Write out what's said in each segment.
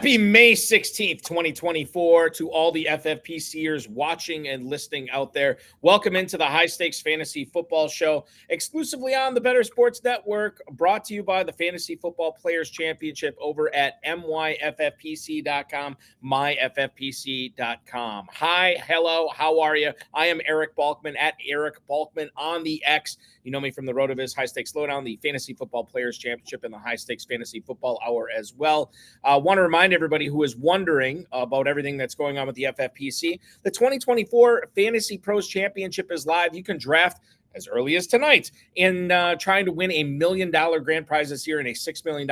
Happy May 16th, 2024 to all the FFPCers watching and listening out there. Welcome into the High Stakes Fantasy Football Show, exclusively on the Better Sports Network, brought to you by the Fantasy Football Players Championship over at myffpc.com, myffpc.com. Hi, hello, how are you? I am Eric Balkman at Eric Balkman on the X. You know me from the RotoViz High Stakes Lowdown, the Fantasy Football Players Championship, and the High Stakes Fantasy Football Hour as well. I want to remind everybody who is wondering about everything that's going on with the FFPC, the 2024 Fantasy Pros Championship is live. You can draft as early as tonight in trying to win $1 million grand prize this year and a $6 million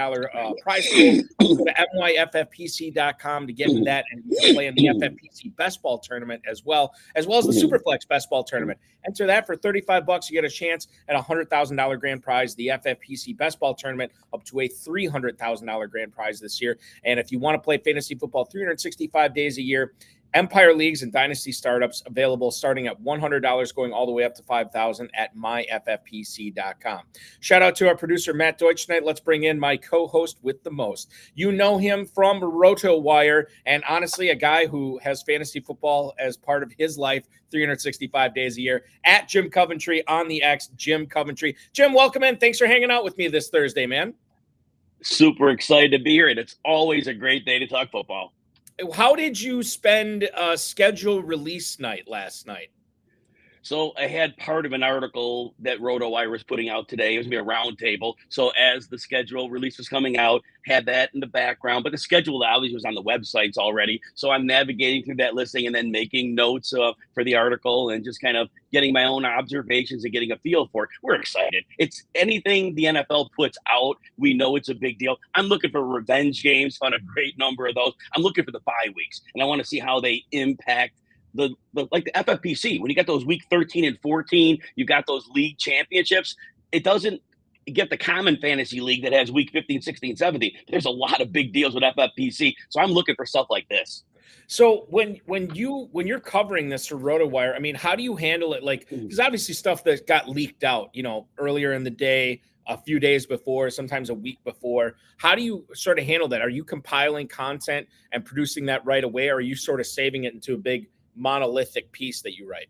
prize pool. Go to myffpc.com to get in that, and you can play in the FFPC Best Ball Tournament as well as the Superflex Best Ball Tournament. Enter that for $35. You get a chance at a $100,000 grand prize, the FFPC Best Ball Tournament, up to a $300,000 grand prize this year. And if you want to play fantasy football 365 days a year, Empire Leagues and Dynasty Startups available starting at $100, going all the way up to $5,000 at myffpc.com. Shout out to our producer, Matt Deutsch tonight. Let's bring in my co-host with the most. You know him from RotoWire, and honestly, a guy who has fantasy football as part of his life 365 days a year, at Jim Coventry on the X, Jim Coventry. Jim, welcome in. Thanks for hanging out with me this Thursday, man. Super excited to be here, and it's always a great day to talk football. How did you spend schedule release night last night? So I had part of an article that RotoWire was putting out today. It was going to be a roundtable. So as the schedule release was coming out, had that in the background. But the schedule obviously was on the websites already. So I'm navigating through that listing and then making notes for the article and just kind of getting my own observations and getting a feel for it. We're excited. It's anything the NFL puts out, we know it's a big deal. I'm looking for revenge games, found a great number of those. I'm looking for the bye weeks, and I want to see how they impact the FFPC. When you got those week 13 and 14, you got those league championships. It doesn't get the common fantasy league that has week 15, 16, 17. There's a lot of big deals with FFPC. So I'm looking for stuff like this. So when you're covering this for RotoWire, I mean, how do you handle it? Like, there's obviously stuff that got leaked out, earlier in the day, a few days before, sometimes a week before. How do you sort of handle that? Are you compiling content and producing that right away? Or are you sort of saving it into a big monolithic piece that you write?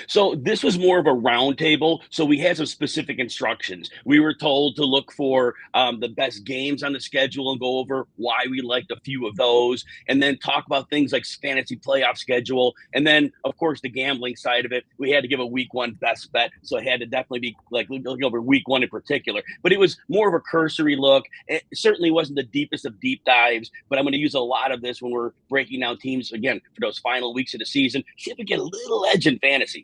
So this was more of a roundtable. So we had some specific instructions. We were told to look for the best games on the schedule and go over why we liked a few of those, and then talk about things like fantasy playoff schedule. And then, of course, the gambling side of it. We had to give a week one best bet. So it had to definitely be like looking over week one in particular. But it was more of a cursory look. It certainly wasn't the deepest of deep dives, but I'm going to use a lot of this when we're breaking down teams, again, for those final weeks of the season. See if we get a little edge in fantasy.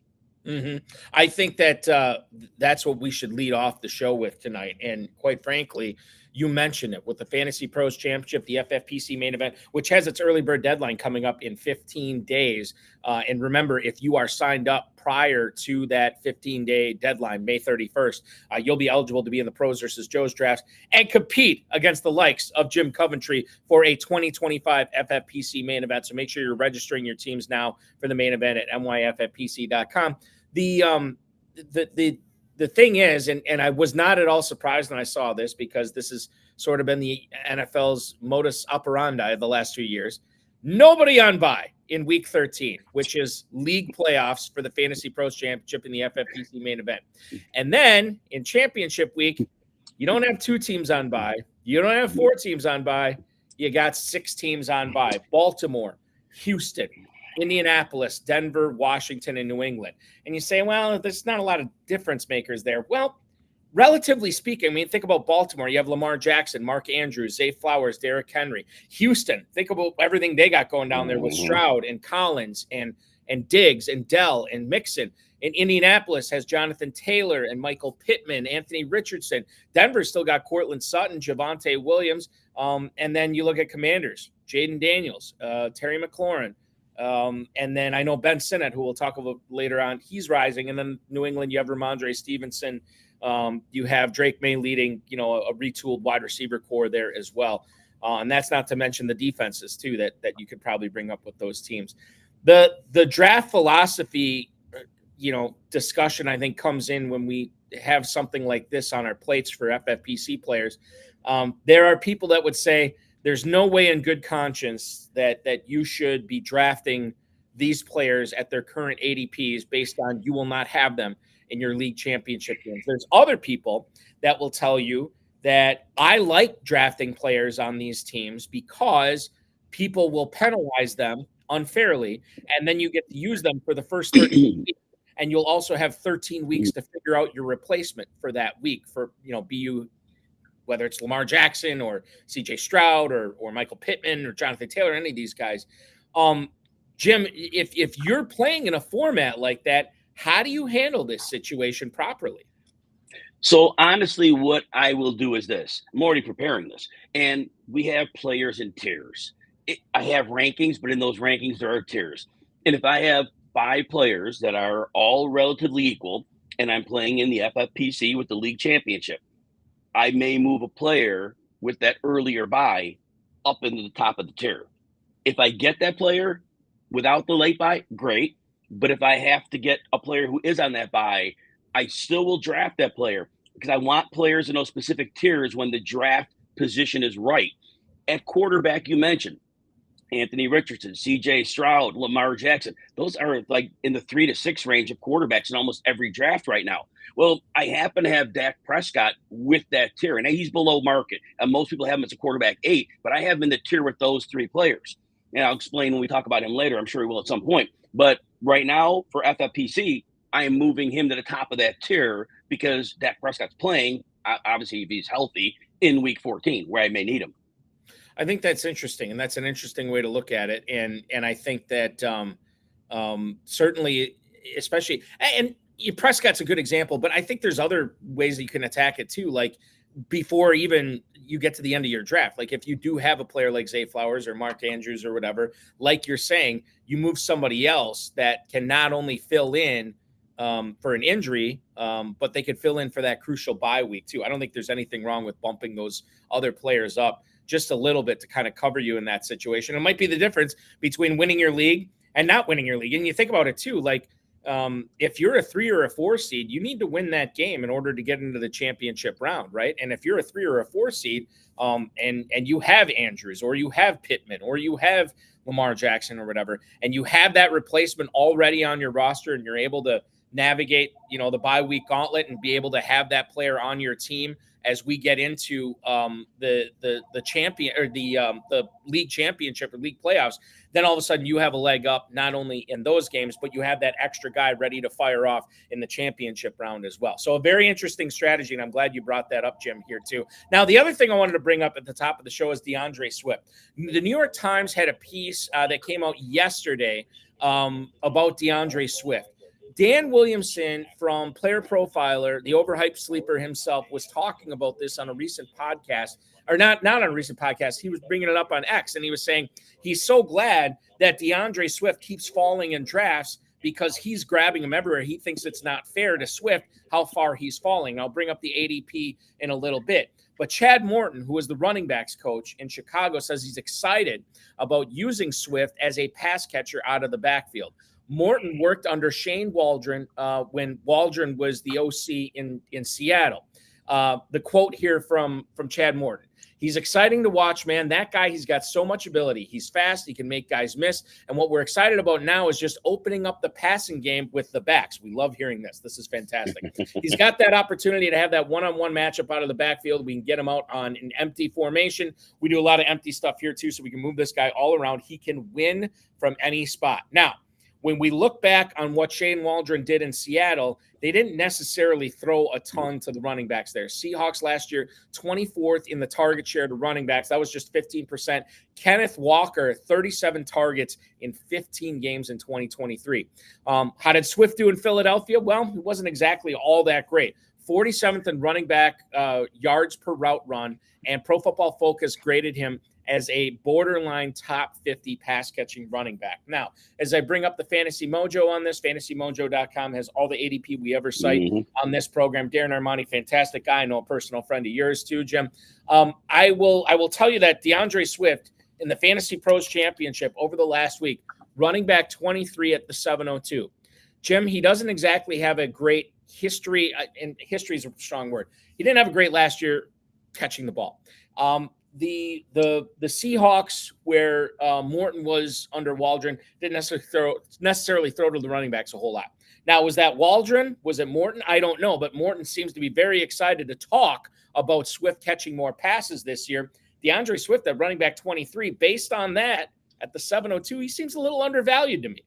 Mm-hmm. I think that that's what we should lead off the show with tonight. And quite frankly, you mentioned it with the Fantasy Pros Championship, the FFPC main event, which has its early bird deadline coming up in 15 days. And remember, if you are signed up prior to that 15-day deadline, May 31st, you'll be eligible to be in the Pros versus Joes drafts and compete against the likes of Jim Coventry for a 2025 FFPC main event. So make sure you're registering your teams now for the main event at myffpc.com. The thing is, and I was not at all surprised when I saw this, because this has sort of been the NFL's modus operandi of the last few years. Nobody on bye in week 13, which is league playoffs for the Fantasy Pros Championship in the FFPC main event. And then in championship week, you don't have 2 teams on bye. You don't have 4 teams on bye. You got 6 teams on bye. Baltimore, Houston, Indianapolis, Denver, Washington, and New England. And you say, well, there's not a lot of difference makers there. Well, relatively speaking, I mean, think about Baltimore. You have Lamar Jackson, Mark Andrews, Zay Flowers, Derrick Henry. Houston, think about everything they got going down there with Stroud and Collins and Diggs and Dell and Mixon. And Indianapolis has Jonathan Taylor and Michael Pittman, Anthony Richardson. Denver still got Courtland Sutton, Javonte Williams. And then you look at Commanders, Jayden Daniels, Terry McLaurin. And then I know Ben Sinnott, who we'll talk about later on, he's rising. And then New England, you have Ramondre Stevenson. You have Drake May leading, a retooled wide receiver core there as well. And that's not to mention the defenses too, that you could probably bring up with those teams. The draft philosophy, discussion, I think, comes in when we have something like this on our plates for FFPC players. There are people that would say there's no way in good conscience that you should be drafting these players at their current ADPs based on you will not have them in your league championship games. There's other people that will tell you that I like drafting players on these teams because people will penalize them unfairly, and then you get to use them for the first 13 weeks, and you'll also have 13 weeks to figure out your replacement for that week for, BU, whether it's Lamar Jackson or CJ Stroud or Michael Pittman or Jonathan Taylor, any of these guys. Jim, if you're playing in a format like that, how do you handle this situation properly? So honestly, what I will do is this. I'm already preparing this. And we have players in tiers. I have rankings, but in those rankings, there are tiers. And if I have 5 players that are all relatively equal, and I'm playing in the FFPC with the league championship, I may move a player with that earlier buy up into the top of the tier. If I get that player without the late buy, great. But if I have to get a player who is on that buy, I still will draft that player because I want players in those specific tiers when the draft position is right. At quarterback, you mentioned Anthony Richardson, CJ Stroud, Lamar Jackson. Those are like in the 3 to 6 range of quarterbacks in almost every draft right now. Well, I happen to have Dak Prescott with that tier, and he's below market. And most people have him as a quarterback 8, but I have him in the tier with those 3 players. And I'll explain when we talk about him later. I'm sure he will at some point. But right now for FFPC, I am moving him to the top of that tier because Dak Prescott's playing, obviously if he's healthy, in week 14, where I may need him. I think that's interesting, and that's an interesting way to look at it. And I think that certainly, especially, and Prescott's a good example, but I think there's other ways that you can attack it too, like before even you get to the end of your draft. Like if you do have a player like Zay Flowers or Mark Andrews or whatever, like you're saying, you move somebody else that can not only fill in for an injury, but they could fill in for that crucial bye week too. I don't think there's anything wrong with bumping those other players up just a little bit to kind of cover you in that situation. It might be the difference between winning your league and not winning your league. And you think about it too, like if you're a 3 or a 4 seed, you need to win that game in order to get into the championship round, right? And if you're a 3 or a 4 seed, and you have Andrews or you have Pittman or you have Lamar Jackson or whatever, and you have that replacement already on your roster and you're able to navigate, the bye week gauntlet and be able to have that player on your team as we get into the champion or the league championship or league playoffs, then all of a sudden you have a leg up not only in those games, but you have that extra guy ready to fire off in the championship round as well. So a very interesting strategy, and I'm glad you brought that up, Jim, here too. Now, the other thing I wanted to bring up at the top of the show is DeAndre Swift. The New York Times had a piece that came out yesterday about DeAndre Swift. Dan Williamson from Player Profiler, the overhyped sleeper himself, was talking about this on a recent podcast, or not on a recent podcast. He was bringing it up on X, and he was saying he's so glad that DeAndre Swift keeps falling in drafts because he's grabbing him everywhere. He thinks it's not fair to Swift how far he's falling. I'll bring up the ADP in a little bit. But Chad Morton, who is the running backs coach in Chicago, says he's excited about using Swift as a pass catcher out of the backfield. Morton worked under Shane Waldron when Waldron was the OC in Seattle. The quote here from Chad Morton: "He's exciting to watch, man. That guy, he's got so much ability. He's fast. He can make guys miss. And what we're excited about now is just opening up the passing game with the backs." We love hearing this. This is fantastic. He's got that opportunity to have that one-on-one matchup out of the backfield. We can get him out on an empty formation. We do a lot of empty stuff here too, so we can move this guy all around. He can win from any spot. Now, when we look back on what Shane Waldron did in Seattle, they didn't necessarily throw a ton to the running backs there. Seahawks last year, 24th in the target share to running backs. That was just 15%. Kenneth Walker, 37 targets in 15 games in 2023. How did Swift do in Philadelphia? Well, it wasn't exactly all that great. 47th in running back yards per route run, and Pro Football Focus graded him as a borderline top 50 pass catching running back. Now, as I bring up the Fantasy Mojo on this, fantasymojo.com has all the ADP we ever cite on this program. Darren Armani, fantastic guy. I know a personal friend of yours too, Jim. I will tell you that DeAndre Swift in the Fantasy Pros Championship over the last week, running back 23 at the 702. Jim, he doesn't exactly have a great history, and history is a strong word. He didn't have a great last year catching the ball. the Seahawks, where Morton was under Waldron, didn't necessarily throw to the running backs a whole lot. Now, was that Waldron? Was it Morton? I don't know, but Morton seems to be very excited to talk about Swift catching more passes this year. DeAndre Swift at running back 23, based on that, at the 702, he seems a little undervalued to me.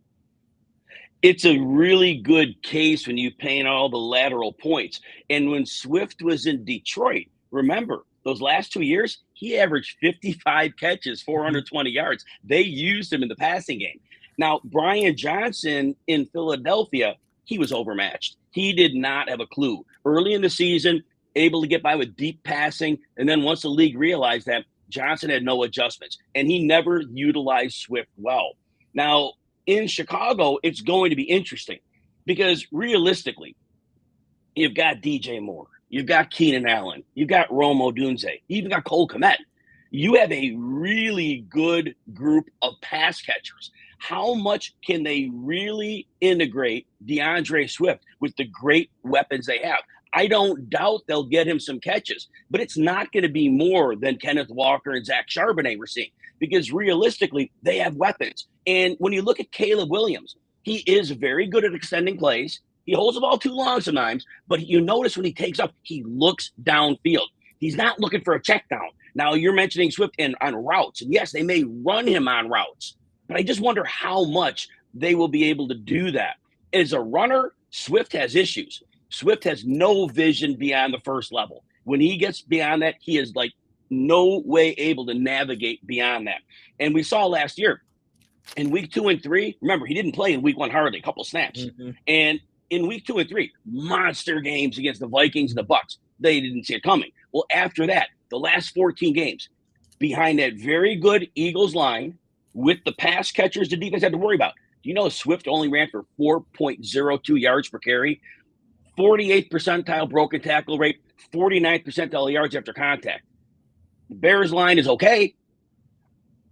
It's a really good case when you paint all the lateral points. And when Swift was in Detroit, remember, those last 2 years, he averaged 55 catches, 420 yards. They used him in the passing game. Now, Brian Johnson in Philadelphia, he was overmatched. He did not have a clue. Early in the season, able to get by with deep passing. And then once the league realized that, Johnson had no adjustments. And he never utilized Swift well. Now, in Chicago, it's going to be interesting because realistically, you've got DJ Moore, you've got Keenan Allen, you've got Rome Odunze, you even got Cole Kmet. You have a really good group of pass catchers. How much can they really integrate DeAndre Swift with the great weapons they have? I don't doubt they'll get him some catches, but it's not going to be more than Kenneth Walker and Zach Charbonnet we're seeing because realistically, they have weapons. And when you look at Caleb Williams, he is very good at extending plays. He holds the ball too long sometimes, but you notice when he takes off, he looks downfield. He's not looking for a check down. Now, you're mentioning Swift on routes, and yes, they may run him on routes, but I just wonder how much they will be able to do that. As a runner, Swift has issues. Swift has no vision beyond the first level. When he gets beyond that, he is like no way able to navigate beyond that. And we saw last year in week 2 and 3, remember, he didn't play in week 1 hardly, a couple snaps. And in week 2 and 3, monster games against the Vikings and the Bucs. They didn't see it coming. Well, after that, the last 14 games, behind that very good Eagles line with the pass catchers the defense had to worry about. Do you know Swift only ran for 4.02 yards per carry? 48th percentile broken tackle rate, 49th percentile yards after contact. The Bears line is okay,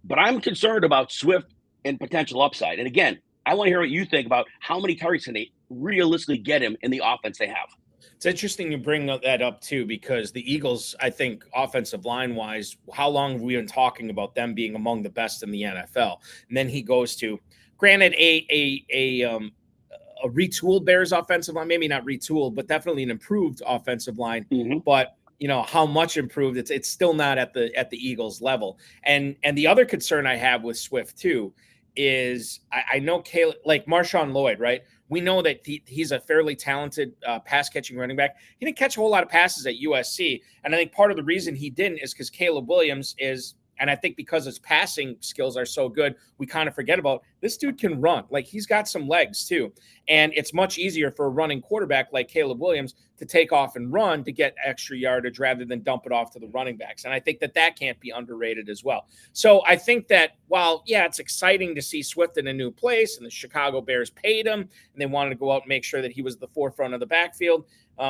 but I'm concerned about Swift and potential upside. And again, I want to hear what you think about how many targets can they realistically get him in the offense they have. It's interesting you bring that up too, because the Eagles, I think, offensive line wise, how long have we been talking about them being among the best in the NFL? And then he goes to, granted, a retooled Bears offensive line, maybe not retooled, but definitely an improved offensive line. But you know how much improved, it's still not at the Eagles level. And the other concern I have with Swift too is I know Caleb, like Marshawn Lloyd, right? We know that he's a fairly talented pass catching running back. He didn't catch a whole lot of passes at USC, and I think part of the reason he didn't is because Caleb Williams is. And I think because his passing skills are so good, we kind of forget about this dude can run. Like, he's got some legs too. And it's much easier for a running quarterback like Caleb Williams to take off and run to get extra yardage rather than dump it off to the running backs. And I think that can't be underrated as well. So I think that while, yeah, it's exciting to see Swift in a new place and the Chicago Bears paid him and they wanted to go out and make sure that he was the forefront of the backfield,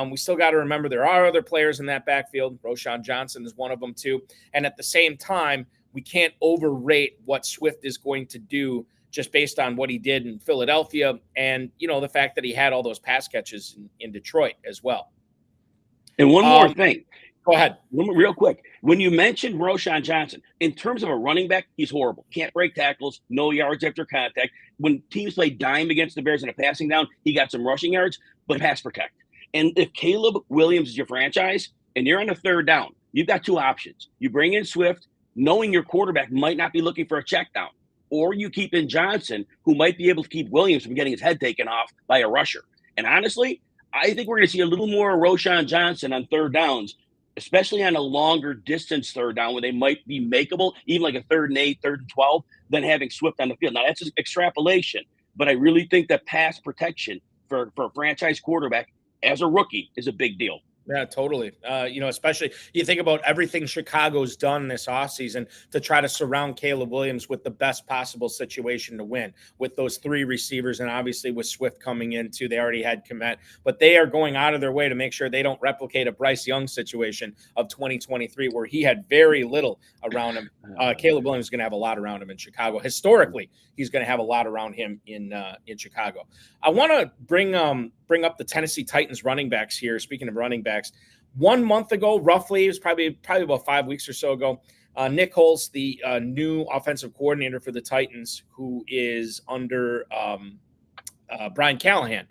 we still got to remember there are other players in that backfield. Roschon Johnson is one of them too. And at the same time, we can't overrate what Swift is going to do just based on what he did in Philadelphia and, you know, the fact that he had all those pass catches in Detroit as well. And one more thing. Go ahead. Real quick. When you mentioned Roschon Johnson, in terms of a running back, he's horrible. Can't break tackles, no yards after contact. When teams play dime against the Bears in a passing down, he got some rushing yards, but pass protect. And if Caleb Williams is your franchise and you're on a third down, you've got two options. You bring in Swift, knowing your quarterback might not be looking for a check down, or you keep in Johnson, who might be able to keep Williams from getting his head taken off by a rusher. And honestly, I think we're going to see a little more Roschon Johnson on third downs, especially on a longer distance third down where they might be makeable, even like a 3rd and 8, 3rd and 12, than having Swift on the field. Now, that's just extrapolation, but I really think that pass protection for a franchise quarterback as a rookie is a big deal. Yeah, totally. You know, especially you think about everything Chicago's done this offseason to try to surround Caleb Williams with the best possible situation to win with those 3 receivers. And obviously with Swift coming in too, they already had Kmet, but they are going out of their way to make sure they don't replicate a Bryce Young situation of 2023 where he had very little around him. Caleb Williams is going to have a lot around him in Chicago. Historically, he's going to have a lot around him in Chicago. I want to bring up the Tennessee Titans running backs here. Speaking of running backs, 1 month ago, roughly, it was probably about 5 weeks or so ago, Nick Holz, the new offensive coordinator for the Titans, who is under Brian Callahan,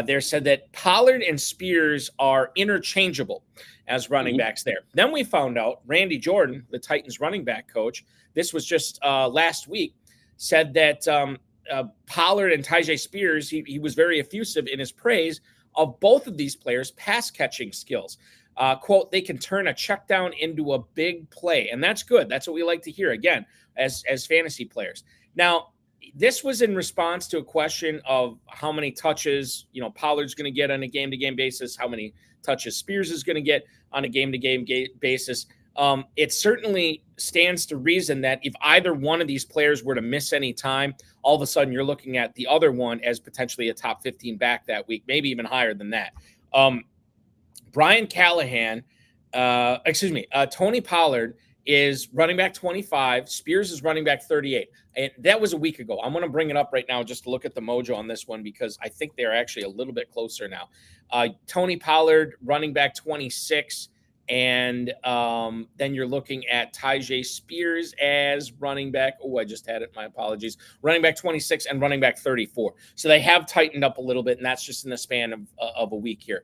there said that Pollard and Spears are interchangeable as running backs there. Then we found out Randy Jordan, the Titans running back coach, this was just last week, said that Pollard and Tyjae Spears, he was very effusive in his praise of both of these players' pass catching skills. Quote, they can turn a check down into a big play. And that's good. That's what we like to hear, again, as fantasy players. Now, this was in response to a question of how many touches, Pollard's going to get on a game-to-game basis, how many touches Spears is going to get on a game-to-game basis. It certainly stands to reason that if either one of these players were to miss any time, all of a sudden you're looking at the other one as potentially a top 15 back that week, maybe even higher than that. Brian Callahan, Tony Pollard is running back 25. Spears is running back 38. And that was a week ago. I'm going to bring it up right now just to look at the mojo on this one because I think they're actually a little bit closer now. Tony Pollard, running back 26. And then you're looking at Tyjae Spears as running back. Oh, I just had it. My apologies. Running back 26 and running back 34. So they have tightened up a little bit, and that's just in the span of a week here.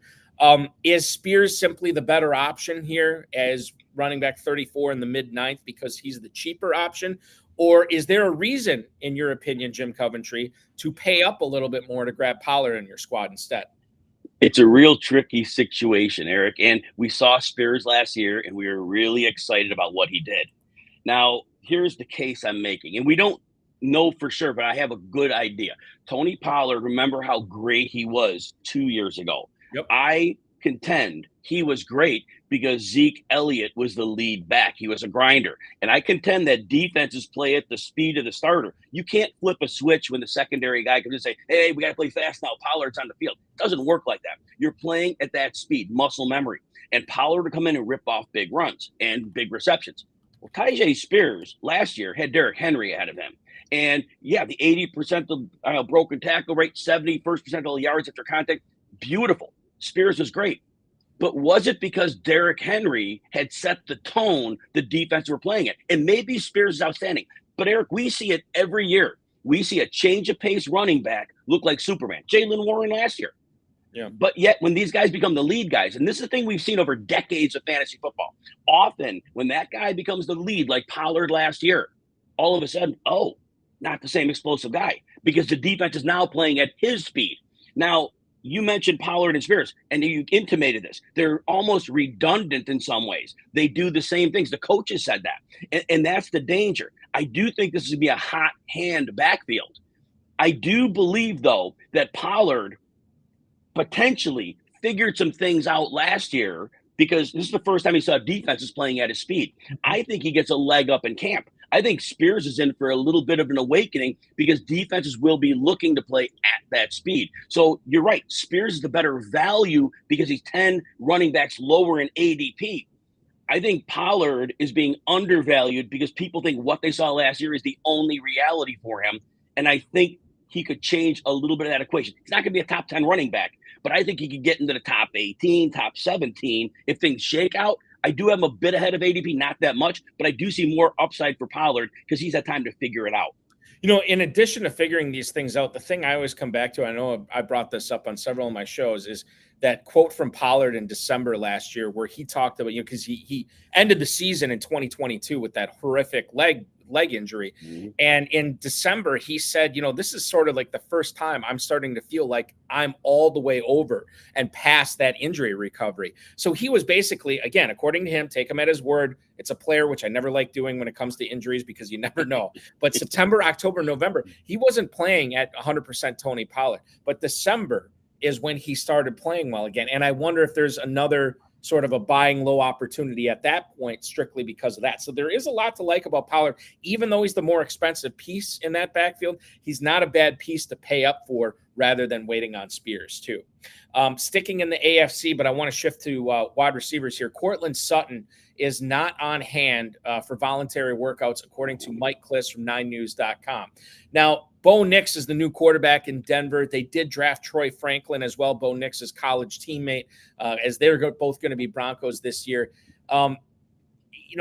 Is Spears simply the better option here as running back 34 in the mid-ninth because he's the cheaper option? Or is there a reason, in your opinion, Jim Coventry, to pay up a little bit more to grab Pollard in your squad instead? It's a real tricky situation, Eric. And we saw Spears last year, and we were really excited about what he did. Now, here's the case I'm making. And we don't know for sure, but I have a good idea. Tony Pollard, remember how great he was 2 years ago. Yep. I contend he was great because Elliott was the lead back. He was a grinder. And I contend that defenses play at the speed of the starter. You can't flip a switch when the secondary guy can just say, hey, we got to play fast now. Pollard's on the field. It doesn't work like that. You're playing at that speed, muscle memory. And Pollard to come in and rip off big runs and big receptions. Well, Tyjae Spears last year had Derrick Henry ahead of him. And, yeah, the 80% of broken tackle rate, 71st percentile yards after contact, beautiful. Spears was great. But was it because Derrick Henry had set the tone the defense were playing at? And maybe Spears is outstanding. But, Eric, we see it every year. We see a change of pace running back look like Superman. Jaylen Warren last year. Yeah. But yet when these guys become the lead guys, and this is the thing we've seen over decades of fantasy football, often when that guy becomes the lead like Pollard last year, all of a sudden, not the same explosive guy because the defense is now playing at his speed. Now, you mentioned Pollard and Spears, and you intimated this. They're almost redundant in some ways. They do the same things. The coaches said that, and that's the danger. I do think this is going to be a hot hand backfield. I do believe, though, that Pollard potentially figured some things out last year because this is the first time he saw defenses playing at his speed. I think he gets a leg up in camp. I think Spears is in for a little bit of an awakening because defenses will be looking to play at that speed. So you're right. Spears is the better value because he's 10 running backs lower in ADP. I think Pollard is being undervalued because people think what they saw last year is the only reality for him. And I think he could change a little bit of that equation. He's not going to be a top 10 running back, but I think he could get into the top 18, top 17 if things shake out. I do have him a bit ahead of ADP, not that much, but I do see more upside for Pollard because he's had time to figure it out. In addition to figuring these things out, the thing I always come back to, I know I brought this up on several of my shows, is that quote from Pollard in December last year where he talked about, because he ended the season in 2022 with that horrific leg injury. Mm-hmm. And in December, he said, this is sort of like the first time I'm starting to feel like I'm all the way over and past that injury recovery. So he was basically, again, according to him, take him at his word. It's a player, which I never like doing when it comes to injuries because you never know. But September, October, November, he wasn't playing at 100% Tony Pollard. But December is when he started playing well again. And I wonder if there's another sort of a buying low opportunity at that point, strictly because of that. So there is a lot to like about Pollard. Even though he's the more expensive piece in that backfield, he's not a bad piece to pay up for rather than waiting on Spears too. Sticking in the AFC, but I want to shift to wide receivers here. Courtland Sutton is not on hand for voluntary workouts, according to Mike Klis from 9news.com. Now, Bo Nix is the new quarterback in Denver. They did draft Troy Franklin as well, Bo Nix's college teammate, as they're both going to be Broncos this year.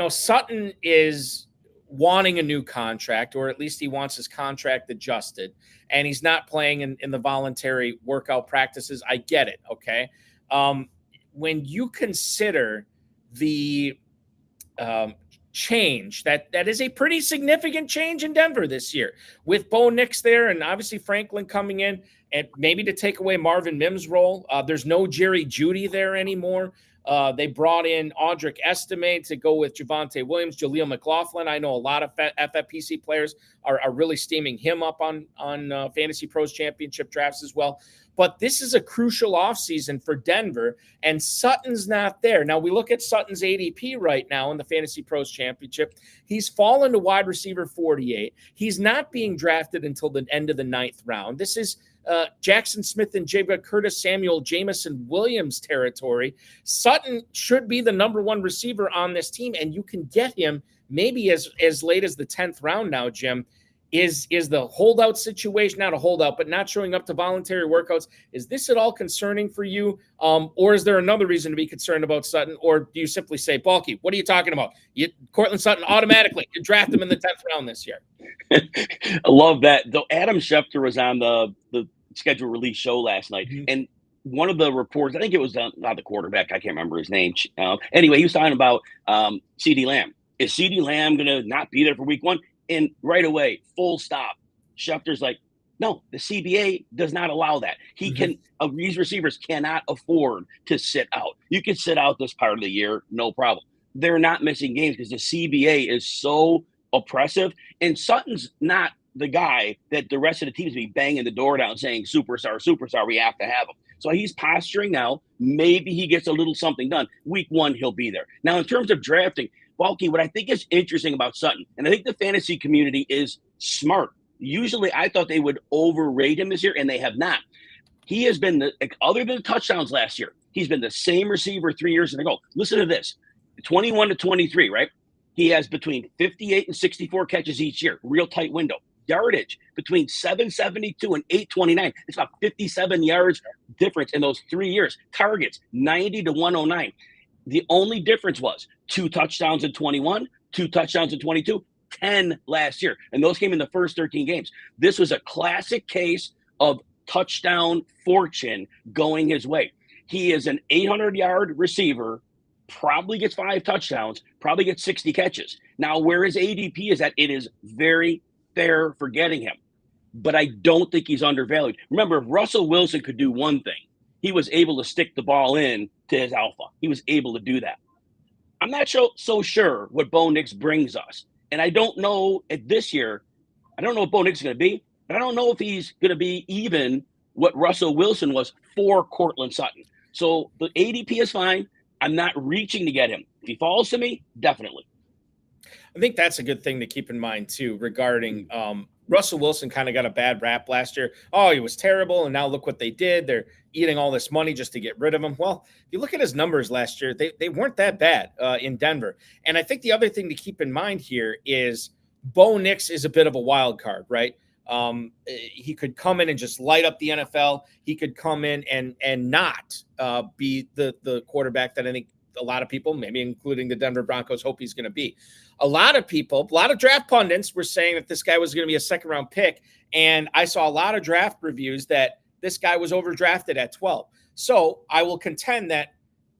Sutton is wanting a new contract, or at least he wants his contract adjusted, and he's not playing in the voluntary workout practices. I get it. Okay. When you consider the change, that is a pretty significant change in Denver this year with Bo Nix there, and obviously Franklin coming in, and maybe to take away Marvin Mims' role. There's no Jerry Jeudy there anymore. They brought in Audric Estime to go with Javonte Williams, Jaleel McLaughlin. I know a lot of FFPC players are really steaming him up on Fantasy Pros Championship drafts as well. But this is a crucial offseason for Denver, and Sutton's not there. Now, we look at Sutton's ADP right now in the Fantasy Pros Championship. He's fallen to wide receiver 48. He's not being drafted until the end of the 9th round. This is Jackson Smith and Jigba, Curtis Samuel, Jameson Williams territory. Sutton should be the number one receiver on this team, and you can get him maybe as late as the 10th round now, Jim. Is the holdout situation, not a holdout, but not showing up to voluntary workouts, is this at all concerning for you? Or is there another reason to be concerned about Sutton? Or do you simply say, Balky, what are you talking about? Courtland Sutton automatically, you draft him in the 10th round this year. I love that. Though Adam Schefter was on the schedule release show last night, and one of the reports, I think it was not the quarterback, I can't remember his name. Anyway, he was talking about CeeDee Lamb. Is CeeDee Lamb going to not be there for week 1? And right away, full stop. Schefter's like, no, the CBA does not allow that. He can. These receivers cannot afford to sit out. You can sit out this part of the year, no problem. They're not missing games because the CBA is so oppressive. And Sutton's not the guy that the rest of the teams be banging the door down saying, superstar, superstar, we have to have him. So he's posturing now. Maybe he gets a little something done. Week 1, he'll be there. Now, in terms of drafting, Balky, what I think is interesting about Sutton, and I think the fantasy community is smart. Usually I thought they would overrate him this year, and they have not. He has been, other than touchdowns last year, he's been the same receiver 3 years in a row. Listen to this, 21 to 23, right? He has between 58 and 64 catches each year, real tight window. Yardage between 772 and 829. It's about 57 yards difference in those 3 years. Targets, 90 to 109. The only difference was 2 touchdowns in 21, 2 touchdowns in 22, 10 last year. And those came in the first 13 games. This was a classic case of touchdown fortune going his way. He is an 800-yard receiver, probably gets 5 touchdowns, probably gets 60 catches. Now, where his ADP is at, it is very fair for getting him. But I don't think he's undervalued. Remember, if Russell Wilson could do one thing, he was able to stick the ball in to his alpha. He was able to do that. I'm not so sure what Bo Nix brings us. And I don't know this year, I don't know what Bo Nix is going to be, but I don't know if he's going to be even what Russell Wilson was for Courtland Sutton. So the ADP is fine. I'm not reaching to get him. If he falls to me, definitely. I think that's a good thing to keep in mind, too, regarding Russell Wilson kind of got a bad rap last year. Oh, he was terrible, and now look what they did. They're eating all this money just to get rid of him. Well, if you look at his numbers last year, they weren't that bad in Denver. And I think the other thing to keep in mind here is Bo Nix is a bit of a wild card, right? He could come in and just light up the NFL. He could come in and not be the quarterback that I think a lot of people, maybe including the Denver Broncos, hope he's going to be. A lot of people, a lot of draft pundits were saying that this guy was going to be a second-round pick, and I saw a lot of draft reviews that this guy was overdrafted at 12. So I will contend that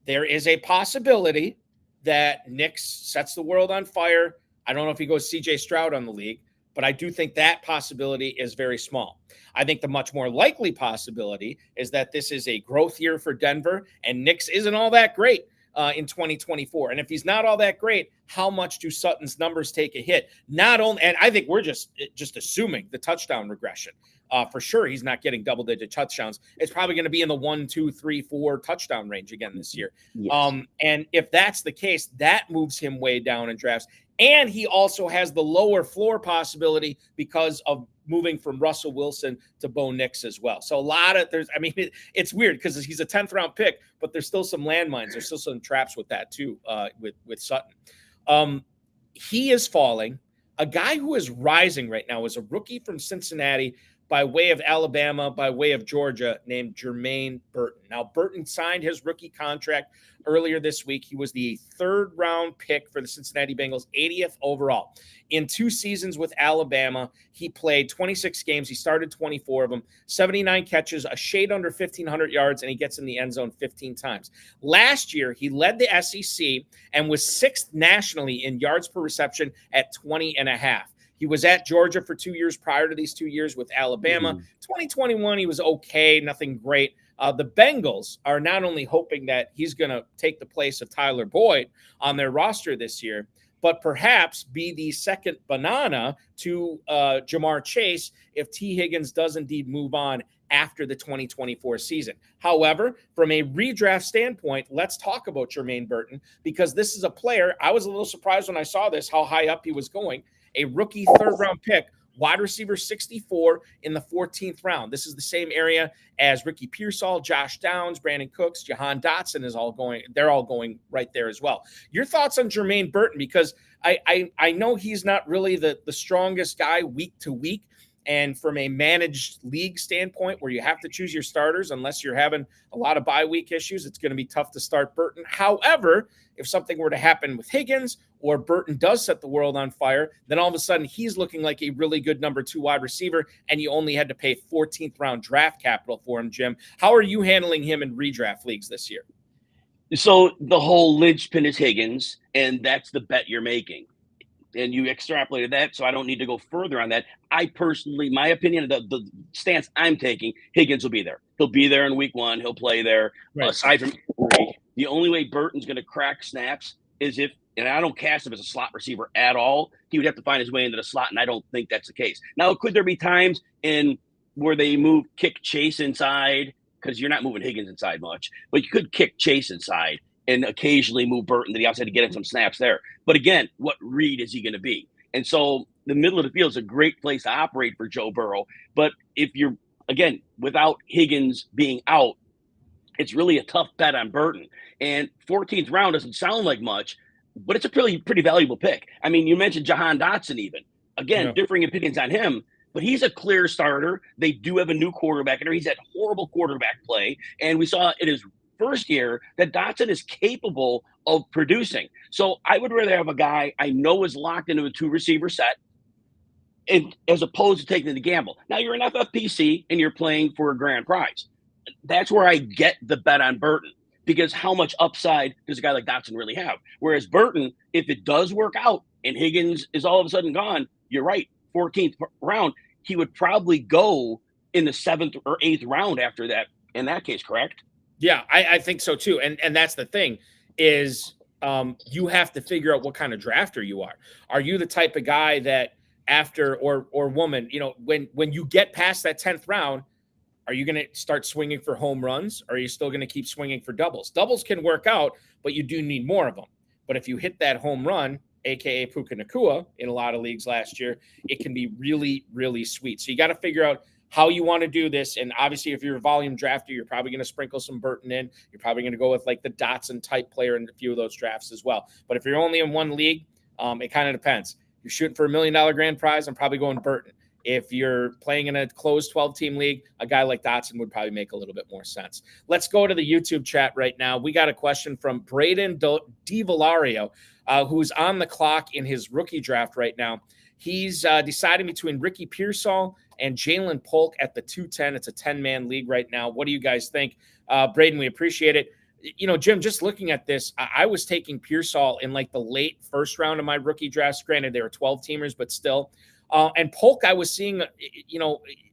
there is a possibility that Nix sets the world on fire. I don't know if he goes CJ Stroud on the league, but I do think that possibility is very small. I think the much more likely possibility is that this is a growth year for Denver, and Nix isn't all that great in 2024. And if he's not all that great, how much do Sutton's numbers take a hit? Not only, and I think we're just assuming the touchdown regression. For sure, he's not getting double-digit touchdowns. It's probably going to be in the 1, 2, 3, 4 touchdown range again this year. Yes. And if that's the case, that moves him way down in drafts. And he also has the lower floor possibility because of moving from Russell Wilson to Bo Nix as well. So it's weird because he's a 10th round pick, but there's still some landmines. There's still some traps with that too, with Sutton. He is falling. A guy who is rising right now is a rookie from Cincinnati by way of Alabama, by way of Georgia, named Jermaine Burton. Now, Burton signed his rookie contract earlier this week. He was the third-round pick for the Cincinnati Bengals, 80th overall. In 2 seasons with Alabama, he played 26 games. He started 24 of them, 79 catches, a shade under 1,500 yards, and he gets in the end zone 15 times. Last year, he led the SEC and was 6th nationally in yards per reception at 20.5. He was at Georgia for 2 years prior to these 2 years with Alabama. 2021, he was okay, nothing great. The Bengals are not only hoping that he's going to take the place of Tyler Boyd on their roster this year, but perhaps be the second banana to Jamar Chase if T. Higgins does indeed move on after the 2024 season. However, from a redraft standpoint, let's talk about Jermaine Burton, because this is a player, I was a little surprised when I saw this, how high up he was going. A rookie third-round pick, wide receiver 64 in the 14th round. This is the same area as Ricky Pearsall, Josh Downs, Brandon Cooks, Jahan Dotson is all going. They're all going right there as well. Your thoughts on Jermaine Burton? Because I know he's not really the strongest guy week to week. And from a managed league standpoint, where you have to choose your starters, unless you're having a lot of bye week issues, it's going to be tough to start Burton. However, if something were to happen with Higgins or Burton does set the world on fire, then all of a sudden he's looking like a really good number 2 wide receiver, and you only had to pay 14th round draft capital for him, Jim. How are you handling him in redraft leagues this year? So the whole linchpin is Higgins, and that's the bet you're making. And you extrapolated that, so I don't need to go further on that. I personally, my opinion, the stance I'm taking, Higgins will be there. He'll be there in week 1. He'll play there. Right. Aside from the only way Burton's going to crack snaps is if, and I don't cast him as a slot receiver at all, he would have to find his way into the slot, and I don't think that's the case. Now, could there be times where they kick Chase inside, because you're not moving Higgins inside much, but you could kick Chase inside and occasionally move Burton to the outside to get him some snaps there. But again, what read is he going to be? And so the middle of the field is a great place to operate for Joe Burrow. But if you're, again, without Higgins being out, it's really a tough bet on Burton. And 14th round doesn't sound like much, but it's a pretty valuable pick. I mean, you mentioned Jahan Dotson even. Again, differing opinions on him, but he's a clear starter. They do have a new quarterback in there. He's had horrible quarterback play. And we saw in his first year that Dotson is capable of producing. So I would rather have a guy I know is locked into a 2-receiver set, and as opposed to taking the gamble. Now you're an FFPC and you're playing for a grand prize. That's where I get the bet on Burton, because how much upside does a guy like Dotson really have? Whereas Burton, if it does work out and Higgins is all of a sudden gone, you're right, 14th round, he would probably go in the 7th or 8th round after that, in that case, correct? Yeah, I think so too. And that's the thing is you have to figure out what kind of drafter you are. Are you the type of guy that after or woman, when you get past that 10th round, are you going to start swinging for home runs? Or are you still going to keep swinging for doubles? Doubles can work out, but you do need more of them. But if you hit that home run, AKA Puka Nacua in a lot of leagues last year, it can be really, really sweet. So you got to figure out how you want to do this. And obviously, if you're a volume drafter, you're probably going to sprinkle some Burton in. You're probably going to go with like the Dotson type player in a few of those drafts as well. But if you're only in one league, it kind of depends. If you're shooting for $1 million grand prize, I'm probably going Burton. If you're playing in a closed 12-team league, a guy like Dotson would probably make a little bit more sense. Let's go to the YouTube chat right now. We got a question from Braden DiVallario, who's on the clock in his rookie draft right now. He's deciding between Ricky Pearsall and Jalen Polk at the 210. It's a 10-man league right now. What do you guys think? Braden, we appreciate it. Jim, just looking at this, I was taking Pearsall in like the late first round of my rookie drafts. Granted, they were 12-teamers, but still. And Polk, I was seeing,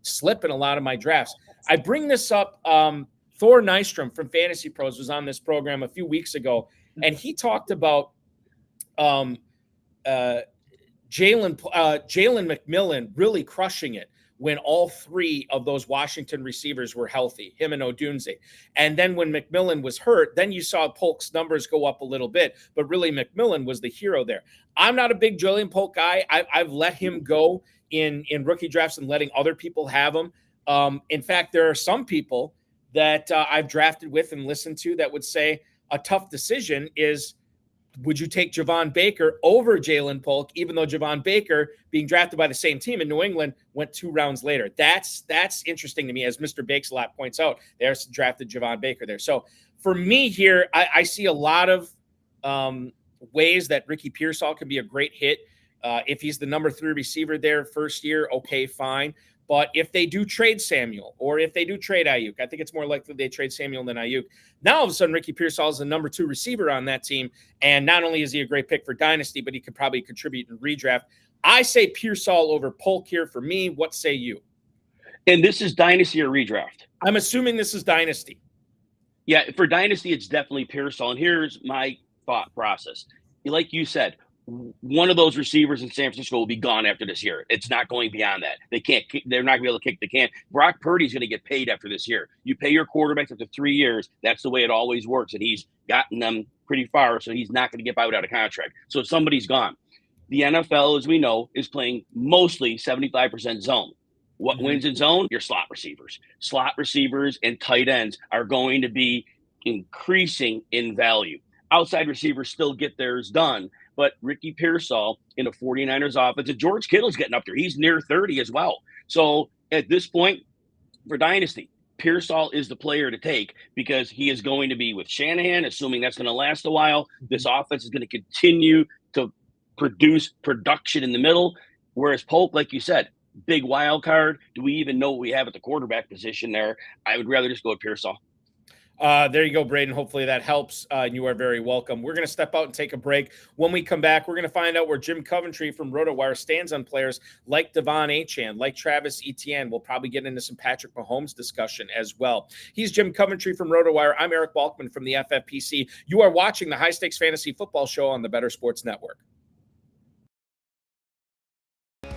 slip in a lot of my drafts. I bring this up. Thor Nystrom from Fantasy Pros was on this program a few weeks ago, and he talked about Jalen McMillan really crushing it when all 3 of those Washington receivers were healthy, him and Odunze. And then when McMillan was hurt, then you saw Polk's numbers go up a little bit, but really McMillan was the hero there. I'm not a big Jalen Polk guy. I've let him go in rookie drafts and letting other people have him. In fact, there are some people that I've drafted with and listened to that would say a tough decision is Would you take Javon Baker over Jalen Polk, even though Javon Baker, being drafted by the same team in New England, went 2 rounds later? That's interesting to me, as Mr. Bakeslap points out. They drafted Javon Baker there. So for me here, I see a lot of ways that Ricky Pearsall can be a great hit. If he's the number 3 receiver there first year, okay, fine. But if they do trade Samuel, or if they do trade Ayuk, I think it's more likely they trade Samuel than Ayuk. Now, all of a sudden, Ricky Pearsall is the number 2 receiver on that team. And not only is he a great pick for Dynasty, but he could probably contribute in redraft. I say Pearsall over Polk here for me. What say you? And this is Dynasty or redraft? I'm assuming this is Dynasty. Yeah, for Dynasty, it's definitely Pearsall. And here's my thought process. Like you said, one of those receivers in San Francisco will be gone after this year. It's not going beyond that. They're not going to be able to kick the can. Brock Purdy's going to get paid after this year. You pay your quarterbacks after 3 years. That's the way it always works. And he's gotten them pretty far, so he's not going to get by without a contract. So somebody's gone. The NFL, as we know, is playing mostly 75% zone. What wins in zone? Your slot receivers. Slot receivers and tight ends are going to be increasing in value. Outside receivers still get theirs done, but Ricky Pearsall in a 49ers offense, and George Kittle's getting up there. He's near 30 as well. So at this point, for Dynasty, Pearsall is the player to take because he is going to be with Shanahan, assuming that's going to last a while. This offense is going to continue to produce production in the middle, whereas Polk, like you said, big wild card. Do we even know what we have at the quarterback position there? I would rather just go with Pearsall. There you go, Braden. Hopefully that helps. You are very welcome. We're going to step out and take a break. When we come back, we're going to find out where Jim Coventry from RotoWire stands on players like Achane, like Travis Etienne. We'll probably get into some Patrick Mahomes discussion as well. He's Jim Coventry from RotoWire. I'm Eric Balkman from the FFPC. You are watching the High Stakes Fantasy Football Show on the Better Sports Network.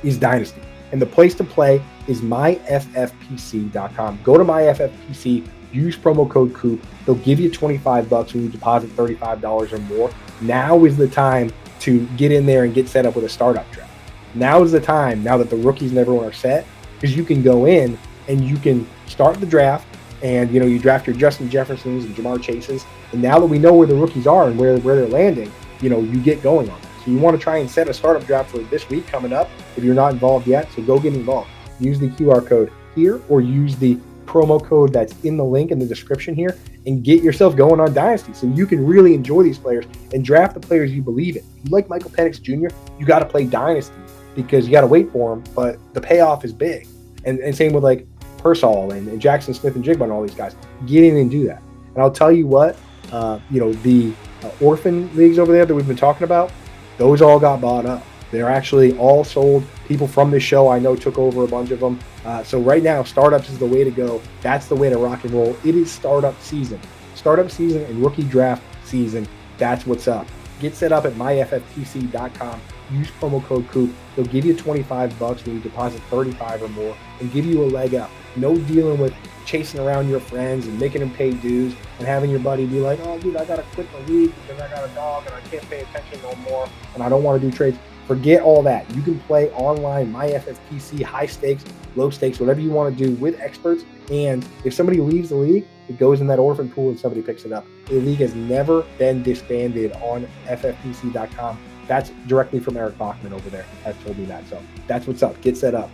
Is Dynasty. And the place to play is myffpc.com. Go to myffpc, use promo code COOP. They'll give you $25 when you deposit $35 or more. Now is the time to get in there and get set up with a startup draft. Now is the time, now that the rookies and everyone are set, because you can go in and you can start the draft and, you draft your Justin Jeffersons and Jamar Chases. And now that we know where the rookies are and where they're landing, you get going on that. So you want to try and set a startup draft for this week coming up if you're not involved yet. So go get involved. Use the QR code here or use the promo code that's in the link in the description here and get yourself going on Dynasty so you can really enjoy these players and draft the players you believe in. If you like Michael Penix Jr., you got to play Dynasty because you got to wait for him, but the payoff is big. And same with like Pearsall and Jackson Smith and Jigba and all these guys. Get in and do that. And I'll tell you what, the orphan leagues over there that we've been talking about, those all got bought up. They're actually all sold. People from this show I know took over a bunch of them. So right now, startups is the way to go. That's the way to rock and roll. It is startup season. Startup season and rookie draft season. That's what's up. Get set up at myffpc.com. Use promo code COOP. They'll give you $25 when you deposit $35 or more and give you a leg up. No dealing with chasing around your friends and making them pay dues and having your buddy be like, oh, dude, I got to quit the league because I got a dog and I can't pay attention no more and I don't want to do trades. Forget all that. You can play online, MyFFPC, high stakes, low stakes, whatever you want to do with experts. And if somebody leaves the league, it goes in that orphan pool and somebody picks it up. The league has never been disbanded on FFPC.com. That's directly from Eric Bachman over there has told me that. So that's what's up. Get set up.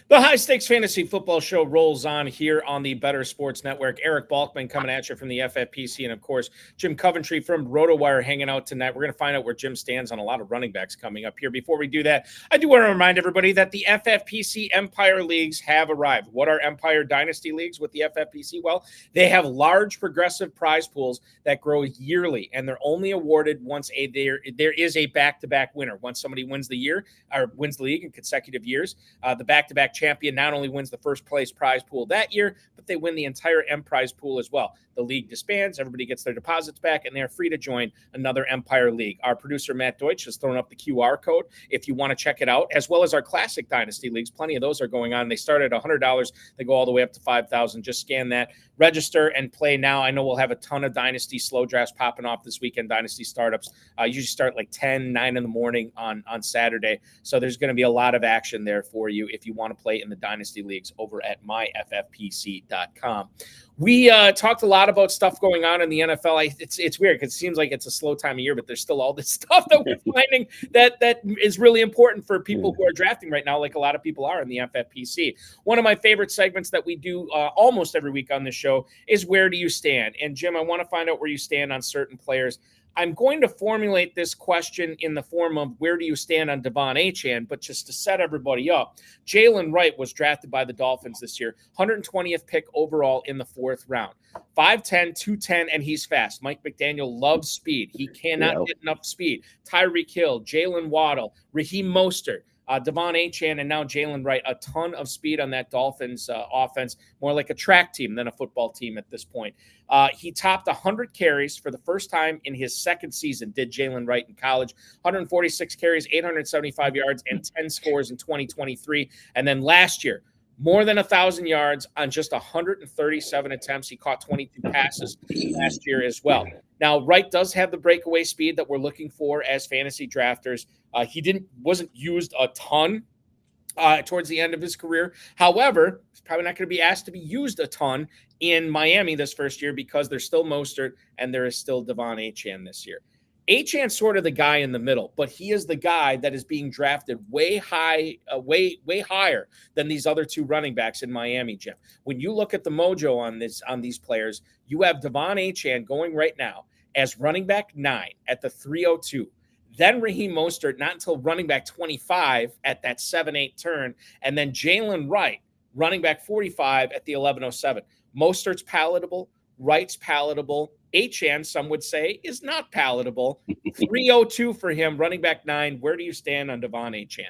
The High Stakes Fantasy Football Show rolls on here on the Better Sports Network. Eric Balkman coming at you from the FFPC, and of course, Jim Coventry from RotoWire hanging out tonight. We're going to find out where Jim stands on a lot of running backs coming up here. Before we do that, I do want to remind everybody that the FFPC Empire Leagues have arrived. What are Empire Dynasty Leagues with the FFPC? Well, they have large progressive prize pools that grow yearly, and they're only awarded once there is a back-to-back winner. Once somebody wins the year or wins the league in consecutive years, the back-to-back back-to-back champion not only wins the first place prize pool that year, but they win the entire Emprise pool as well. The league disbands, everybody gets their deposits back, and they're free to join another Empire League. Our producer, Matt Deutsch, has thrown up the QR code if you want to check it out, as well as our classic Dynasty Leagues. Plenty of those are going on. They start at $100. They go all the way up to $5,000. Just scan that, register, and play now. I know we'll have a ton of Dynasty slow drafts popping off this weekend, Dynasty startups. Usually start like 10, 9 in the morning on Saturday. So there's going to be a lot of action there for you if you want to play in the Dynasty Leagues over at myffpc.com. We talked a lot about stuff going on in the NFL. It's weird because it seems like it's a slow time of year, but there's still all this stuff that we're finding that is really important for people who are drafting right now, like a lot of people are in the FFPC. One of my favorite segments that we do almost every week on this show is Where Do You Stand? And Jim, I want to find out where you stand on certain players. I'm going to formulate this question in the form of where do you stand on Achane, but just to set everybody up, Jaylen Wright was drafted by the Dolphins this year, 120th pick overall in the 4th round. 5'10", 210, and he's fast. Mike McDaniel loves speed. He cannot get enough speed. Tyreek Hill, Jalen Waddle, Raheem Mostert, Achane, and now Jaylen Wright, a ton of speed on that Dolphins offense, more like a track team than a football team at this point. He topped 100 carries for the first time in his second season, did Jaylen Wright in college. 146 carries, 875 yards, and 10 scores in 2023. And then last year, more than 1,000 yards on just 137 attempts. He caught 22 passes last year as well. Now, Wright does have the breakaway speed that we're looking for as fantasy drafters. He wasn't used a ton towards the end of his career. However, he's probably not going to be asked to be used a ton in Miami this first year because there's still Mostert and there is still Achane this year. Achane's sort of the guy in the middle, but he is the guy that is being drafted way higher than these other two running backs in Miami, Jim. When you look at the mojo on these players, you have Achane going right now as running back 9 at the 302. Then Raheem Mostert, not until running back 25 at that 7-8 turn, and then Jaylen Wright, running back 45 at the 1107. Mostert's palatable, Wright's palatable. Achane, some would say, is not palatable. 302 for him, running back 9. Where do you stand on Achane?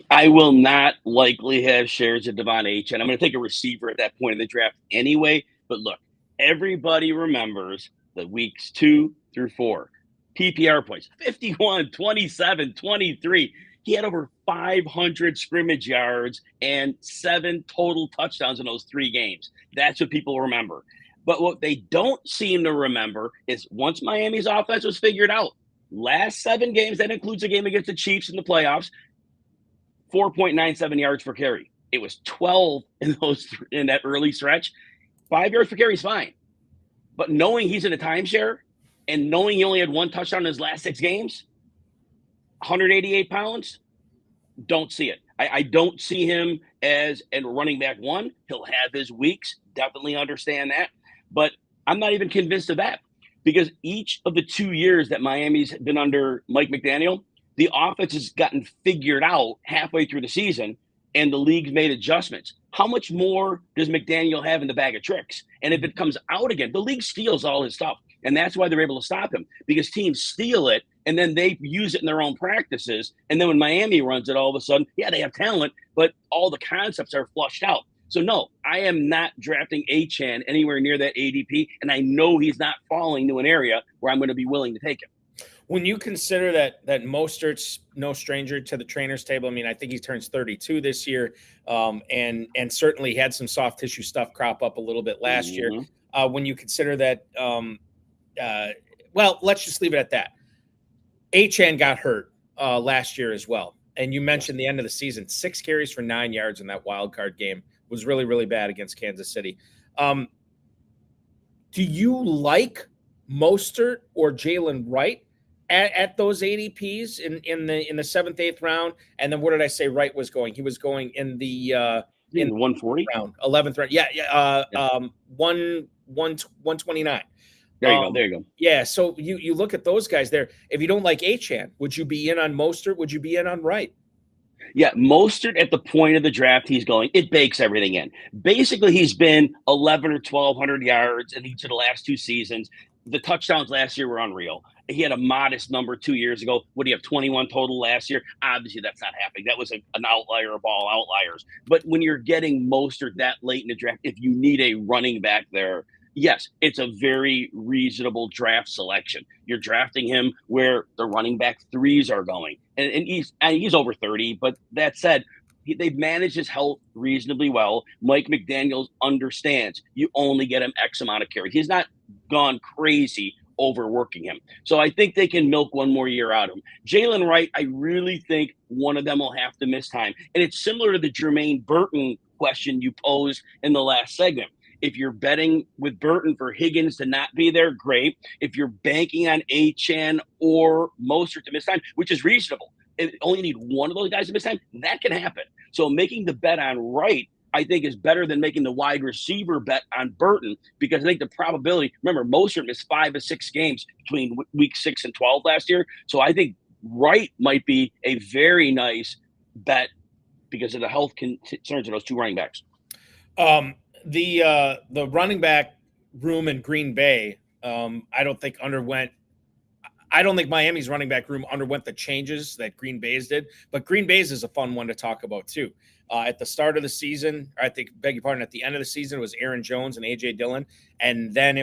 I will not likely have shares of Achane. I'm going to take a receiver at that point in the draft anyway. But look, everybody remembers the weeks 2 through 4. PPR points, 51, 27, 23. He had over 500 scrimmage yards and 7 total touchdowns in those 3 games. That's what people remember. But what they don't seem to remember is once Miami's offense was figured out, last 7 games, that includes a game against the Chiefs in the playoffs, 4.97 yards per carry. It was 12 in that early stretch. 5 yards per carry is fine. But knowing he's in a timeshare and knowing he only had 1 touchdown in his last 6 games, 188 pounds, don't see it. I don't see him as a running back 1. He'll have his weeks, definitely understand that. But I'm not even convinced of that because each of the 2 years that Miami's been under Mike McDaniel, the offense has gotten figured out halfway through the season and the league's made adjustments. How much more does McDaniel have in the bag of tricks? And if it comes out again, the league steals all his stuff. And that's why they're able to stop him because teams steal it and then they use it in their own practices. And then when Miami runs it, all of a sudden, yeah, they have talent, but all the concepts are flushed out. So, no, I am not drafting Achane anywhere near that ADP, and I know he's not falling to an area where I'm going to be willing to take him. When you consider that Mostert's no stranger to the trainer's table, I mean, I think he turns 32 this year, and certainly had some soft tissue stuff crop up a little bit last year. When you consider that, well, let's just leave it at that. Achane got hurt last year as well, and you mentioned the end of the season, 6 carries for 9 yards in that wild card game. Was really, really bad against Kansas City. Do you like Mostert or Jaylen Wright at those ADPs in the 7th, 8th round? And then what did I say Wright was going? He was going in the 140 round, 11th round. Yeah. 129. There you go. Yeah. So you look at those guys there. If you don't like Achane, would you be in on Mostert? Would you be in on Wright? Yeah, Mostert at the point of the draft he's going, it bakes everything in. Basically, he's been 11 or 1,200 yards in each of the last 2 seasons. the touchdowns last year were unreal. He had a modest number 2 years ago. What do you have, 21 total last year? Obviously, that's not happening. That was an outlier of all outliers. But when you're getting Mostert that late in the draft, if you need a running back there, yes, it's a very reasonable draft selection. You're drafting him where the running back threes are going. And he's over 30. But that said, they've managed his health reasonably well. Mike McDaniels understands you only get him X amount of carries. He's not gone crazy overworking him. So I think they can milk one more year out of him. Jalen Wright, I really think one of them will have to miss time. And it's similar to the Jermaine Burton question you posed in the last segment. If you're betting with Burton for Higgins to not be there, great. If you're banking on Achane or Mostert to miss time, which is reasonable, if only need one of those guys to miss time, that can happen. So making the bet on Wright, I think, is better than making the wide receiver bet on Burton, because I think the probability, remember, Mostert missed 5 of 6 games between week 6 and 12 last year. So I think Wright might be a very nice bet because of the health concerns of those two running backs. The running back room in Green Bay, I don't think Miami's running back room underwent the changes that Green Bay's did, but Green Bay's is a fun one to talk about too. At the start of the season, at the end of the season, it was Aaron Jones and A.J. Dillon. And then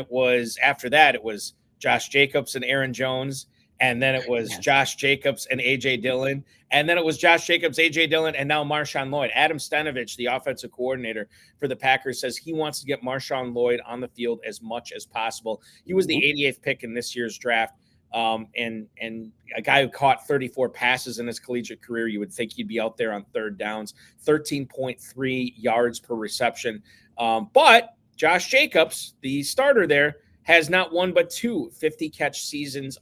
after that, it was Josh Jacobs and Aaron Jones. And then it was Josh Jacobs and A.J. Dillon. And then it was Josh Jacobs, A.J. Dillon, and now Marshawn Lloyd. Adam Stenavich, the offensive coordinator for the Packers, says he wants to get Marshawn Lloyd on the field as much as possible. He was the 88th pick in this year's draft. And a guy who caught 34 passes in his collegiate career, you would think he'd be out there on third downs, 13.3 yards per reception. But Josh Jacobs, the starter there, has not one but 2 50-catch seasons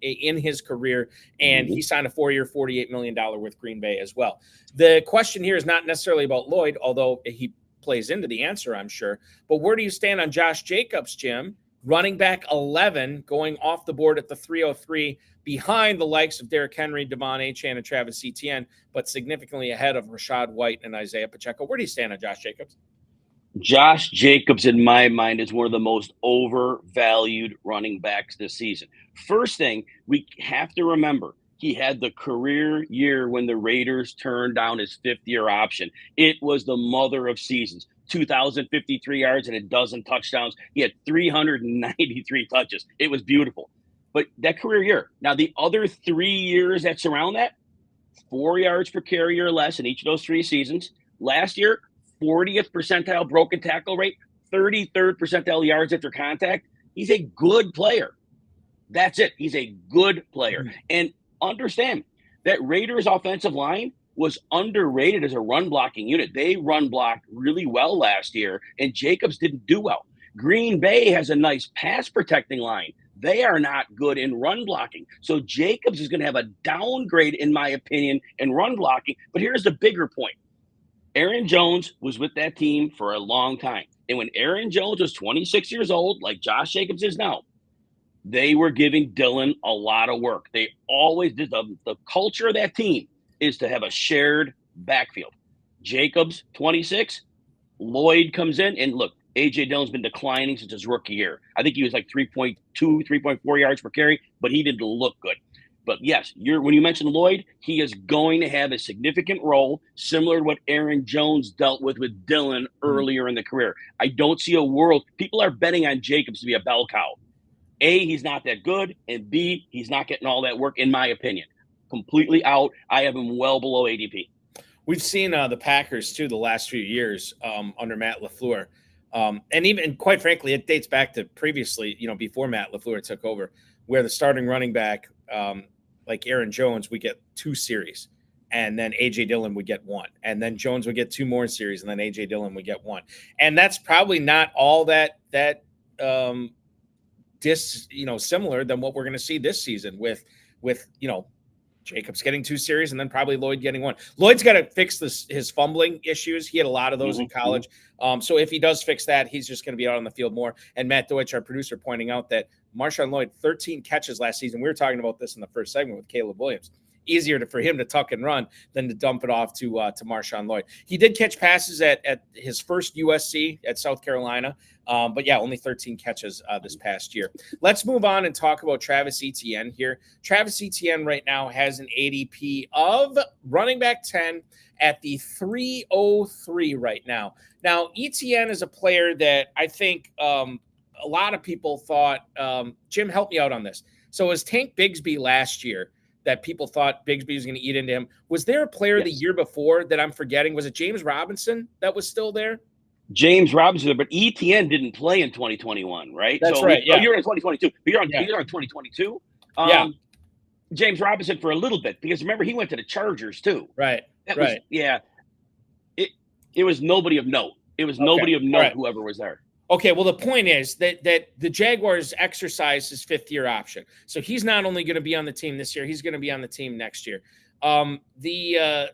in his career, and he signed a 4-year, $48 million with Green Bay as well. The question here is not necessarily about Lloyd, although he plays into the answer, I'm sure. But where do you stand on Josh Jacobs, Jim? Running back 11, going off the board at the 303, behind the likes of Derrick Henry, Devon Achane, and Travis Etienne, but significantly ahead of Rachaad White and Isiah Pacheco. Where do you stand on Josh Jacobs? Josh Jacobs, in my mind, is one of the most overvalued running backs this season. First thing, we have to remember, he had the career year when the Raiders turned down his 5th-year option. It was the mother of seasons. 2,053 yards and a dozen touchdowns. He had 393 touches. It was beautiful. But that career year. Now, the other 3 years that surround that, 4 yards per carry or less in each of those 3 seasons. Last year, 40th percentile broken tackle rate, 33rd percentile yards after contact. He's a good player. That's it. He's a good player. And understand that Raiders offensive line was underrated as a run-blocking unit. They run-blocked really well last year, and Jacobs didn't do well. Green Bay has a nice pass-protecting line. They are not good in run-blocking. So Jacobs is going to have a downgrade, in my opinion, in run-blocking. But here's the bigger point. Aaron Jones was with that team for a long time. And when Aaron Jones was 26 years old, like Josh Jacobs is now, they were giving Dillon a lot of work. They always did. The culture of that team is to have a shared backfield. Jacobs, 26. Lloyd comes in, and look, A.J. Dillon's been declining since his rookie year. I think he was like 3.2, 3.4 yards per carry, but he didn't look good. But yes, when you mentioned Lloyd, he is going to have a significant role, similar to what Aaron Jones dealt with Dillon earlier in the career. I don't see a world. People are betting on Jacobs to be a bell cow. A, he's not that good, and B, he's not getting all that work, in my opinion. Completely out. I have him well below ADP. We've seen the Packers, too, the last few years under Matt LaFleur. And even, quite frankly, it dates back to previously, before Matt LaFleur took over, where the starting running back, like Aaron Jones, would get 2 series. And then A.J. Dillon would get 1. And then Jones would get 2 more series, and then A.J. Dillon would get 1. And that's probably not all that similar than what we're going to see this season with Jacobs getting 2 series and then probably Lloyd getting 1. Lloyd's got to fix his fumbling issues. He had a lot of those in college. So if he does fix that, he's just going to be out on the field more. And Matt Deutsch, our producer, pointing out that Marshawn Lloyd, 13 catches last season. We were talking about this in the first segment with Caleb Williams. easier for him to tuck and run than to dump it off to Marshawn Lloyd. He did catch passes at his first USC at South Carolina, but yeah, only 13 catches this past year. Let's move on and talk about Travis Etienne here. Travis Etienne right now has an ADP of running back 10 at the 303 right now. Now, Etienne is a player that I think a lot of people thought, Jim, help me out on this. So was Tank Bigsby last year that people thought Bigsby was going to eat into him? Was there a player the year before that I'm forgetting? Was it James Robinson that was still there? James Robinson, but Etienne didn't play in 2021, right? That's right. Yeah. Oh, you're in 2022. But you're on 2022. Yeah. James Robinson for a little bit, because remember, he went to the Chargers too. Right. It was nobody of note. It was nobody of note, whoever was there. Okay, well, the point is that the Jaguars exercised his fifth-year option. So he's not only going to be on the team this year, he's going to be on the team next year. The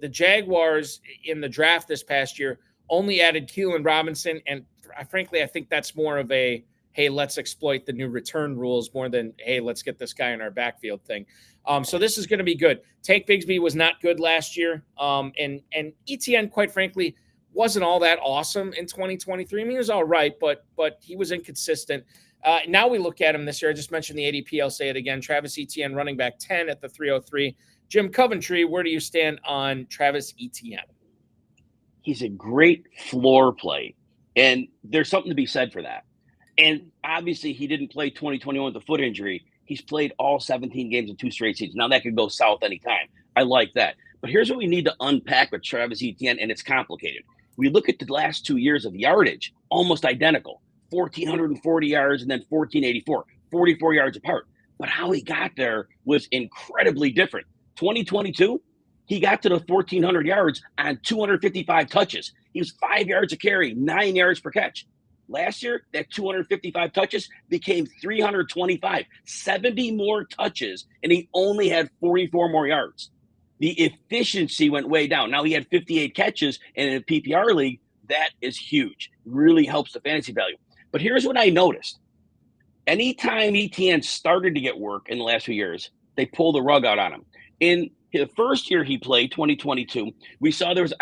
Jaguars in the draft this past year only added Keelan Robinson, and frankly, I think that's more of a, hey, let's exploit the new return rules more than, hey, let's get this guy in our backfield thing. So this is going to be good. Tank Bigsby was not good last year, and Etienne, quite frankly, wasn't all that awesome in 2023. I mean, he was all right, but he was inconsistent. Now we look at him this year. I just mentioned the ADP. I'll say it again. Travis Etienne, running back 10 at the 303. Jim Coventry, where do you stand on Travis Etienne? He's a great floor play, and there's something to be said for that. And obviously, he didn't play 2021 with a foot injury. He's played all 17 games in 2 straight seasons. Now, that could go south anytime. I like that. But here's what we need to unpack with Travis Etienne, and it's complicated. We look at the last 2 years of yardage, almost identical, 1,440 yards and then 1,484, 44 yards apart. But how he got there was incredibly different. 2022, he got to the 1,400 yards on 255 touches. He was 5 yards a carry, 9 yards per catch. Last year, that 255 touches became 325, 70 more touches, and he only had 44 more yards. The efficiency went way down. Now he had 58 catches, and in a PPR league, that is huge. Really helps the fantasy value. But here's what I noticed. Anytime Etienne started to get work in the last few years, they pulled the rug out on him. In the first year he played, 2022, we saw there was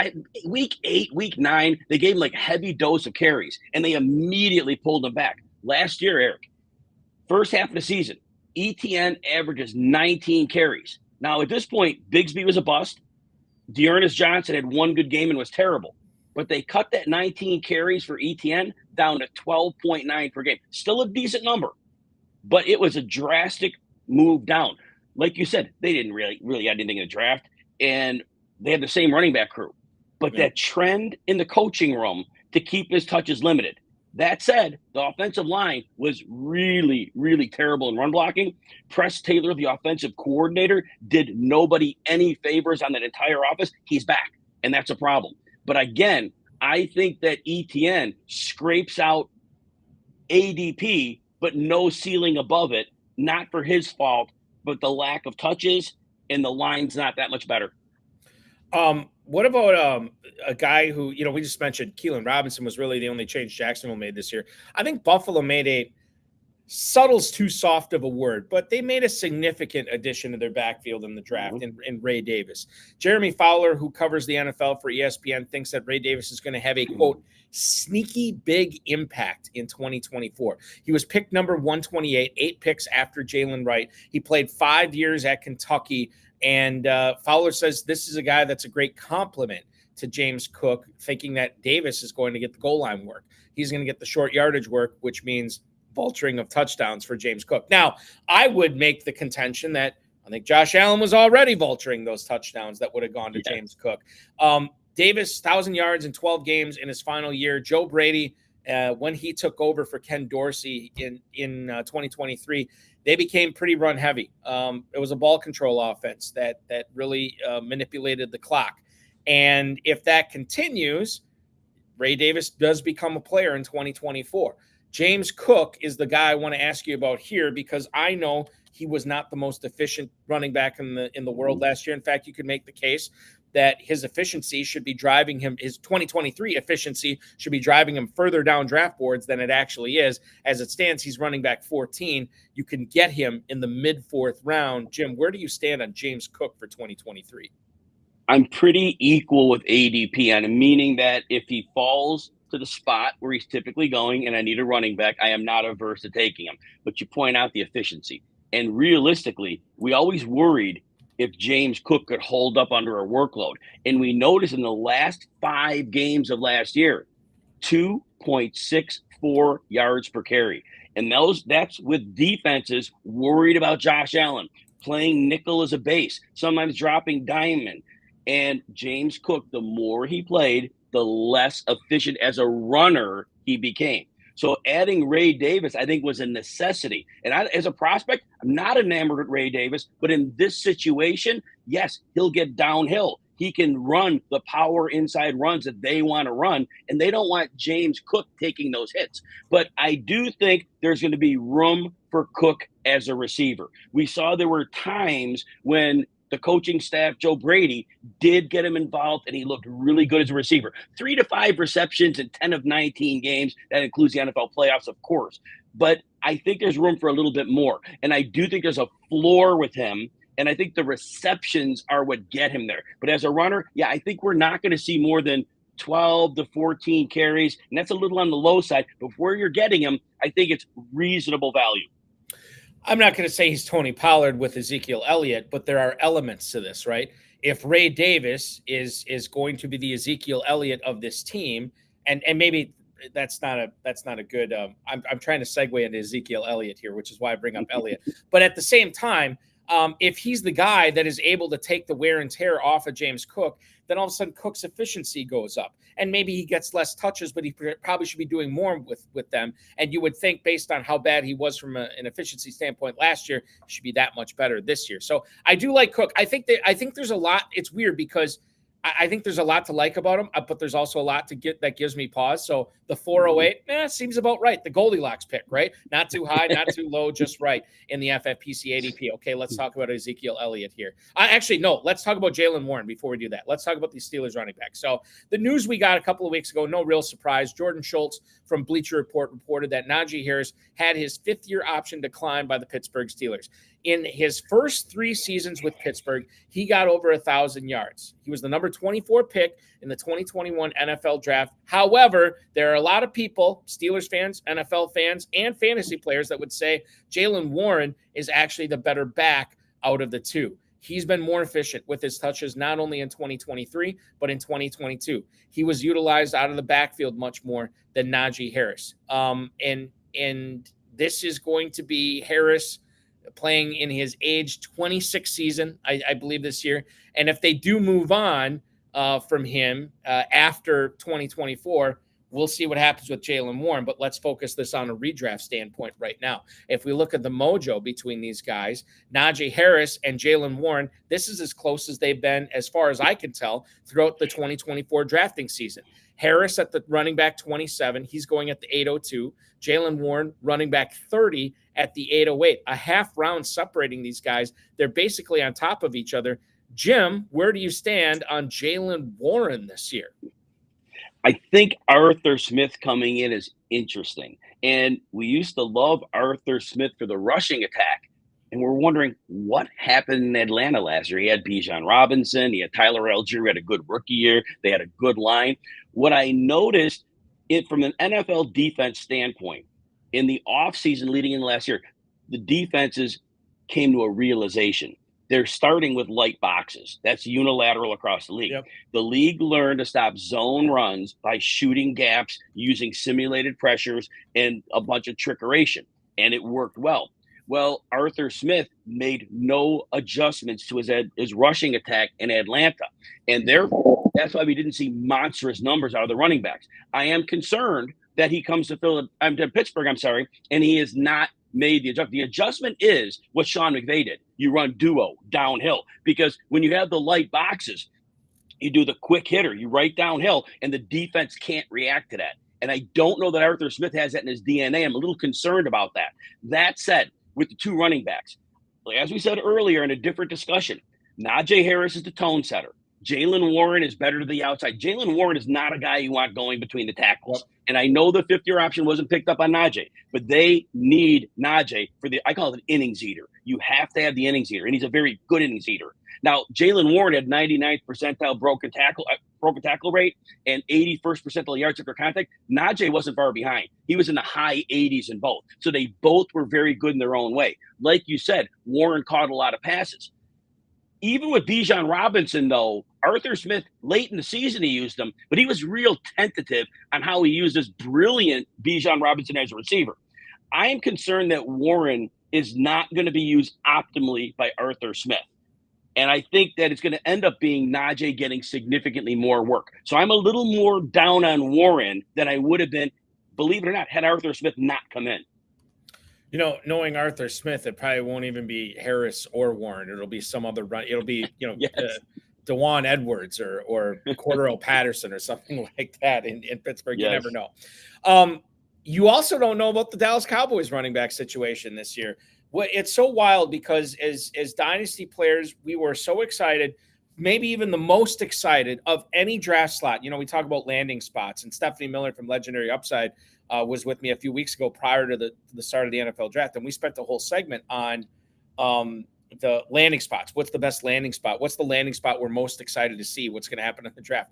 week 8, week 9, they gave him like a heavy dose of carries, and they immediately pulled him back. Last year, Eric, first half of the season, Etienne averages 19 carries. Now, at this point, Bigsby was a bust. Dearness Johnson had one good game and was terrible. But they cut that 19 carries for Etienne down to 12.9 per game. Still a decent number, but it was a drastic move down. Like you said, they didn't really add anything in the draft, and they had the same running back crew. But that trend in the coaching room to keep his touches limited. That said, the offensive line was really, really terrible in run blocking. Press Taylor, the offensive coordinator, did nobody any favors on that entire office. He's back, and that's a problem. But again, I think that Etienne scrapes out ADP, but no ceiling above it, not for his fault, but the lack of touches, and the line's not that much better. What about a guy who, we just mentioned Keelan Robinson was really the only change Jacksonville made this year. I think Buffalo made a subtle's too soft of a word, but they made a significant addition to their backfield in the draft in Ray Davis. Jeremy Fowler, who covers the NFL for ESPN, thinks that Ray Davis is going to have a, quote, sneaky big impact in 2024. He was picked number 128, 8 picks after Jalen Wright. He played 5 years at Kentucky. And Fowler says this is a guy that's a great compliment to James Cook, thinking that Davis is going to get the goal line work. He's going to get the short yardage work, which means vulturing of touchdowns for James Cook. Now, I would make the contention that I think Josh Allen was already vulturing those touchdowns that would have gone to James Cook. Davis, 1,000 yards in 12 games in his final year. Joe Brady, when he took over for Ken Dorsey in 2023, they became pretty run heavy. It was a ball control offense that really manipulated the clock. And if that continues, Ray Davis does become a player in 2024. James Cook is the guy I want to ask you about here, because I know he was not the most efficient running back in the world last year. In fact, you could make the case that his efficiency should be driving him, his 2023 efficiency should be driving him further down draft boards than it actually is. As it stands, he's running back 14. You can get him in the mid-4th round. Jim, where do you stand on James Cook for 2023? I'm pretty equal with ADP on it, meaning that if he falls to the spot where he's typically going and I need a running back, I am not averse to taking him. But you point out the efficiency. And realistically, we always worried if James Cook could hold up under a workload. And we noticed in the last 5 games of last year, 2.64 yards per carry. And that's with defenses worried about Josh Allen, playing nickel as a base, sometimes dropping diamond. And James Cook, the more he played, the less efficient as a runner he became. So adding Ray Davis, I think, was a necessity. And as a prospect, I'm not enamored with Ray Davis, but in this situation, yes, he'll get downhill. He can run the power inside runs that they want to run, and they don't want James Cook taking those hits. But I do think there's going to be room for Cook as a receiver. We saw there were times when the coaching staff, Joe Brady, did get him involved, and he looked really good as a receiver. 3 to 5 receptions in 10 of 19 games. That includes the NFL playoffs, of course. But I think there's room for a little bit more. And I do think there's a floor with him, and I think the receptions are what get him there. But as a runner, yeah, I think we're not going to see more than 12 to 14 carries, and that's a little on the low side. But where you're getting him, I think it's reasonable value. I'm not going to say he's Tony Pollard with Ezekiel Elliott, but there are elements to this, right? If Ray Davis is going to be the Ezekiel Elliott of this team, and maybe that's not a good. I'm trying to segue into Ezekiel Elliott here, which is why I bring up Elliott. But at the same time, if he's the guy that is able to take the wear and tear off of James Cook, then all of a sudden Cook's efficiency goes up. And maybe he gets less touches, but he probably should be doing more with them. And you would think, based on how bad he was from an efficiency standpoint last year, he should be that much better this year. So I do like Cook. I think there's a lot. It's weird because I think there's a lot to like about him, but there's also a lot that gives me pause. So the 408 seems about right. The Goldilocks pick, right? Not too high, not too low, just right in the FFPC ADP. Okay, let's talk about Ezekiel Elliott here. Actually, no, let's talk about Jaylen Warren before we do that. Let's talk about these Steelers running backs. So the news we got a couple of weeks ago, no real surprise. Jordan Schultz from Bleacher Report reported that Najee Harris had his 5th-year option declined by the Pittsburgh Steelers. In his first 3 seasons with Pittsburgh, he got over 1,000 yards. He was the number 24 pick in the 2021 NFL draft. However, there are a lot of people, Steelers fans, NFL fans, and fantasy players that would say Jaylen Warren is actually the better back out of the two. He's been more efficient with his touches, not only in 2023, but in 2022. He was utilized out of the backfield much more than Najee Harris. And this is going to be Harris playing in his age 26 season, I believe, this year. And if they do move on from him after 2024, we'll see what happens with Jaylen Warren. But let's focus this on a redraft standpoint right now. If we look at the mojo between these guys, Najee Harris and Jaylen Warren, this is as close as they've been, as far as I can tell, throughout the 2024 drafting season. Harris at the running back 27, he's going at the 802. Jaylen Warren running back 30 at the 808. A half round separating these guys. They're basically on top of each other. Jim, where do you stand on Jaylen Warren this year? I think Arthur Smith coming in is interesting. And we used to love Arthur Smith for the rushing attack. And we're wondering what happened in Atlanta last year. He had Bijan Robinson. He had Tyler Algier, who had a good rookie year. They had a good line. What I noticed from an NFL defense standpoint, in the offseason leading in last year, the defenses came to a realization. They're starting with light boxes. That's unilateral across the league. Yep. The league learned to stop zone runs by shooting gaps, using simulated pressures, and a bunch of trickeration. And it worked well. Well, Arthur Smith made no adjustments to his rushing attack in Atlanta. And therefore, that's why we didn't see monstrous numbers out of the running backs. I am concerned that he comes to Pittsburgh, and he has not made the adjustment. The adjustment is what Sean McVay did. You run duo downhill, because when you have the light boxes, you do the quick hitter, you right downhill, and the defense can't react to that. And I don't know that Arthur Smith has that in his DNA. I'm a little concerned about that. That said, with the 2 running backs, as we said earlier in a different discussion, Najee Harris is the tone setter. Jaylen Warren is better to the outside. Jaylen Warren is not a guy you want going between the tackles. Yep. And I know the fifth-year option wasn't picked up on Najee, but they need Najee for I call it an innings eater. You have to have the innings eater, and he's a very good innings eater. Now, Jaylen Warren had 99th percentile broken tackle rate and 81st percentile yards after contact. Najee wasn't far behind. He was in the high 80s in both. So they both were very good in their own way. Like you said, Warren caught a lot of passes. Even with Bijan Robinson, though, Arthur Smith, late in the season, he used him, but he was real tentative on how he used this brilliant Bijan Robinson as a receiver. I am concerned that Warren is not going to be used optimally by Arthur Smith. And I think that it's going to end up being Najee getting significantly more work. So I'm a little more down on Warren than I would have been, believe it or not, had Arthur Smith not come in. You know, knowing Arthur Smith, it probably won't even be Harris or Warren. It'll be some other run. It'll be, Yes. DeJuan Edwards or Cordero Patterson or something like that in Pittsburgh. Yes. You never know. You also don't know about the Dallas Cowboys running back situation this year. It's so wild because as dynasty players, we were so excited, maybe even the most excited of any draft slot. We talk about landing spots, and Stephanie Miller from Legendary Upside was with me a few weeks ago prior to the start of the NFL draft. And we spent the whole segment on the landing spots. What's the best landing spot? What's the landing spot we're most excited to see? What's going to happen in the draft?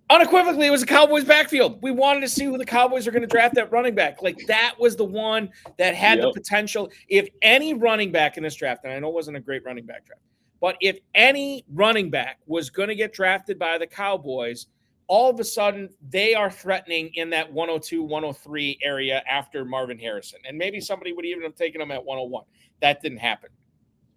Unequivocally, it was the Cowboys backfield. We wanted to see who the Cowboys are going to draft at running back. Like, that was the one that had the potential. If any running back in this draft, and I know it wasn't a great running back draft, but if any running back was going to get drafted by the Cowboys, all of a sudden they are threatening in that 102, 103 area after Marvin Harrison. And maybe somebody would even have taken him at 101. That didn't happen.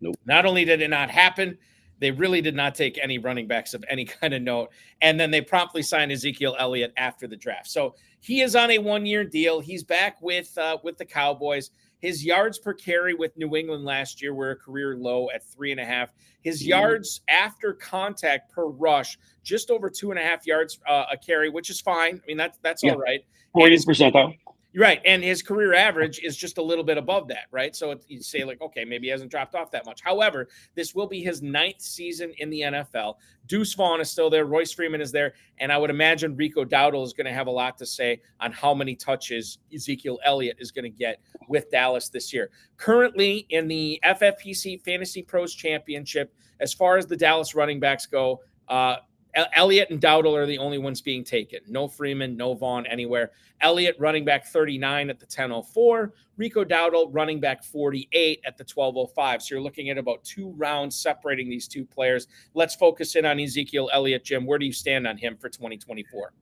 Nope. Not only did it not happen, they really did not take any running backs of any kind of note. And then they promptly signed Ezekiel Elliott after the draft. So he is on a one-year deal. He's back with the Cowboys. His yards per carry with New England last year were a career low at 3.5. His yards after contact per rush, just over 2.5 yards a carry, which is fine. I mean, that's all right. 40%. Right. And his career average is just a little bit above that, right? So you say, like, okay, maybe he hasn't dropped off that much. However, this will be his 9th season in the NFL. Deuce Vaughn is still there. Royce Freeman is there. And I would imagine Rico Dowdle is going to have a lot to say on how many touches Ezekiel Elliott is going to get with Dallas this year. Currently in the FFPC Fantasy Pros Championship, as far as the Dallas running backs go, Elliott and Dowdle are the only ones being taken. No Freeman, no Vaughn anywhere. Elliott running back 39 at the 10:04. Rico Dowdle running back 48 at the 12:05. So you're looking at about 2 rounds separating these two players. Let's focus in on Ezekiel Elliott. Jim, where do you stand on him for 2024?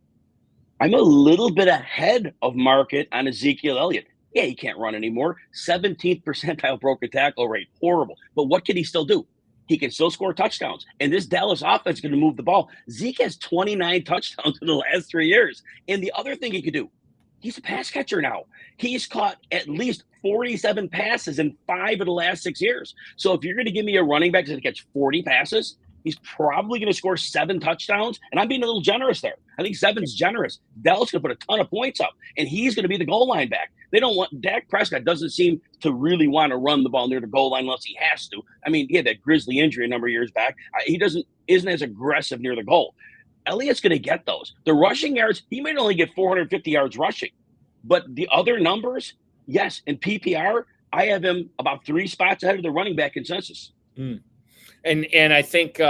I'm a little bit ahead of market on Ezekiel Elliott. Yeah, he can't run anymore. 17th percentile broken tackle rate. Horrible. But what can he still do? He can still score touchdowns. And this Dallas offense is going to move the ball. Zeke has 29 touchdowns in the last 3 years. And the other thing he could do, he's a pass catcher now. He's caught at least 47 passes in 5 of the last 6 years. So if you're going to give me a running back that catch 40 passes, he's probably going to score 7 touchdowns. And I'm being a little generous there. I think 7's generous. Dallas going to put a ton of points up, and he's going to be the goal line back. They don't want – Dak Prescott doesn't seem to really want to run the ball near the goal line unless he has to. I mean, he had that grisly injury a number of years back. He isn't as aggressive near the goal. Elliott's going to get those. The rushing yards, he might only get 450 yards rushing. But the other numbers, yes, in PPR, I have him about 3 spots ahead of the running back consensus. And I think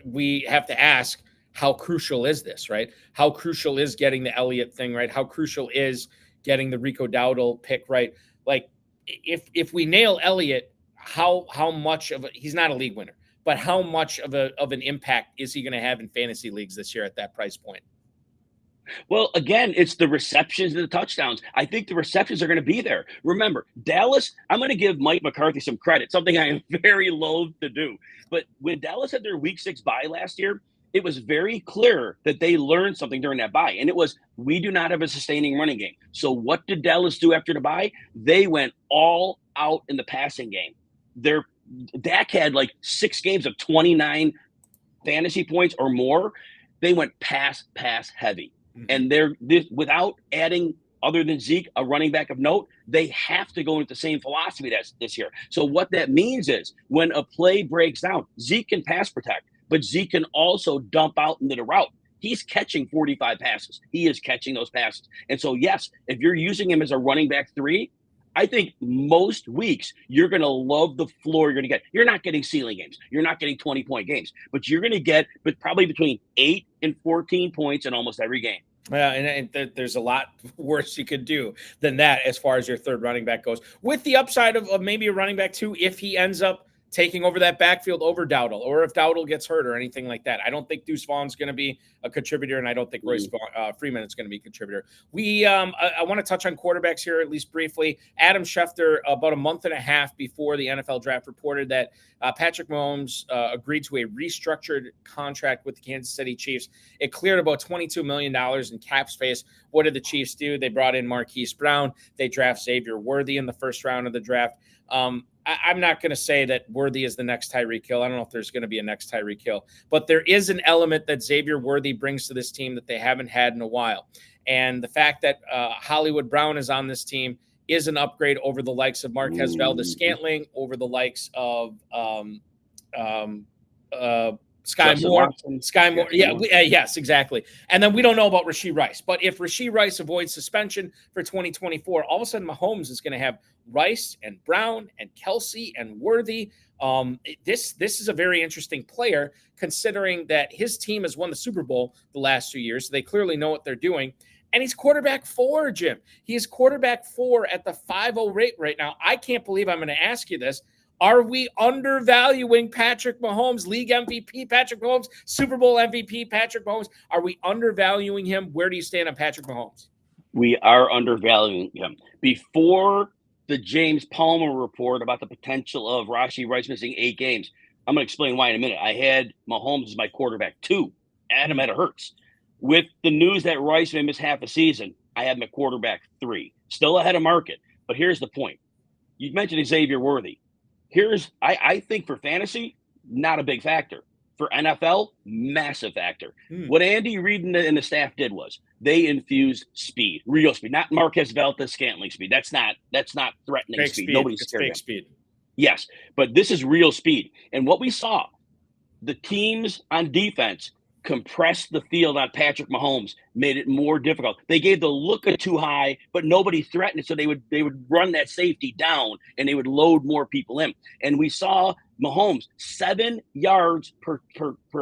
we have to ask, how crucial is this, right? How crucial is getting the Elliott thing right? How crucial is getting the Rico Dowdle pick right? Like, if we nail Elliott, how much of he's not a league winner, but how much of an impact is he going to have in fantasy leagues this year at that price point? Well, again, it's the receptions and the touchdowns. I think the receptions are going to be there. Remember, Dallas, I'm going to give Mike McCarthy some credit, something I am very loath to do. But when Dallas had their week 6 bye last year, it was very clear that they learned something during that bye. And it was, we do not have a sustaining running game. So what did Dallas do after the bye? They went all out in the passing game. Dak had like 6 games of 29 fantasy points or more. They went pass heavy. And without adding, other than Zeke, a running back of note, they have to go into the same philosophy this year. So what that means is when a play breaks down, Zeke can pass protect, but Zeke can also dump out into the route. He's catching 45 passes. He is catching those passes. And so, yes, if you're using him as a running back 3, I think most weeks you're going to love the floor you're going to get. You're not getting ceiling games. You're not getting 20-point games, but you're going to get probably between 8 and 14 points in almost every game. Yeah, and there's a lot worse you could do than that as far as your third running back goes, with the upside of maybe a running back 2 if he ends up taking over that backfield over Dowdle, or if Dowdle gets hurt or anything like that. I don't think Deuce Vaughn's going to be a contributor, and I don't think Royce Freeman is going to be a contributor. I want to touch on quarterbacks here, at least briefly. Adam Schefter, about a month and a half before the NFL draft, reported that Patrick Mahomes agreed to a restructured contract with the Kansas City Chiefs. It cleared about $22 million in cap space. What did the Chiefs do? They brought in Marquise Brown. They draft Xavier Worthy in the first round of the draft. I'm not going to say that Worthy is the next Tyreek Hill. I don't know if there's going to be a next Tyreek Hill, but there is an element that Xavier Worthy brings to this team that they haven't had in a while. And the fact that Hollywood Brown is on this team is an upgrade over the likes of Marquez Valdes-Scantling, over the likes of Sky Moore. Yes, exactly. And then we don't know about Rashee Rice. But if Rashee Rice avoids suspension for 2024, all of a sudden Mahomes is going to have Rice and Brown and Kelsey and Worthy. This is a very interesting player, considering that his team has won the Super Bowl the last 2 years. So they clearly know what they're doing. And he's quarterback 4, Jim. He is quarterback 4 at the 5.0 rate right now. I can't believe I'm going to ask you this. Are we undervaluing Patrick Mahomes, league MVP Patrick Mahomes, Super Bowl MVP Patrick Mahomes? Are we undervaluing him? Where do you stand on Patrick Mahomes? We are undervaluing him. Before the James Palmer report about the potential of Rashee Rice missing 8 games, I'm going to explain why in a minute. I had Mahomes as my quarterback 2. Adam had a Hurts. With the news that Rice may miss half a season, I had my quarterback 3. Still ahead of market. But here's the point. You mentioned Xavier Worthy. I think for fantasy, not a big factor. For NFL, massive factor. What Andy Reid and the staff did was they infused speed, real speed, not Marquez Valdes-Scantling speed. That's not threatening fake speed. Nobody's scared of fake speed. Yes, but this is real speed. And what we saw, the teams on defense compressed the field on Patrick Mahomes, made it more difficult. They gave the look of too high, but nobody threatened it, so they would run that safety down and they would load more people in. And we saw Mahomes 7 yards per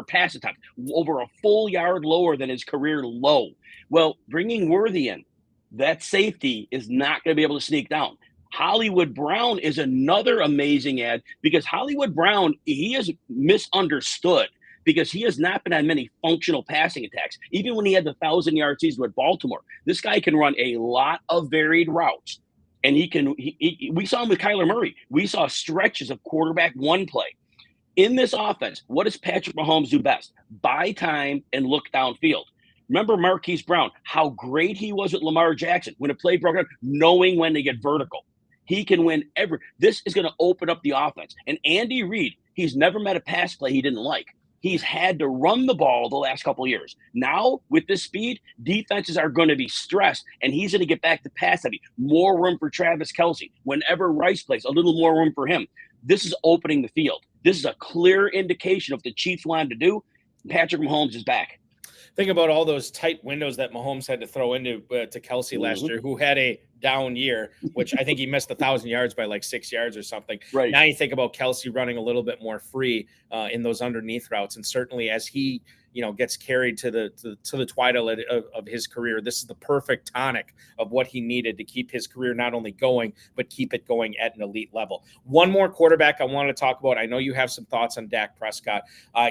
pass attempt, over a full yard lower than his career low. Well, bringing Worthy in, that safety is not going to be able to sneak down. Hollywood Brown is another amazing ad, because Hollywood Brown, he is misunderstood, because he has not been on many functional passing attacks. Even when he had the 1,000-yard season with Baltimore, this guy can run a lot of varied routes. And we saw him with Kyler Murray. We saw stretches of quarterback 1 play. In this offense, what does Patrick Mahomes do best? Buy time and look downfield. Remember Marquise Brown, how great he was with Lamar Jackson when a play broke down, knowing when to get vertical. He can win this is going to open up the offense. And Andy Reid, he's never met a pass play he didn't like. He's had to run the ball the last couple of years. Now, with this speed, defenses are going to be stressed, and he's going to get back to pass heavy. More room for Travis Kelce. Whenever Rice plays, a little more room for him. This is opening the field. This is a clear indication of what the Chiefs wanted to do. Patrick Mahomes is back. Think about all those tight windows that Mahomes had to throw into to Kelce last year, who had a down year, which I think he missed 1,000 yards by like 6 yards or something. Right. Now you think about Kelce running a little bit more free in those underneath routes, and certainly as he gets carried to the twilight of his career, this is the perfect tonic of what he needed to keep his career not only going, but keep it going at an elite level. One more quarterback I want to talk about. I know you have some thoughts on Dak Prescott.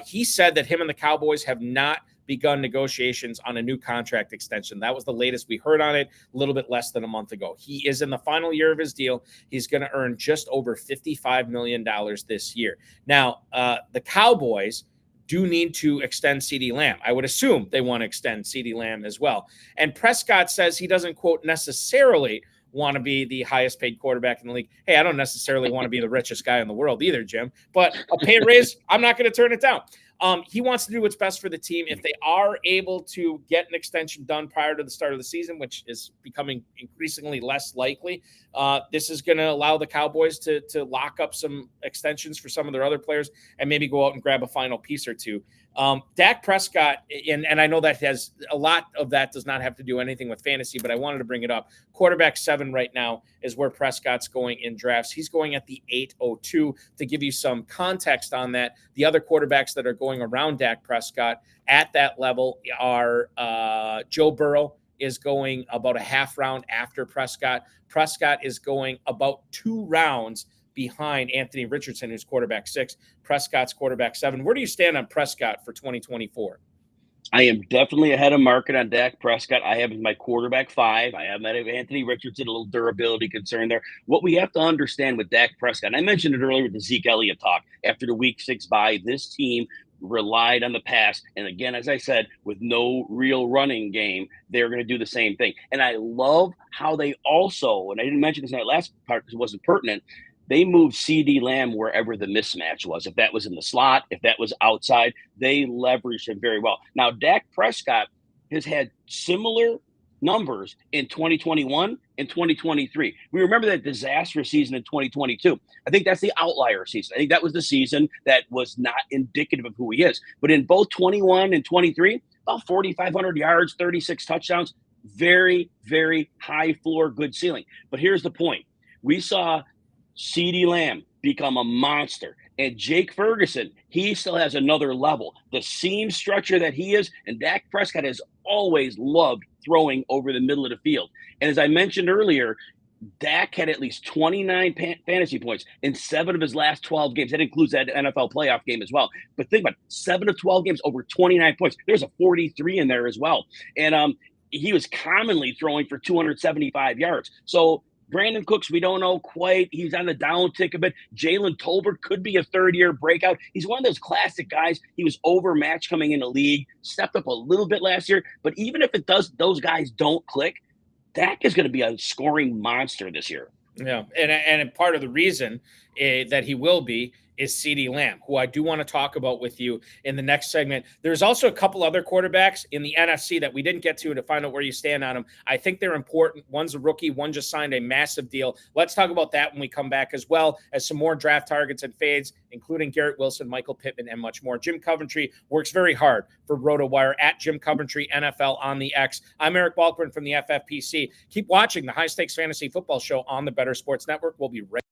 He said that him and the Cowboys have not begun negotiations on a new contract extension. That was the latest we heard on it, a little bit less than a month ago. He is in the final year of his deal. He's going to earn just over $55 million this year. Now, the Cowboys do need to extend CeeDee Lamb. I would assume they want to extend CeeDee Lamb as well. And Prescott says he doesn't, quote, necessarily want to be the highest paid quarterback in the league. Hey, I don't necessarily want to be the richest guy in the world either, Jim, but a pay raise, I'm not going to turn it down. He wants to do what's best for the team. If they are able to get an extension done prior to the start of the season, which is becoming increasingly less likely, this is going to allow the Cowboys to lock up some extensions for some of their other players and maybe go out and grab a final piece or two. Dak Prescott, and I know that has a lot of that does not have to do anything with fantasy, but I wanted to bring it up. Quarterback 7 right now is where Prescott's going in drafts. He's going at the 802. To give you some context on that, the other quarterbacks that are going around Dak Prescott at that level are Joe Burrow is going about a half round after Prescott. Prescott is going about 2 rounds behind Anthony Richardson, who's quarterback 6. Prescott's quarterback 7. Where do you stand on Prescott for 2024? I am definitely ahead of market on Dak Prescott. I have my quarterback 5. I have Anthony Richardson, a little durability concern there. What we have to understand with Dak Prescott, and I mentioned it earlier with the Zeke Elliott talk, after the week 6 bye, this team relied on the pass. And again, as I said, with no real running game, they're going to do the same thing. And I love how they also, and I didn't mention this in that last part because it wasn't pertinent, they moved CeeDee Lamb wherever the mismatch was. If that was in the slot, if that was outside, they leveraged him very well. Now, Dak Prescott has had similar numbers in 2021 and 2023. We remember that disastrous season in 2022. I think that's the outlier season. I think that was the season that was not indicative of who he is. But in both 21 and 23, about 4,500 yards, 36 touchdowns, very, very high floor, good ceiling. But here's the point. We saw CeeDee Lamb become a monster. And Jake Ferguson, he still has another level. The seam stretcher that he is, and Dak Prescott has always loved throwing over the middle of the field. And as I mentioned earlier, Dak had at least 29 fantasy points in 7 of his last 12 games. That includes that NFL playoff game as well. But think about it, 7 of 12 games, over 29 points. There's a 43 in there as well. And he was commonly throwing for 275 yards. So Brandon Cooks, we don't know quite. He's on the downtick a bit. Jalen Tolbert could be a third-year breakout. He's one of those classic guys. He was overmatched coming in the league, stepped up a little bit last year. But even if it does, those guys don't click, Dak is going to be a scoring monster this year. Yeah, and part of the reason that he will be is CeeDee Lamb, who I do want to talk about with you in the next segment. There's also a couple other quarterbacks in the NFC that we didn't get to find out where you stand on them. I think they're important. One's a rookie. One just signed a massive deal. Let's talk about that when we come back, as well as some more draft targets and fades, including Garrett Wilson, Michael Pittman, and much more. Jim Coventry works very hard for RotoWire at Jim Coventry NFL on the X. I'm Eric Balkman from the FFPC. Keep watching the High Stakes Fantasy Football Show on the Better Sports Network. We'll be right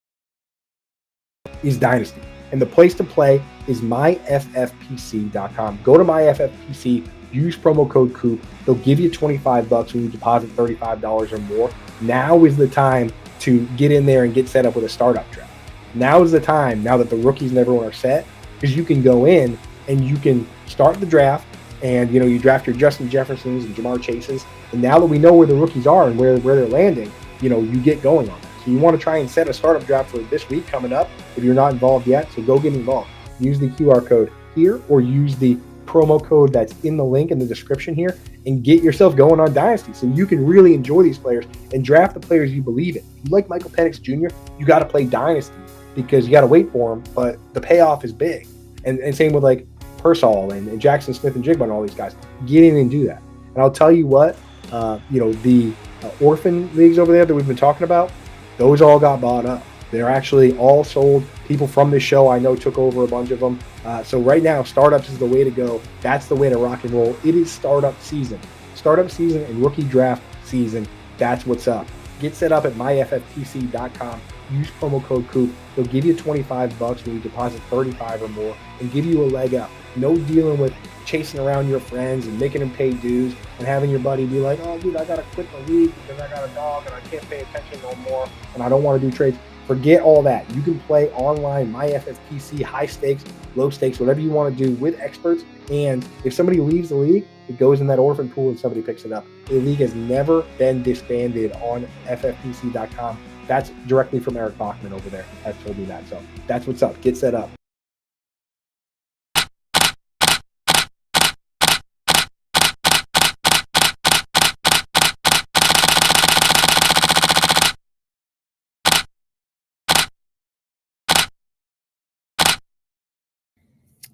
is Dynasty. And the place to play is myffpc.com. Go to myffpc, use promo code COOP. They'll give you $25 when you deposit $35 or more. Now is the time to get in there and get set up with a startup draft. Now is the time, now that the rookies and everyone are set, because you can go in and you can start the draft and, you draft your Justin Jeffersons and Jamar Chases. And now that we know where the rookies are and where they're landing, you get going on that. So you want to try and set a startup draft for this week coming up if you're not involved yet. So go get involved. Use the QR code here or use the promo code that's in the link in the description here and get yourself going on Dynasty so you can really enjoy these players and draft the players you believe in. If you like Michael Penix Jr., you got to play Dynasty because you got to wait for him, but the payoff is big. And same with like Pearsall and Jackson Smith and Jigba and all these guys. Get in and do that. And I'll tell you what, the orphan leagues over there that we've been talking about, those all got bought up. They're actually all sold. People from this show I know took over a bunch of them. So right now, startups is the way to go. That's the way to rock and roll. It is startup season. Startup season and rookie draft season. That's what's up. Get set up at myffpc.com. Use promo code COOP. They'll give you $25 when you deposit $35 or more and give you a leg up. No dealing with chasing around your friends and making them pay dues and having your buddy be like, oh, dude, I got to quit the league because I got a dog and I can't pay attention no more and I don't want to do trades. Forget all that. You can play online, MyFFPC, high stakes, low stakes, whatever you want to do with experts. And if somebody leaves the league, it goes in that orphan pool and somebody picks it up. The league has never been disbanded on FFPC.com. That's directly from Eric Bachman over there. Has told me that. So that's what's up. Get set up.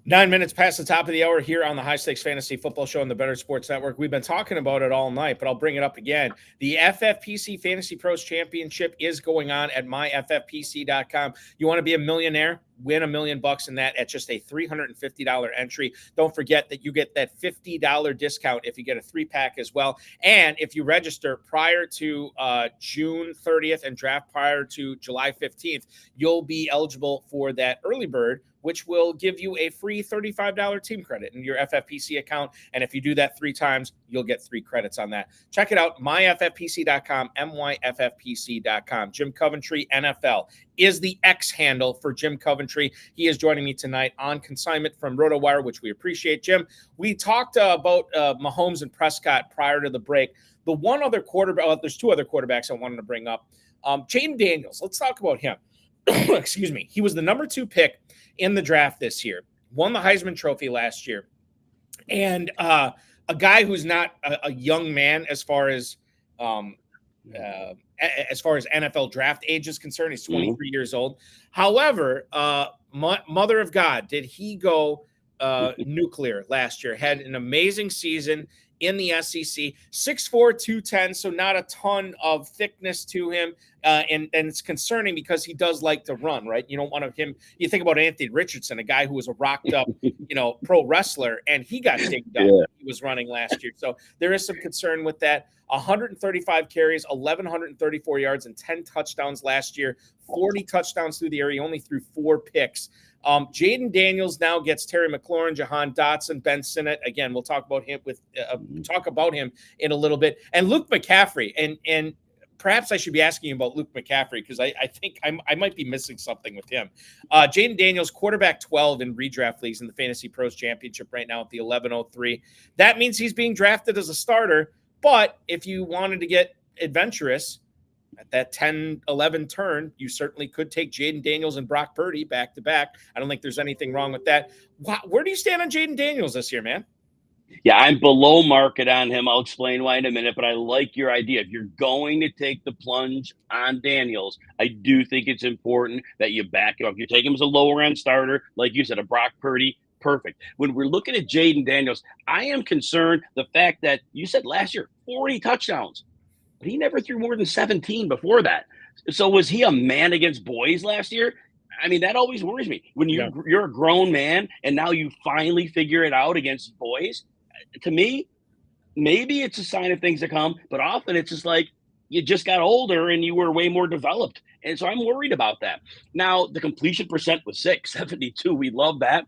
9 minutes past the top of the hour here on the High Stakes Fantasy Football Show on the Better Sports Network. We've been talking about it all night, but I'll bring it up again. The FFPC Fantasy Pros Championship is going on at myffpc.com. You want to be a millionaire? Win $1 million in that at just a $350 entry. Don't forget that you get that $50 discount if you get a 3-pack as well. And if you register prior to June 30th and draft prior to July 15th, you'll be eligible for that early bird, which will give you a free $35 team credit in your FFPC account. And if you do that 3 times, you'll get 3 credits on that. Check it out, myffpc.com, myffpc.com. Jim Coventry, NFL, is the X handle for Jim Coventry. He is joining me tonight on consignment from RotoWire, which we appreciate. Jim, we talked about Mahomes and Prescott prior to the break. The one other quarterback, there's 2 other quarterbacks I wanted to bring up. Jayden Daniels, let's talk about him. Excuse me. He was the number 2 pick in the draft this year, won the Heisman Trophy last year, and a guy who's not a young man as far as NFL draft age is concerned. He's 23 years old. However, mother of God, did he go nuclear last year? Had an amazing season in the SEC, 6'4", 210, so not a ton of thickness to him. And it's concerning because he does like to run, right? You don't want him. You think about Anthony Richardson, a guy who was a rocked up, pro wrestler, and he got digged up when he was running last year. So there is some concern with that. 135 carries, 1,134 yards, and 10 touchdowns last year. 40 touchdowns through the air. He only threw 4 picks. Jayden Daniels now gets Terry McLaurin, Jahan Dotson, Ben Sinnott. Again, we'll talk about him in a little bit. And Luke McCaffrey, and perhaps I should be asking you about Luke McCaffrey because I think I might be missing something with him. Jayden Daniels, quarterback 12 in redraft leagues in the Fantasy Pros Championship right now at the 1103. That means he's being drafted as a starter. But if you wanted to get adventurous at that 10-11 turn, you certainly could take Jayden Daniels and Brock Purdy back to back. I don't think there's anything wrong with that. Where do you stand on Jayden Daniels this year, man? Yeah, I'm below market on him. I'll explain why in a minute, but I like your idea. If you're going to take the plunge on Daniels, I do think it's important that you back him up. You take him as a lower-end starter, like you said, a Brock Purdy, perfect. When we're looking at Jayden Daniels, I am concerned the fact that you said last year, 40 touchdowns. But he never threw more than 17 before that. So was he a man against boys last year? I mean, that always worries me. When you're a grown man and now you finally figure it out against boys, to me, maybe it's a sign of things to come, but often it's just like you just got older and you were way more developed. And so I'm worried about that. Now, the completion percent was 672. We love that.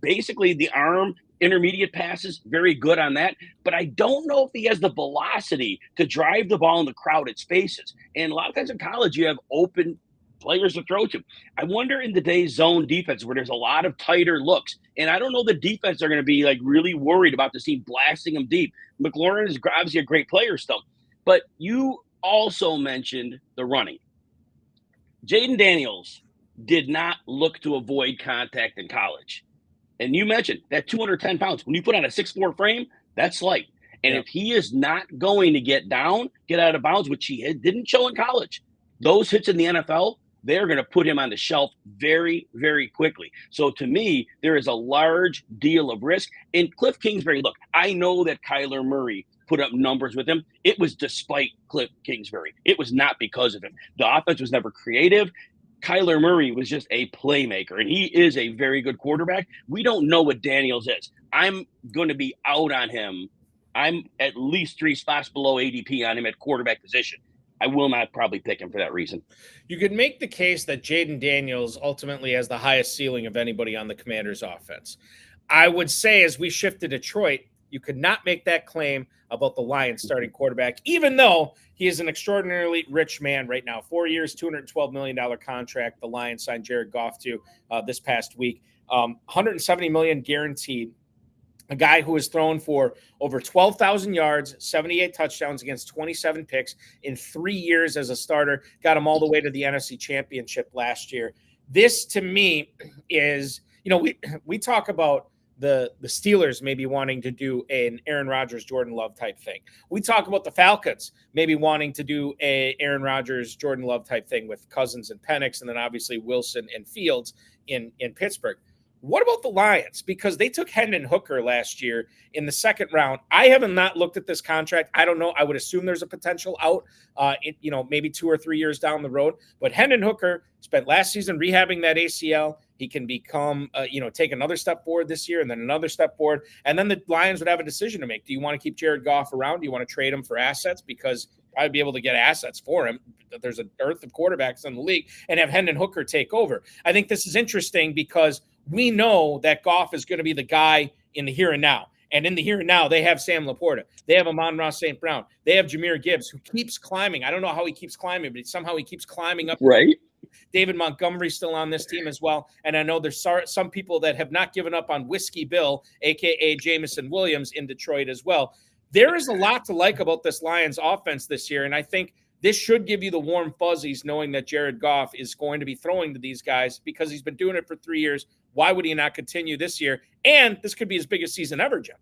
Basically, the arm intermediate passes, very good on that. But I don't know if he has the velocity to drive the ball in the crowded spaces. And a lot of times in college, you have open players to throw to. I wonder in today's zone defense where there's a lot of tighter looks, and I don't know the defense are going to be like really worried about the team blasting them deep. McLaurin is obviously a great player still, but you also mentioned the running. Jayden Daniels did not look to avoid contact in college. And you mentioned that 210 pounds. When you put on a 6'4" frame, that's light. And if he is not going to get out of bounds, which he didn't show in college, those hits in the NFL, they're going to put him on the shelf very, very quickly. So to me, there is a large deal of risk. And Cliff Kingsbury, look, I know that Kyler Murray put up numbers with him. It was despite Cliff Kingsbury. It was not because of him. The offense was never creative. Kyler Murray was just a playmaker, and he is a very good quarterback. We don't know what Daniels is. I'm going to be out on him. I'm at least 3 spots below ADP on him at quarterback position. I will not probably pick him for that reason. You could make the case that Jayden Daniels ultimately has the highest ceiling of anybody on the Commanders offense. I would say as we shift to Detroit, you could not make that claim about the Lions starting quarterback, even though he is an extraordinarily rich man right now. 4 years, $212 million contract. The Lions signed Jared Goff to this past week. $170 million guaranteed. A guy who has thrown for over 12,000 yards, 78 touchdowns against 27 picks in 3 years as a starter, got him all the way to the NFC Championship last year. This, to me, is, we talk about the Steelers maybe wanting to do an Aaron Rodgers, Jordan Love type thing. We talk about the Falcons maybe wanting to do a Aaron Rodgers, Jordan Love type thing with Cousins and Penix, and then obviously Wilson and Fields in Pittsburgh. What about the Lions? Because they took Hendon Hooker last year in the second round. I haven't not looked at this contract. I don't know. I would assume there's a potential out, maybe 2 or 3 years down the road. But Hendon Hooker spent last season rehabbing that ACL. He can become, take another step forward this year and then another step forward. And then the Lions would have a decision to make. Do you want to keep Jared Goff around? Do you want to trade him for assets? Because I'd be able to get assets for him. There's a dearth of quarterbacks in the league, and have Hendon Hooker take over. I think this is interesting because we know that Goff is going to be the guy in the here and now. And in the here and now, they have Sam Laporta. They have Amon-Ra St. Brown. They have Jahmyr Gibbs, who keeps climbing. I don't know how he keeps climbing, but somehow he keeps climbing up. Right. David Montgomery's still on this team as well. And I know there's some people that have not given up on Whiskey Bill, a.k.a. Jameson Williams, in Detroit as well. There is a lot to like about this Lions offense this year, and I think this should give you the warm fuzzies knowing that Jared Goff is going to be throwing to these guys because he's been doing it for 3 years. Why would he not continue this year? And this could be his biggest season ever, Jim.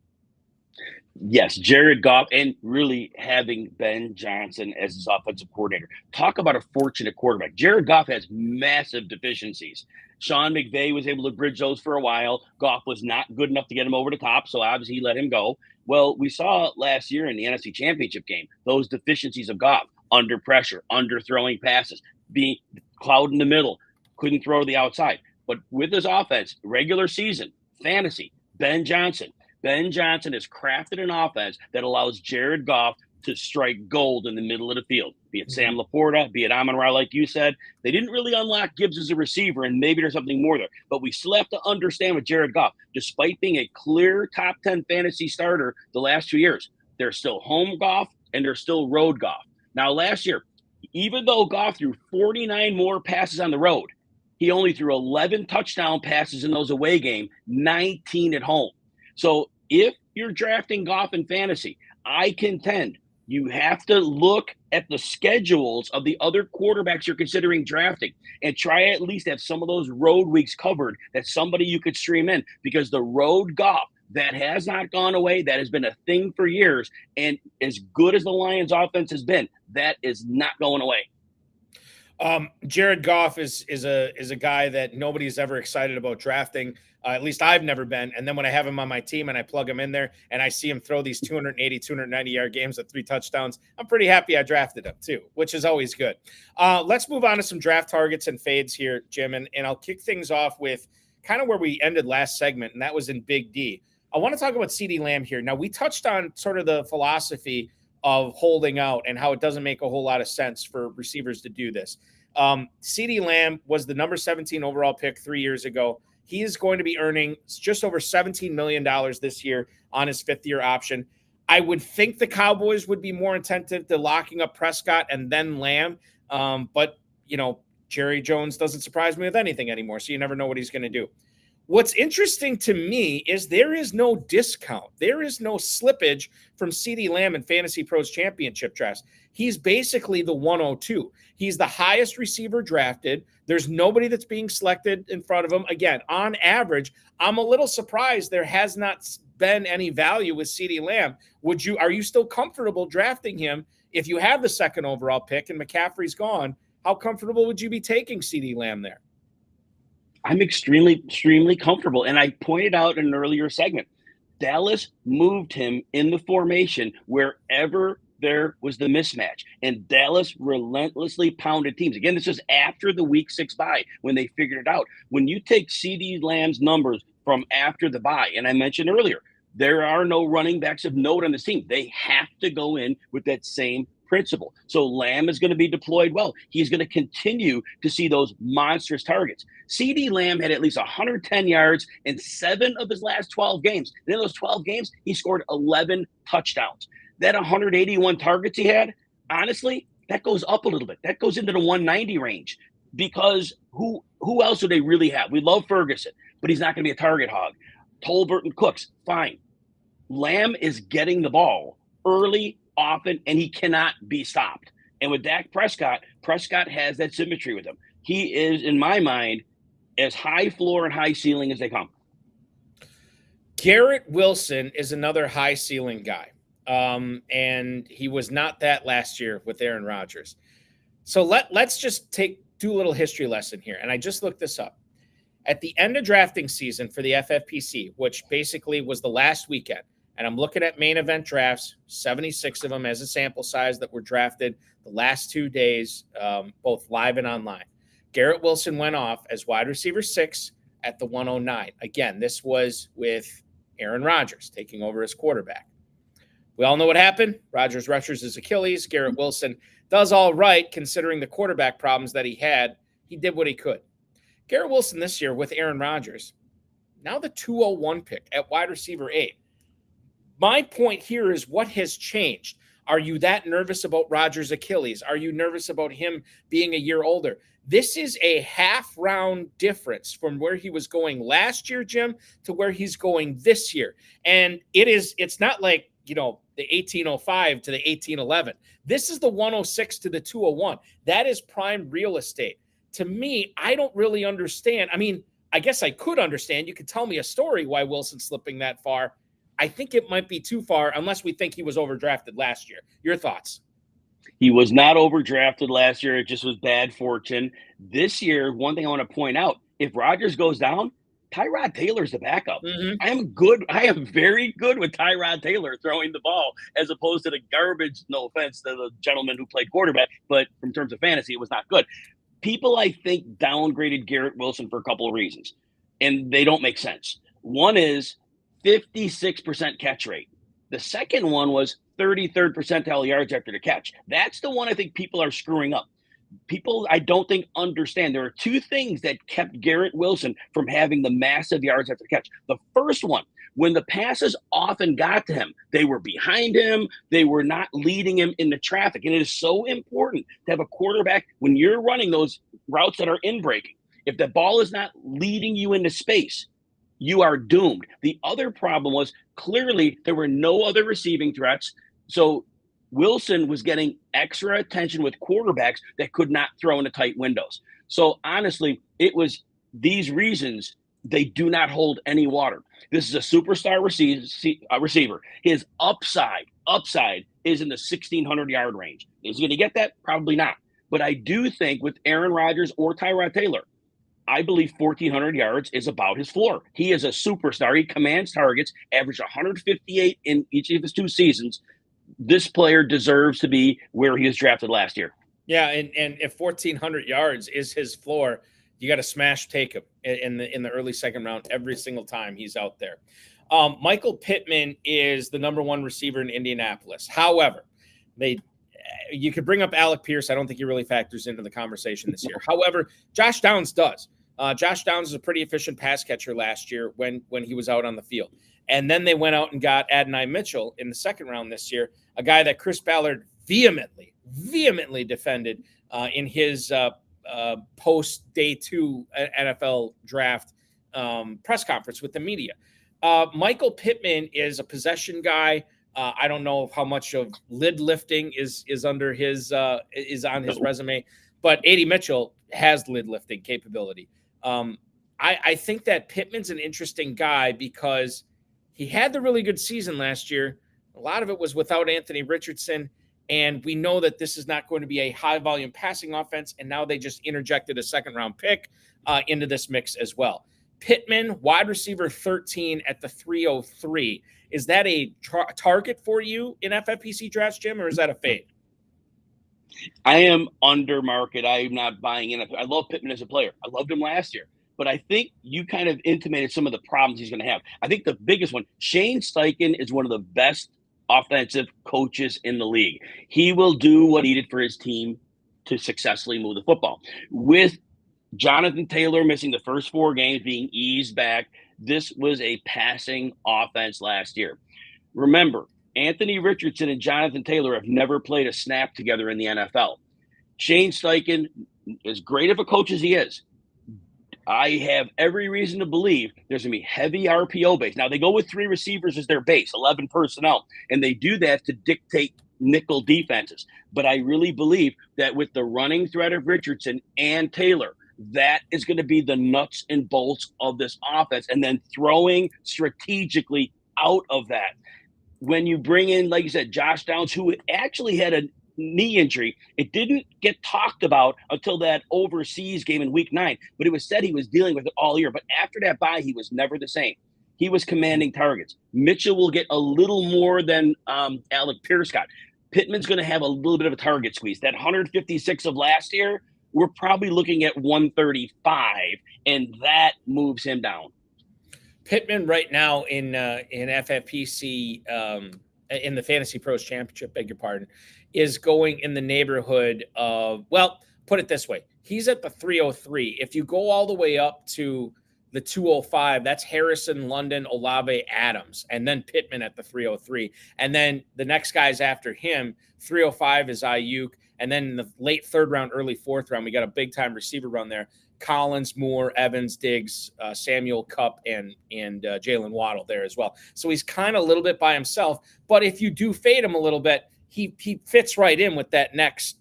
Yes, Jared Goff, and really having Ben Johnson as his offensive coordinator. Talk about a fortunate quarterback. Jared Goff has massive deficiencies. Sean McVay was able to bridge those for a while. Goff was not good enough to get him over the top, so obviously he let him go. Well, we saw last year in the NFC Championship game, those deficiencies of Goff, under pressure, under throwing passes, being cloud in the middle, couldn't throw to the outside. But with his offense, regular season, fantasy, Ben Johnson has crafted an offense that allows Jared Goff to strike gold in the middle of the field, be it Sam Laporta, be it Amon-Ra, like you said. They didn't really unlock Gibbs as a receiver, and maybe there's something more there. But we still have to understand with Jared Goff, despite being a clear top 10 fantasy starter the last 2 years, there's still home Goff and there's still road Goff. Now, last year, even though Goff threw 49 more passes on the road, he only threw 11 touchdown passes in those away games, 19 at home. So if you're drafting Goff in fantasy, I contend you have to look at the schedules of the other quarterbacks you're considering drafting and try at least have some of those road weeks covered that somebody you could stream in, because the road Goff, that has not gone away. That has been a thing for years. And as good as the Lions offense has been, that is not going away. Jared Goff is a guy that nobody's ever excited about drafting. At least I've never been. And then when I have him on my team and I plug him in there and I see him throw these 280, 290-yard games with 3 touchdowns, I'm pretty happy I drafted him too, which is always good. Let's move on to some draft targets and fades here, Jim. And I'll kick things off with kind of where we ended last segment, and that was in Big D. I want to talk about CeeDee Lamb here. Now, we touched on sort of the philosophy of holding out and how it doesn't make a whole lot of sense for receivers to do this. CeeDee Lamb was the number 17 overall pick 3 years ago. He is going to be earning just over $17 million this year on his 5th-year option. I would think the Cowboys would be more attentive to locking up Prescott and then Lamb. But, Jerry Jones doesn't surprise me with anything anymore, so you never know what he's going to do. What's interesting to me is there is no discount. There is no slippage from CeeDee Lamb in Fantasy Pros Championship drafts. He's basically the 102. He's the highest receiver drafted. There's nobody that's being selected in front of him. Again, on average, I'm a little surprised there has not been any value with CeeDee Lamb. Are you still comfortable drafting him if you have the 2nd overall pick and McCaffrey's gone? How comfortable would you be taking CeeDee Lamb there? I'm extremely, extremely comfortable. And I pointed out in an earlier segment, Dallas moved him in the formation wherever there was the mismatch. And Dallas relentlessly pounded teams. Again, this is after the week 6 bye when they figured it out. When you take CeeDee Lamb's numbers from after the bye, and I mentioned earlier, there are no running backs of note on this team. They have to go in with that same principle. So Lamb is going to be deployed well. He's going to continue to see those monstrous targets. CeeDee Lamb had at least 110 yards in 7 of his last 12 games. And in those 12 games, he scored 11 touchdowns. That 181 targets he had, honestly, that goes up a little bit. That goes into the 190 range, because who else would they really have? We love Ferguson, but he's not going to be a target hog. Tolbert and Cooks, fine. Lamb is getting the ball early, often, and he cannot be stopped. And with Dak Prescott has that symmetry with him. He is, in my mind, as high floor and high ceiling as they come. Garrett Wilson is another high ceiling guy. And he was not that last year with Aaron Rodgers. So let's just do a little history lesson here. And I just looked this up. At the end of drafting season for the FFPC, which basically was the last weekend, and I'm looking at main event drafts, 76 of them as a sample size that were drafted the last 2 days, both live and online. Garrett Wilson went off as wide receiver 6 at the 109. Again, this was with Aaron Rodgers taking over as quarterback. We all know what happened. Rodgers ruptures his Achilles. Garrett Wilson does all right considering the quarterback problems that he had. He did what he could. Garrett Wilson this year with Aaron Rodgers, now the 201 pick at wide receiver 8. My point here is what has changed. Are you that nervous about Rodgers' Achilles? Are you nervous about him being a year older? This is a half-round difference from where he was going last year, Jim, to where he's going this year. And it's not like, the 1805 to the 1811. This is the 106 to the 201. That is prime real estate. To me, I don't really understand. I mean, I guess I could understand. You could tell me a story why Wilson's slipping that far. I think it might be too far unless we think he was overdrafted last year. Your thoughts? He was not overdrafted last year. It just was bad fortune. This year, one thing I want to point out, if Rodgers goes down, Tyrod Taylor's the backup. Mm-hmm. I am very good with Tyrod Taylor throwing the ball as opposed to the garbage, no offense to the gentleman who played quarterback, but in terms of fantasy, it was not good. People, I think, downgraded Garrett Wilson for a couple of reasons, and they don't make sense. One is 56% catch rate. The second one was 33rd percentile yards after the catch. That's the one I think people are screwing up. People, I don't think, understand. There are two things that kept Garrett Wilson from having the massive yards after the catch. The first one, when the passes often got to him, they were behind him. They were not leading him into traffic. And it is so important to have a quarterback when you're running those routes that are in breaking. If the ball is not leading you into space, you are doomed. The other problem was clearly there were no other receiving threats. So Wilson was getting extra attention with quarterbacks that could not throw into tight windows. So honestly, it was these reasons. They do not hold any water. This is a superstar receiver. His upside is in the 1,600-yard range. Is he going to get that? Probably not. But I do think with Aaron Rodgers or Tyrod Taylor, I believe 1,400 yards is about his floor. He is a superstar. He commands targets, averaged 158 in each of his 2 seasons. This player deserves to be where he was drafted last year. Yeah, and if 1,400 yards is his floor, you got to take him in the early second round every single time he's out there. Michael Pittman is the number 1 receiver in Indianapolis. However, you could bring up Alec Pierce. I don't think he really factors into the conversation this year. However, Josh Downs does. Josh Downs is a pretty efficient pass catcher last year when he was out on the field. And then they went out and got Adonai Mitchell in the second round this year, a guy that Chris Ballard vehemently defended in his post day 2 NFL draft press conference with the media. Michael Pittman is a possession guy. I don't know how much of lid lifting is under his is on his resume, but A.D. Mitchell has lid lifting capability. I think that Pittman's an interesting guy because he had the really good season last year. A lot of it was without Anthony Richardson. And we know that this is not going to be a high-volume passing offense, and now they just interjected a second-round pick into this mix as well. Pittman, wide receiver 13 at the 303. Is that a target for you in FFPC drafts, Jim, or is that a fade? I am under market. I am not buying in. I love Pittman as a player. I loved him last year. But I think you kind of intimated some of the problems he's going to have. I think the biggest one, Shane Steichen is one of the best offensive coaches in the league. He will do what he did for his team to successfully move the football. With Jonathan Taylor missing the first 4 games, being eased back, this was a passing offense last year. Remember, Anthony Richardson and Jonathan Taylor have never played a snap together in the NFL. Shane Steichen, as great of a coach as he is, I have every reason to believe there's going to be heavy RPO base. Now, they go with 3 receivers as their base, 11 personnel, and they do that to dictate nickel defenses. But I really believe that with the running threat of Richardson and Taylor, that is going to be the nuts and bolts of this offense, and then throwing strategically out of that. When you bring in, like you said, Josh Downs, who actually had a knee injury. It didn't get talked about until that overseas game in week 9, but it was said he was dealing with it all year. But after that bye, he was never the same. He was commanding targets. Mitchell will get a little more than Alec Pearsall. Pittman's going to have a little bit of a target squeeze. That 156 of last year, we're probably looking at 135, and that moves him down. Pittman right now in FFPC in the Fantasy Pros Championship, beg your pardon, is going in the neighborhood of, well, put it this way. He's at the 303. If you go all the way up to the 205, that's Harrison, London, Olave, Adams, and then Pittman at the 303. And then the next guys after him, 305 is Ayuk. And then in the late 3rd round, early 4th round, we got a big-time receiver run there. Collins, Moore, Evans, Diggs, Samuel, Kupp, and Jalen Waddle there as well. So he's kind of a little bit by himself. But if you do fade him a little bit, he fits right in with that next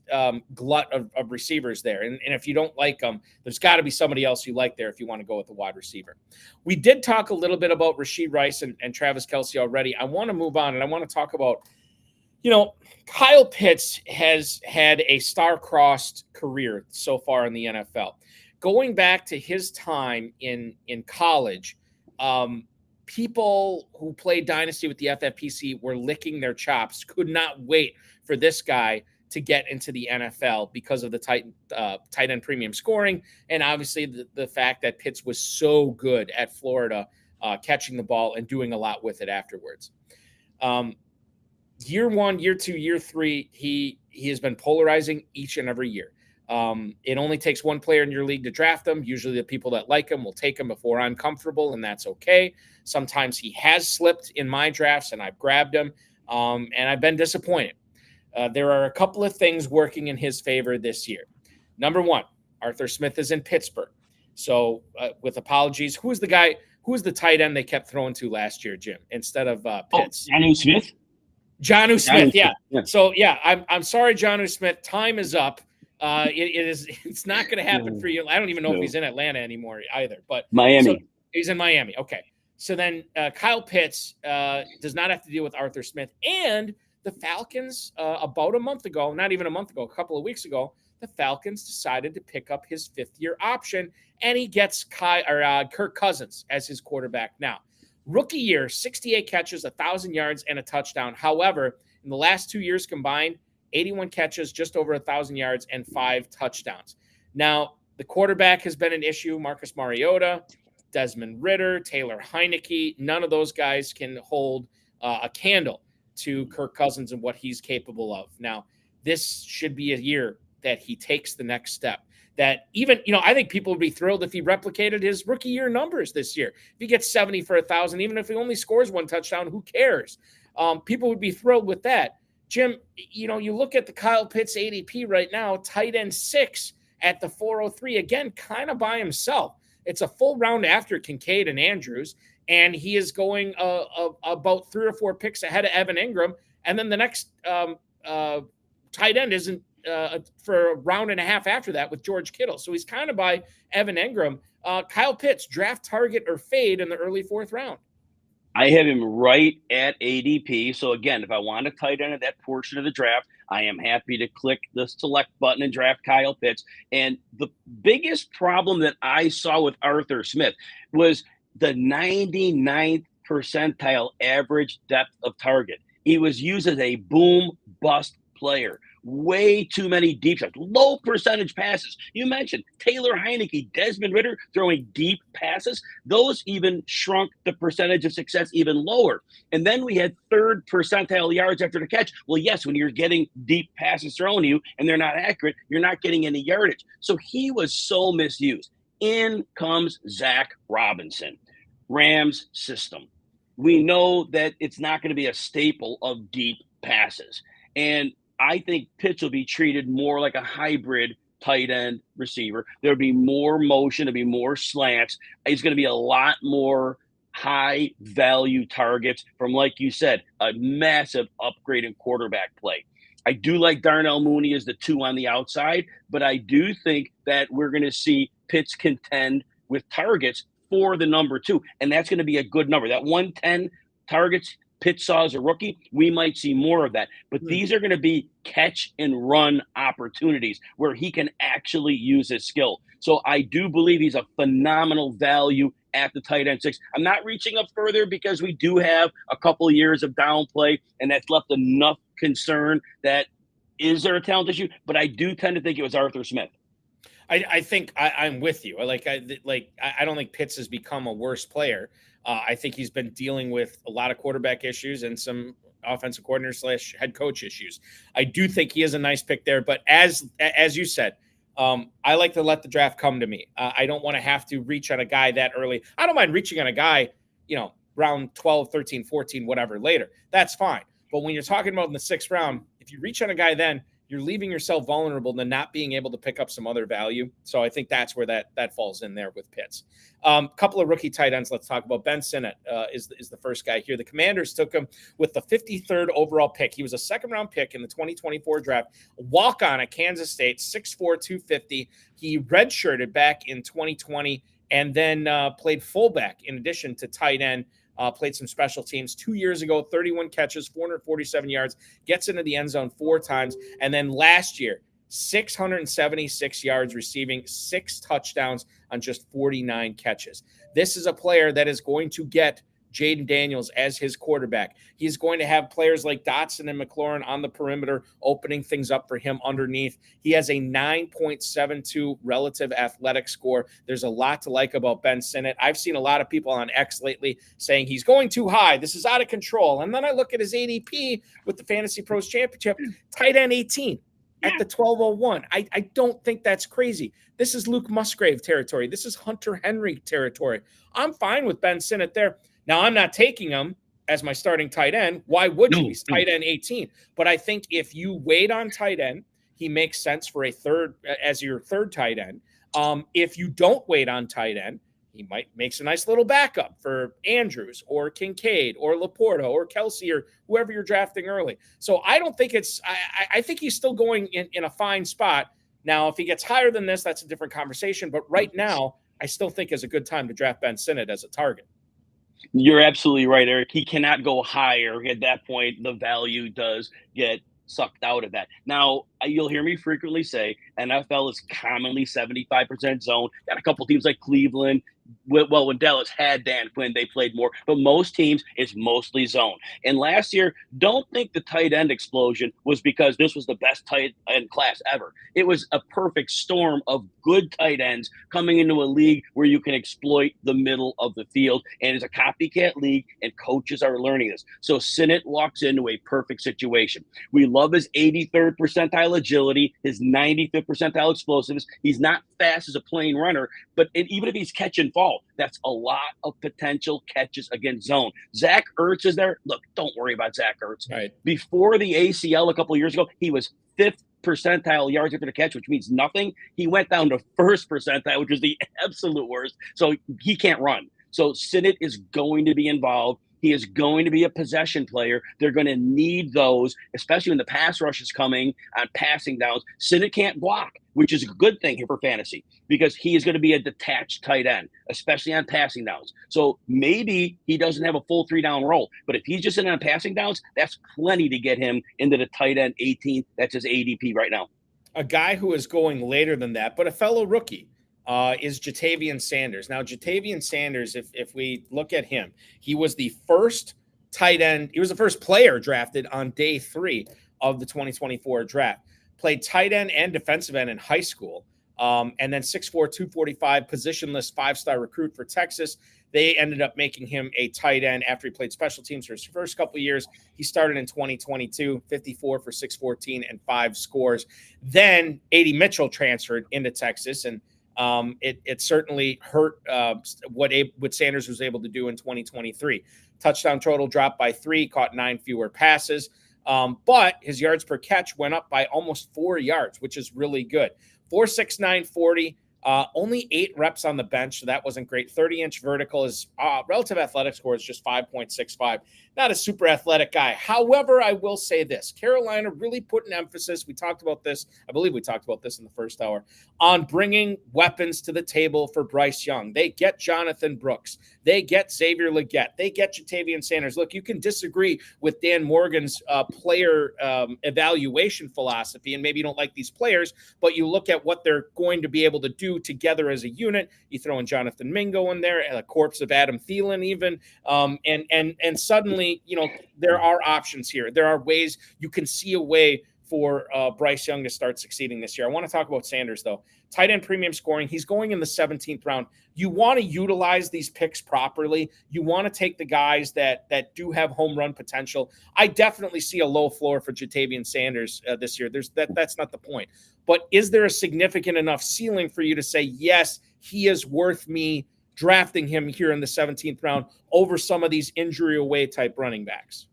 glut of receivers there. And if you don't like him, there's got to be somebody else you like there if you want to go with the wide receiver. We did talk a little bit about Rashee Rice and Travis Kelce already. I want to move on, and I want to talk about, Kyle Pitts has had a star-crossed career so far in the NFL. Going back to his time in college, people who played Dynasty with the FFPC were licking their chops, could not wait for this guy to get into the NFL because of the tight end premium scoring, and obviously the fact that Pitts was so good at Florida catching the ball and doing a lot with it afterwards. Year 1, year 2, year 3, he has been polarizing each and every year. It only takes one player in your league to draft them. Usually the people that like him will take him before I'm comfortable, and that's okay. Sometimes he has slipped in my drafts, and I've grabbed him, and I've been disappointed. There are a couple of things working in his favor this year. Number 1, Arthur Smith is in Pittsburgh. So with apologies, who was the tight end they kept throwing to last year, Jim, instead of Pitts? Jonnu Smith? Jonnu Smith, yeah. So, yeah, I'm sorry, Jonnu Smith. Time is up. It's not going to happen for you. I don't even know if he's in Atlanta anymore either. But Miami. So he's in Miami. Okay. So then Kyle Pitts does not have to deal with Arthur Smith. And the Falcons, about a month ago, not even a month ago, a couple of weeks ago, the Falcons decided to pick up his 5th-year option, and he gets Kirk Cousins as his quarterback now. Rookie year, 68 catches, 1,000 yards, and a touchdown. However, in the last 2 years combined, 81 catches, just over 1,000 yards, and 5 touchdowns. Now, the quarterback has been an issue. Marcus Mariota, Desmond Ridder, Taylor Heineke, none of those guys can hold a candle to Kirk Cousins and what he's capable of. Now, this should be a year that he takes the next step. That even, I think people would be thrilled if he replicated his rookie year numbers this year. If he gets 70 for 1,000, even if he only scores 1 touchdown, who cares? People would be thrilled with that. Jim, you look at the Kyle Pitts ADP right now, tight end 6 at the 403, again, kind of by himself. It's a full round after Kincaid and Andrews, and he is going about 3 or 4 picks ahead of Evan Ingram. And then the next tight end isn't for a round and a half after that with George Kittle. So he's kind of by Evan Ingram. Kyle Pitts, draft, target, or fade in the early 4th round. I have him right at ADP. So again, if I want to tight end of that portion of the draft, I am happy to click the select button and draft Kyle Pitts. And the biggest problem that I saw with Arthur Smith was the 99th percentile average depth of target. He was used as a boom bust player. Way too many deep shots, low percentage passes. You mentioned Taylor Heineke, Desmond Ridder throwing deep passes. Those even shrunk the percentage of success even lower. And then we had 3rd percentile yards after the catch. Well, yes, when you're getting deep passes thrown to you and they're not accurate, you're not getting any yardage. So he was so misused. In comes Zach Robinson, Rams system. We know that it's not going to be a staple of deep passes. And I think Pitts will be treated more like a hybrid tight end receiver. There'll be more motion, there'll be more slants. He's going to be a lot more high value targets from, like you said, a massive upgrade in quarterback play. I do like Darnell Mooney as the 2 on the outside, but I do think that we're going to see Pitts contend with targets for the number 2, and that's going to be a good number. That 110 targets Pitts saw as a rookie, we might see more of that. But these are going to be catch and run opportunities where he can actually use his skill. So I do believe he's a phenomenal value at the tight end 6. I'm not reaching up further because we do have a couple of years of down play, and that's left enough concern that is there a talent issue? But I do tend to think it was Arthur Smith. I think I'm with you. I don't think Pitts has become a worse player. I think he's been dealing with a lot of quarterback issues and some offensive coordinator / head coach issues. I do think he is a nice pick there. But as you said, I like to let the draft come to me. I don't want to have to reach on a guy that early. I don't mind reaching on a guy, round 12, 13, 14, whatever later. That's fine. But when you're talking about in the 6th round, if you reach on a guy then, you're leaving yourself vulnerable to not being able to pick up some other value. So I think that's where that falls in there with Pitts. Couple of rookie tight ends let's talk about. Ben Sinnott is the first guy here. The Commanders took him with the 53rd overall pick. He was a 2nd-round pick in the 2024 draft. Walk-on at Kansas State, 6'4", 250. He redshirted back in 2020 and then played fullback in addition to tight end. Played some special teams 2 years ago, 31 catches, 447 yards, gets into the end zone 4 times. And then last year, 676 yards receiving, 6 touchdowns on just 49 catches. This is a player that is going to get Jayden Daniels as his quarterback. He's going to have players like Dotson and McLaurin on the perimeter, opening things up for him underneath. He has a 9.72 relative athletic score. There's a lot to like about Ben Sinnott. I've seen a lot of people on X lately saying he's going too high. This is out of control. And then I look at his ADP with the Fantasy Pros Championship, tight end 18 at the 1201. I don't think that's crazy. This is Luke Musgrave territory. This is Hunter Henry territory. I'm fine with Ben Sinnott there. Now, I'm not taking him as my starting tight end. Why would you? He's tight end 18. But I think if you wait on tight end, he makes sense for as your third tight end. If you don't wait on tight end, he might makes a nice little backup for Andrews or Kincaid or Laporta or Kelsey or whoever you're drafting early. So I don't think I think he's still going in a fine spot. Now, if he gets higher than this, that's a different conversation. But right now, I still think is a good time to draft Ben Sinnott as a target. You're absolutely right, Eric. He cannot go higher. At that point, the value does get sucked out of that. Now, you'll hear me frequently say NFL is commonly 75% zone. Got a couple teams like Cleveland. Well, when Dallas had Dan Quinn, they played more. But most teams, it's mostly zone. And last year, don't think the tight end explosion was because this was the best tight end class ever. It was a perfect storm of good tight ends coming into a league where you can exploit the middle of the field. And it's a copycat league, and coaches are learning this. So Sinnott walks into a perfect situation. We love his 83rd percentile agility, his 95th percentile explosiveness. He's not fast as a plain runner, but even if he's catch and fall, that's a lot of potential catches against zone. Zach Ertz is there. Look, don't worry about Zach Ertz. Right. Before the ACL a couple of years ago, he was 5th percentile yards after the catch, which means nothing. He went down to 1st percentile, which is the absolute worst. So he can't run. So Sinnott is going to be involved. He is going to be a possession player. They're going to need those, especially when the pass rush is coming on passing downs. Sinnott can't block, which is a good thing here for fantasy because he is going to be a detached tight end, especially on passing downs. So maybe he doesn't have a full 3-down role, but if he's just in on passing downs, that's plenty to get him into the tight end 18. That's his ADP right now. A guy who is going later than that, but a fellow rookie. Is Jatavian Sanders. Now, Jatavian Sanders, if we look at him, he was the first tight end. He was the first player drafted on day 3 of the 2024 draft. Played tight end and defensive end in high school. And then 6'4", 245, positionless 5-star recruit for Texas. They ended up making him a tight end after he played special teams for his first couple of years. He started in 2022, 54 for 614 and 5 scores. Then A.D. Mitchell transferred into Texas, and it certainly hurt what Sanders was able to do in 2023. Touchdown total dropped by 3, caught 9 fewer passes, but his yards per catch went up by almost 4 yards, which is really good. 4.69 40, Only 8 reps on the bench, so that wasn't great. 30-inch vertical. Is relative athletic score is just 5.65. Not a super athletic guy. However, I will say this. Carolina really put an emphasis. We talked about this. I believe we talked about this in the first hour on bringing weapons to the table for Bryce Young. They get Jonathan Brooks. They get Xavier Legette. They get Ja'Tavion Sanders. Look, you can disagree with Dan Morgan's player evaluation philosophy, and maybe you don't like these players, but you look at what they're going to be able to do together as a unit. You throw in Jonathan Mingo in there, and a corpse of Adam Thielen even, and suddenly, there are options here. There are ways you can see a way for Bryce Young to start succeeding this year. I want to talk about Sanders, though. Tight end premium scoring. He's going in the 17th round. You want to utilize these picks properly. You want to take the guys that do have home run potential. I definitely see a low floor for Ja'Tavion Sanders this year. That's not the point. But is there a significant enough ceiling for you to say, yes, he is worth me drafting him here in the 17th round over some of these injury away type running backs?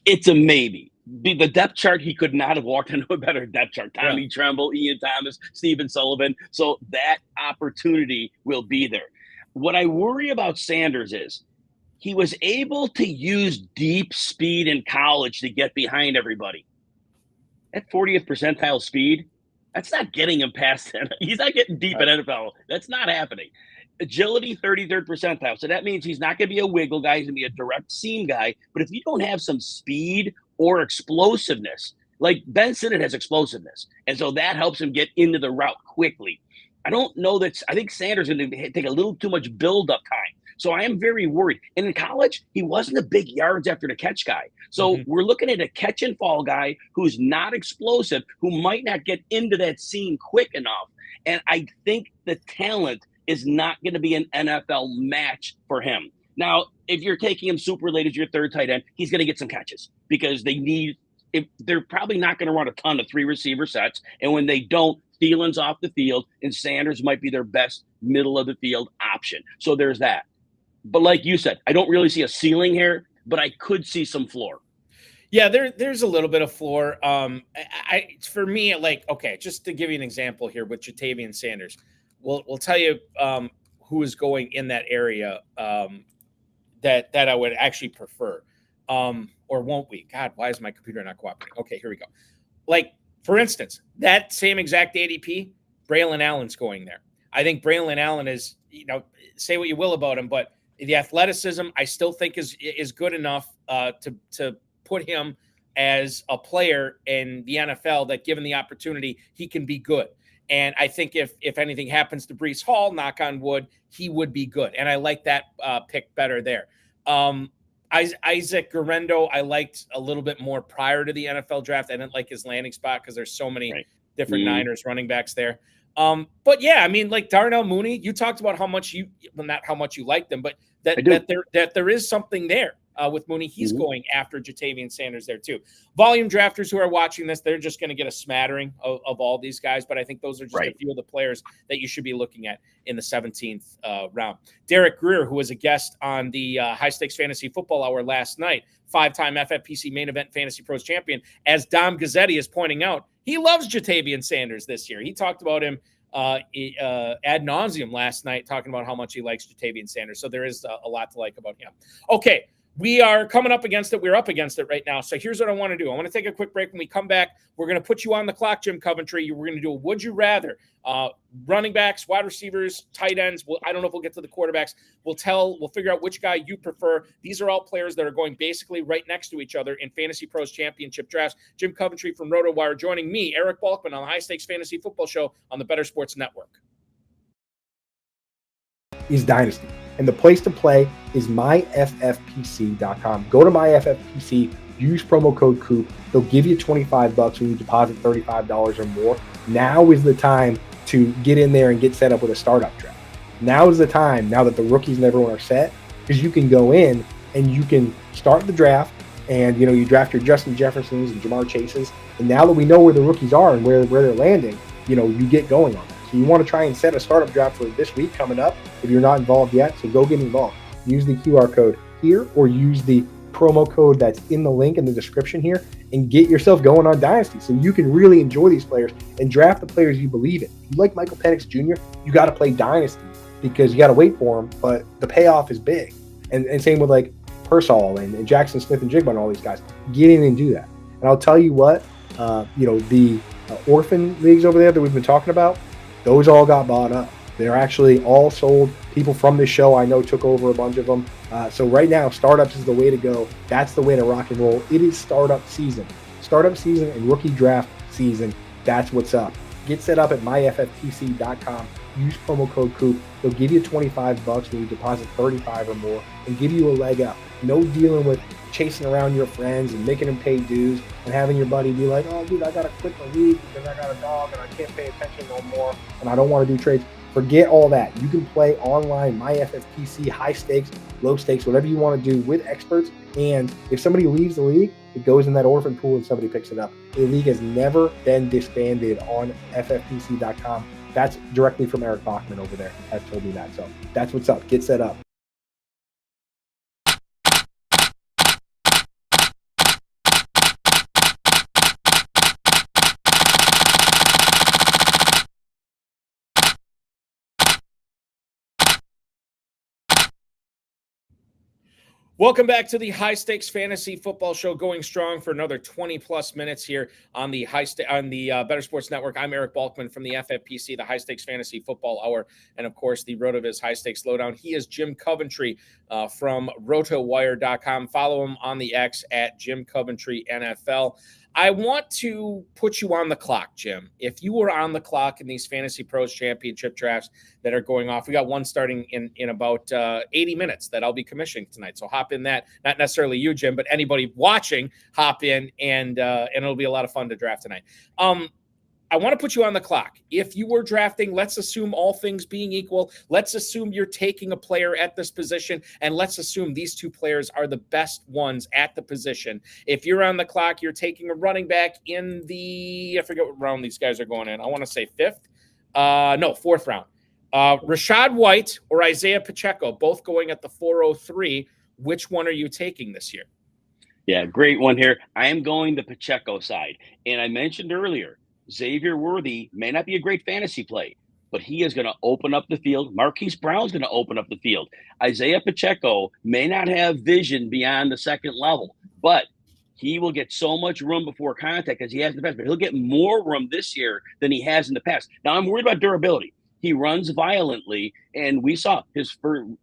It's a maybe. The depth chart, he could not have walked into a better depth chart. Tommy Tremble, Ian Thomas, Stephen Sullivan. So that opportunity will be there. What I worry about Sanders is he was able to use deep speed in college to get behind everybody. At 40th percentile speed, that's not getting him past it. He's not getting deep at NFL. That's not happening. Agility, 33rd percentile. So that means he's not going to be a wiggle guy. He's going to be a direct seam guy. But if you don't have some speed or explosiveness, like Ben Sinnott has explosiveness, and so that helps him get into the route quickly. I don't know that – I think Sanders is going to take a little too much build-up time. So I am very worried. And in college, he wasn't a big yards after the catch guy. So we're looking at a catch-and-fall guy who's not explosive, who might not get into that seam quick enough. And I think the talent – is not going to be an NFL match for him. Now, if you're taking him super late as your third tight end, he's going to get some catches because they're probably not going to run a ton of 3 receiver sets. And when they don't, Thielen's off the field and Sanders might be their best middle of the field option. So there's that. But like you said, I don't really see a ceiling here, but I could see some floor. Yeah, there's a little bit of floor. For me, just to give you an example here with Ja'Tavion Sanders, We'll tell you who is going in that area that I would actually prefer, or won't we? God, why is my computer not cooperating? Okay, here we go. Like, for instance, that same exact ADP, Braylon Allen's going there. I think Braylon Allen is, say what you will about him, but the athleticism I still think is good enough to put him as a player in the NFL that, given the opportunity, he can be good. And I think if anything happens to Breece Hall, knock on wood, he would be good. And I like that pick better there. Isaac Guerrero, I liked a little bit more prior to the NFL draft. I didn't like his landing spot because there's so many different Niners running backs there. But yeah, I mean, like Darnell Mooney, you talked about how much not how much you like them, but that there is something there. With Mooney, he's going after Ja'Tavion Sanders there too. Volume drafters who are watching this, they're just going to get a smattering of all these guys, but I think those are just a few of the players that you should be looking at in the 17th round. Derek Greer, who was a guest on the High Stakes Fantasy Football Hour last night, 5-time FFPC Main Event Fantasy Pros champion, as Dom Gazzetti is pointing out, he loves Ja'Tavion Sanders this year. He talked about him ad nauseum last night, talking about how much he likes Ja'Tavion Sanders. So there is a lot to like about him. Okay. We are coming up against it. We're up against it right now. So here's what I want to do. I want to take a quick break. When we come back, we're going to put you on the clock, Jim Coventry. We're going to do a would you rather. Running backs, wide receivers, tight ends. I don't know if we'll get to the quarterbacks. We'll figure out which guy you prefer. These are all players that are going basically right next to each other in Fantasy Pros Championship drafts. Jim Coventry from RotoWire joining me, Eric Balkman, on the High Stakes Fantasy Football Show on the Better Sports Network. Is Dynasty. And the place to play is myffpc.com. Go to myffpc, use promo code COOP. They'll give you $25 when you deposit $35 or more. Now is the time to get in there and get set up with a startup draft. Now is the time, now that the rookies and everyone are set, because you can go in and you can start the draft and, you draft your Justin Jeffersons and Jamar Chases. And now that we know where the rookies are and where they're landing, you get going on that. So you want to try and set a startup draft for this week coming up if you're not involved yet. So go get involved. Use the QR code here or use the promo code that's in the link in the description here and get yourself going on Dynasty so you can really enjoy these players and draft the players you believe in. If you like Michael Penix Jr., you got to play Dynasty because you got to wait for him, but the payoff is big. And same with like Pearsall and Jackson Smith and Jigba and all these guys. Get in and do that. And I'll tell you what, the orphan leagues over there that we've been talking about, those all got bought up. They're actually all sold. People from this show I know took over a bunch of them. So right now, startups is the way to go. That's the way to rock and roll. It is startup season. Startup season and rookie draft season. That's what's up. Get set up at myffpc.com. Use promo code COOP. They'll give you $25 when you deposit $35 or more and give you a leg up. No dealing with chasing around your friends and making them pay dues and having your buddy be like, oh, dude, I got to quit the league because I got a dog and I can't pay attention no more and I don't want to do trades. Forget all that. You can play online, MyFFPC, high stakes, low stakes, whatever you want to do with experts. And if somebody leaves the league, it goes in that orphan pool and somebody picks it up. The league has never been disbanded on FFPC.com. That's directly from Eric Balkman over there has told me that. So that's what's up. Get set up. Welcome back to the High Stakes Fantasy Football Show, going strong for another 20-plus minutes here on the Better Sports Network. I'm Eric Balkman from the FFPC, the High Stakes Fantasy Football Hour, and of course the RotoViz High Stakes Lowdown. He is Jim Coventry from RotoWire.com. Follow him on the X at Jim Coventry NFL. I want to put you on the clock, Jim. If you were on the clock in these Fantasy Pros Championship drafts that are going off, we got one starting in about 80 minutes that I'll be commissioning tonight. So hop in that. Not necessarily you, Jim, but anybody watching, hop in, and it'll be a lot of fun to draft tonight. I want to put you on the clock. If you were drafting, let's assume all things being equal, let's assume you're taking a player at this position, and let's assume these two players are the best ones at the position. If you're on the clock, you're taking a running back in I forget what round these guys are going in. I want to say fourth round. Rachaad White or Isiah Pacheco, both going at the 403. Which one are you taking this year? Yeah, great one here. I am going the Pacheco side. And I mentioned earlier, Xavier Worthy may not be a great fantasy play, but he is going to open up the field. Marquise Brown's going to open up the field. Isiah Pacheco may not have vision beyond the second level, but he will get so much room before contact as he has in the past. But he'll get more room this year than he has in the past. Now, I'm worried about durability. He runs violently, and we saw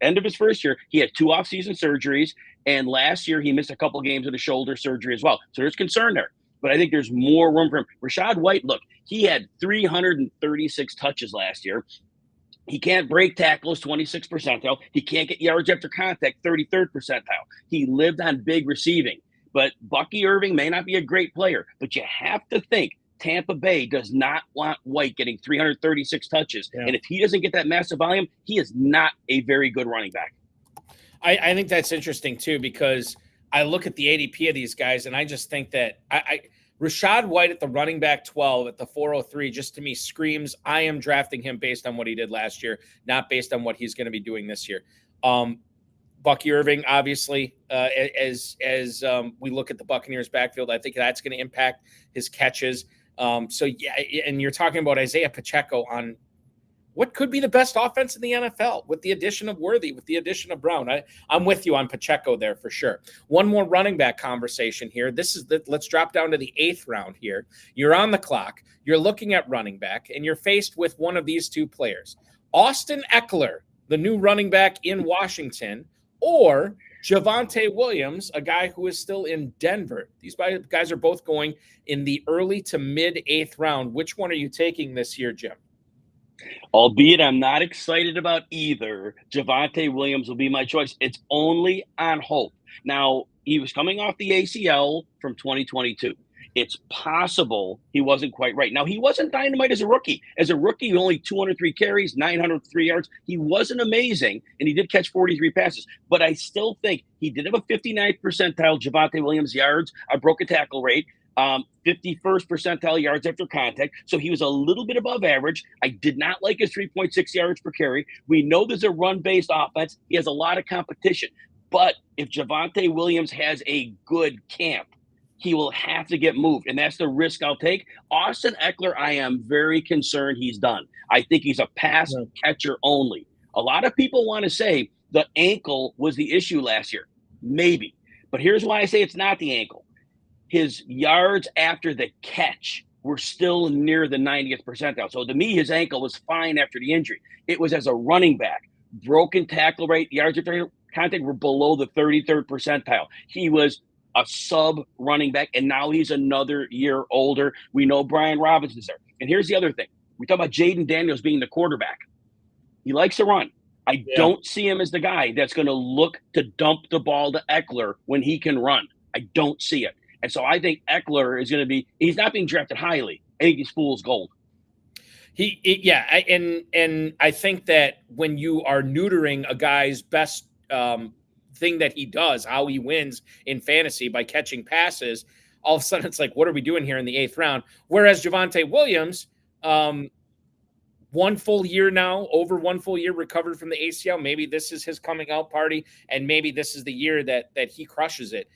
end of his first year, he had 2 off-season surgeries, and last year he missed a couple games with a shoulder surgery as well. So there's concern there. But I think there's more room for him. Rachaad White, look, he had 336 touches last year. He can't break tackles, 26th percentile. He can't get yards after contact, 33rd percentile. He lived on big receiving. But Bucky Irving may not be a great player, but you have to think Tampa Bay does not want White getting 336 touches. Yeah. And if he doesn't get that massive volume, he is not a very good running back. I think that's interesting, too, because I look at the ADP of these guys, and I just think that Rachaad White at the running back 12 at the 403 just to me screams I am drafting him based on what he did last year, not based on what he's going to be doing this year. Bucky Irving, obviously, as we look at the Buccaneers backfield, I think that's going to impact his catches. So, yeah, and you're talking about Isiah Pacheco on what could be the best offense in the NFL with the addition of Worthy, with the addition of Brown. I'm with you on Pacheco there for sure. One more running back conversation here. Let's drop down to the 8th round here. You're on the clock. You're looking at running back, and you're faced with one of these two players. Austin Ekeler, the new running back in Washington, or Javonte Williams, a guy who is still in Denver. These guys are both going in the early to mid 8th round. Which one are you taking this year, Jim? Albeit I'm not excited about either, Javonte Williams will be my choice. It's only on hope. Now, he was coming off the ACL from 2022. It's possible he wasn't quite right. Now, he wasn't dynamite as a rookie. As a rookie, only 203 carries, 903 yards. He wasn't amazing, and he did catch 43 passes. But I still think he did have a 59th percentile Javonte Williams yards, a broken tackle rate, 51st percentile yards after contact. So he was a little bit above average. I did not like his 3.6 yards per carry. We know there's a run-based offense. He has a lot of competition. But if Javonte Williams has a good camp, he will have to get moved, and that's the risk I'll take. Austin Ekeler, I am very concerned he's done. I think he's a pass catcher only. A lot of people want to say the ankle was the issue last year. Maybe. But here's why I say it's not the ankle. His yards after the catch were still near the 90th percentile. So to me, his ankle was fine after the injury. It was as a running back. Broken tackle rate, yards after contact were below the 33rd percentile. He was a sub running back, and now he's another year older. We know Brian Robinson's there. And here's the other thing. We talk about Jayden Daniels being the quarterback. He likes to run. I don't see him as the guy that's going to look to dump the ball to Ekeler when he can run. I don't see it. And so I think Ekeler is going to be – he's not being drafted highly. I think he's fool's gold. And I think that when you are neutering a guy's best thing that he does, how he wins in fantasy by catching passes, all of a sudden it's like, what are we doing here in the 8th round? Whereas Javonte Williams – 1 full year now, over 1 full year recovered from the ACL. Maybe this is his coming out party, and maybe this is the year that he crushes it.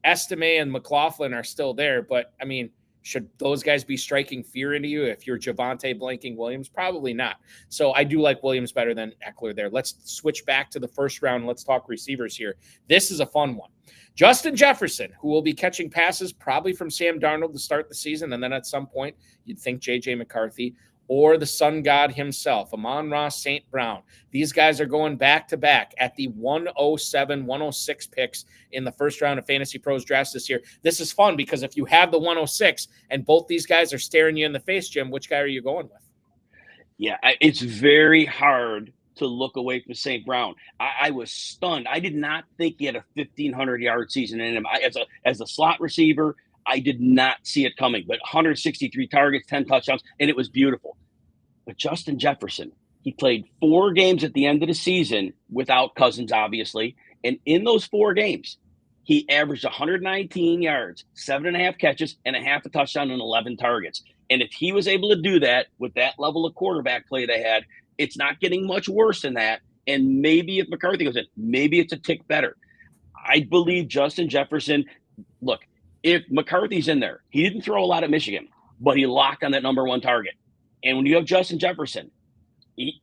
Estime and McLaughlin are still there, but I mean, should those guys be striking fear into you if you're Javonte blanking Williams? Probably not. So I do like Williams better than Ekeler there. Let's switch back to the first round. Let's talk receivers here. This is a fun one. Justin Jefferson, who will be catching passes probably from Sam Darnold to start the season, and then at some point you'd think J.J. McCarthy, or the sun god himself, Amon-Ra St. Brown. These guys are going back-to-back at the 107, 106 picks in the first round of Fantasy Pros drafts this year. This is fun because if you have the 106 and both these guys are staring you in the face, Jim, which guy are you going with? Yeah, it's very hard to look away from St. Brown. I was stunned. I did not think he had a 1,500-yard season in him. As a slot receiver, I did not see it coming, but 163 targets, 10 touchdowns, and it was beautiful. But Justin Jefferson, he played 4 games at the end of the season without Cousins, obviously. And in those 4 games, he averaged 119 yards, 7.5 catches, and a half a touchdown and 11 targets. And if he was able to do that with that level of quarterback play they had, it's not getting much worse than that. And maybe if McCarthy goes in, maybe it's a tick better. I believe Justin Jefferson, look, if McCarthy's in there, he didn't throw a lot at Michigan, but he locked on that number 1 target. And when you have Justin Jefferson,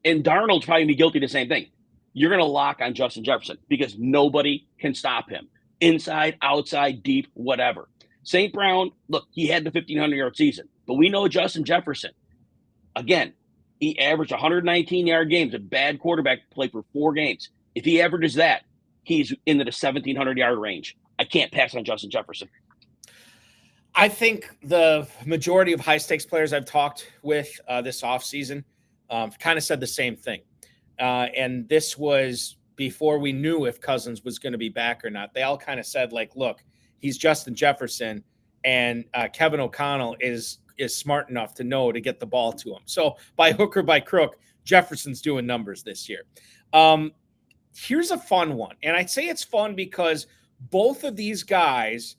and Darnold's probably going to be guilty of the same thing, you're going to lock on Justin Jefferson because nobody can stop him. Inside, outside, deep, whatever. St. Brown, look, he had the 1,500-yard season, but we know Justin Jefferson, again, he averaged 119-yard games, a bad quarterback play for 4 games. If he averages that, he's into the 1,700-yard range. I can't pass on Justin Jefferson. I think the majority of high-stakes players I've talked with this offseason kind of said the same thing. And this was before we knew if Cousins was going to be back or not. They all kind of said, like, look, he's Justin Jefferson, and Kevin O'Connell is smart enough to know to get the ball to him. So by hook or by crook, Jefferson's doing numbers this year. Here's a fun one. And I'd say it's fun because both of these guys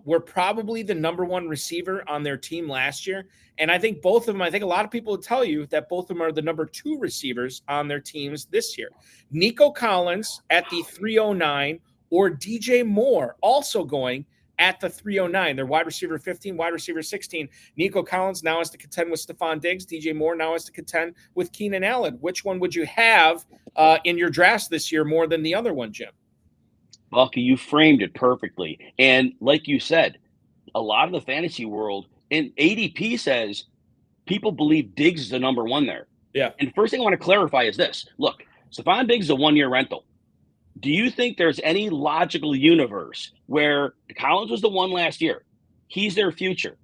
were probably the number 1 receiver on their team last year. And I think both of them, I think a lot of people would tell you that both of them are the number 2 receivers on their teams this year. Nico Collins at the 309 or DJ Moore also going at the 309. They're wide receiver 15, wide receiver 16. Nico Collins now has to contend with Stephon Diggs. DJ Moore now has to contend with Keenan Allen. Which one would you have in your drafts this year more than the other one, Jim? Bucky, you framed it perfectly. And like you said, a lot of the fantasy world, and ADP says people believe Diggs is the number 1 there. Yeah. And first thing I want to clarify is this. Look, Stephon Diggs is a 1-year rental. Do you think there's any logical universe where Collins was the 1 last year? He's their future.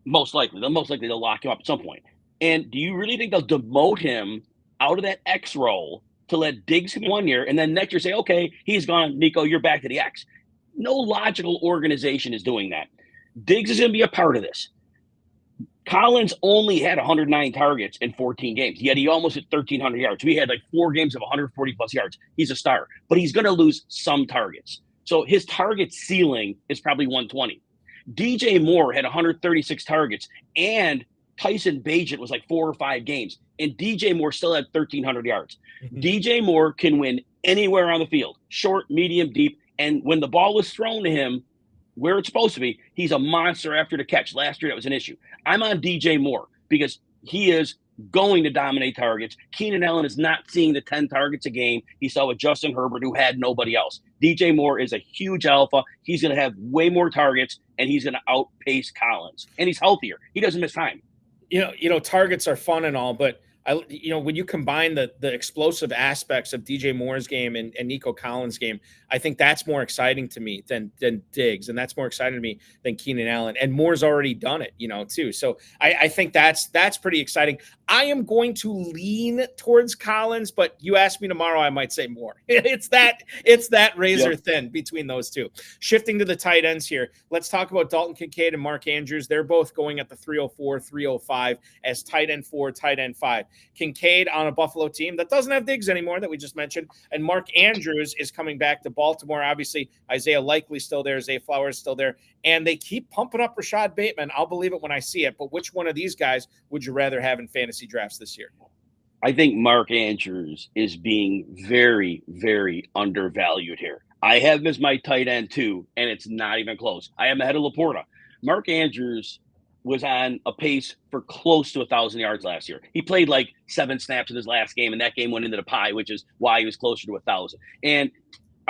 Most likely. They'll lock him up at some point. And do you really think they'll demote him out of that X role to let Diggs come 1 year and then next year say, okay, he's gone, Nico, you're back to the X? No logical organization is doing that. Diggs is going to be a part of this. Collins only had 109 targets in 14 games, yet he almost hit 1,300 yards. He had like 4 games of 140-plus yards. He's a star, but he's going to lose some targets. So his target ceiling is probably 120. DJ Moore had 136 targets, and Tyson Bagent was like 4 or 5 games, and DJ Moore still had 1,300 yards. Mm-hmm. DJ Moore can win anywhere on the field, short, medium, deep, and when the ball was thrown to him, where it's supposed to be, he's a monster after the catch. Last year, that was an issue. I'm on DJ Moore because he is going to dominate targets. Keenan Allen is not seeing the 10 targets a game he saw with Justin Herbert, who had nobody else. DJ Moore is a huge alpha. He's going to have way more targets, and he's going to outpace Collins. And he's healthier. He doesn't miss time. Targets are fun and all, but when you combine the explosive aspects of DJ Moore's game and Nico Collins' game, I think that's more exciting to me than Diggs, and that's more exciting to me than Keenan Allen. And Moore's already done it, too. So I think that's pretty exciting. I am going to lean towards Collins, but you ask me tomorrow, I might say Moore. It's that razor thin between those two. Shifting to the tight ends here, let's talk about Dalton Kincaid and Mark Andrews. They're both going at the 304, 305 as tight end 4, tight end 5. Kincaid on a Buffalo team that doesn't have Diggs anymore that we just mentioned, and Mark Andrews is coming back to Baltimore. Obviously, Isiah Likely still there, Zay Flowers still there, and they keep pumping up Rachaad Bateman. I'll believe it when I see it, but which one of these guys would you rather have in fantasy drafts this year? I think Mark Andrews is being very, very undervalued here. I have him as my tight end too, and it's not even close. I am ahead of Laporta. Mark Andrews was on a pace for close to 1,000 yards last year. He played like 7 snaps in his last game, and that game went into the pie, which is why he was closer to 1,000. And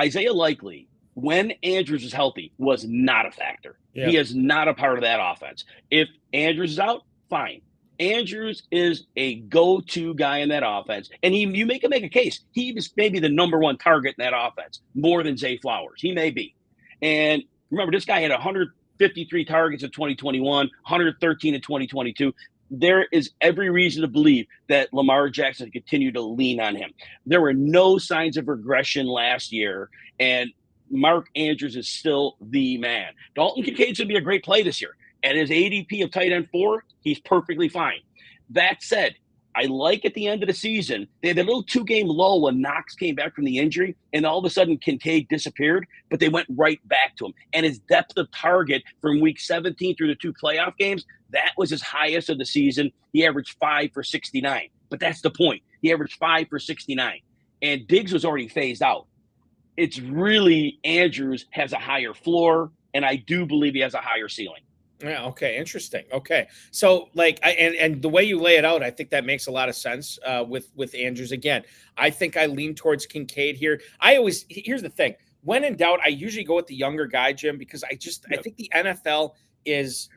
Isiah Likely, when Andrews was healthy, was not a factor. Yeah. He is not a part of that offense. If Andrews is out, fine. Andrews is a go-to guy in that offense, and you make a case. He was maybe the number 1 target in that offense, more than Zay Flowers. He may be. And remember, this guy had 153 targets in 2021, 113 in 2022. There is every reason to believe that Lamar Jackson continued to lean on him. There were no signs of regression last year, and Mark Andrews is still the man. Dalton Kincaid's going to be a great play this year. At his ADP of tight end 4, he's perfectly fine. That said, I like at the end of the season, they had a little 2-game lull when Knox came back from the injury, and all of a sudden Kincaid disappeared, but they went right back to him. And his depth of target from week 17 through the 2 playoff games, that was his highest of the season. He averaged 5 for 69. But that's the point. He averaged 5 for 69. And Diggs was already phased out. It's really Andrews has a higher floor, and I do believe he has a higher ceiling. Yeah. Okay. Interesting. Okay. So and the way you lay it out, I think that makes a lot of sense with Andrews. Again, I think I lean towards Kincaid here. Here's the thing. When in doubt, I usually go with the younger guy, Jim, because I think the NFL is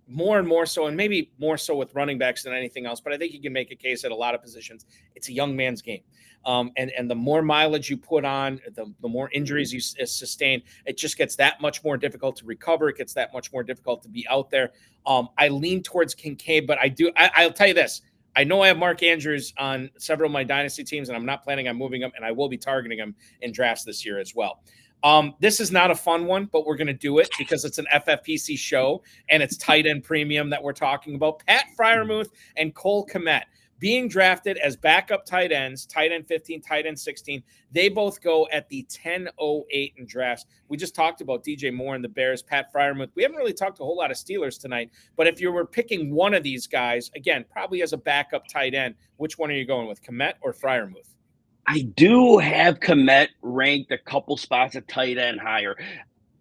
more and more so, and maybe more so with running backs than anything else, but I think you can make a case at a lot of positions. It's a young man's game. And the more mileage you put on, the more injuries you sustain, it just gets that much more difficult to recover. It gets that much more difficult to be out there. I lean towards Kincaid, but I'll tell you this. I know I have Mark Andrews on several of my dynasty teams, and I'm not planning on moving him, and I will be targeting him in drafts this year as well. This is not a fun one, but we're going to do it because it's an FFPC show, and it's tight end premium that we're talking about. Pat Freiermuth and Cole Kmet being drafted as backup tight ends, tight end 15, tight end 16. They both go at the 10:08 in drafts. We just talked about DJ Moore and the Bears, Pat Freiermuth. We haven't really talked a whole lot of Steelers tonight, but if you were picking one of these guys, again, probably as a backup tight end, which one are you going with, Kmet or Freiermuth? I do have Kmet ranked a couple spots at tight end higher.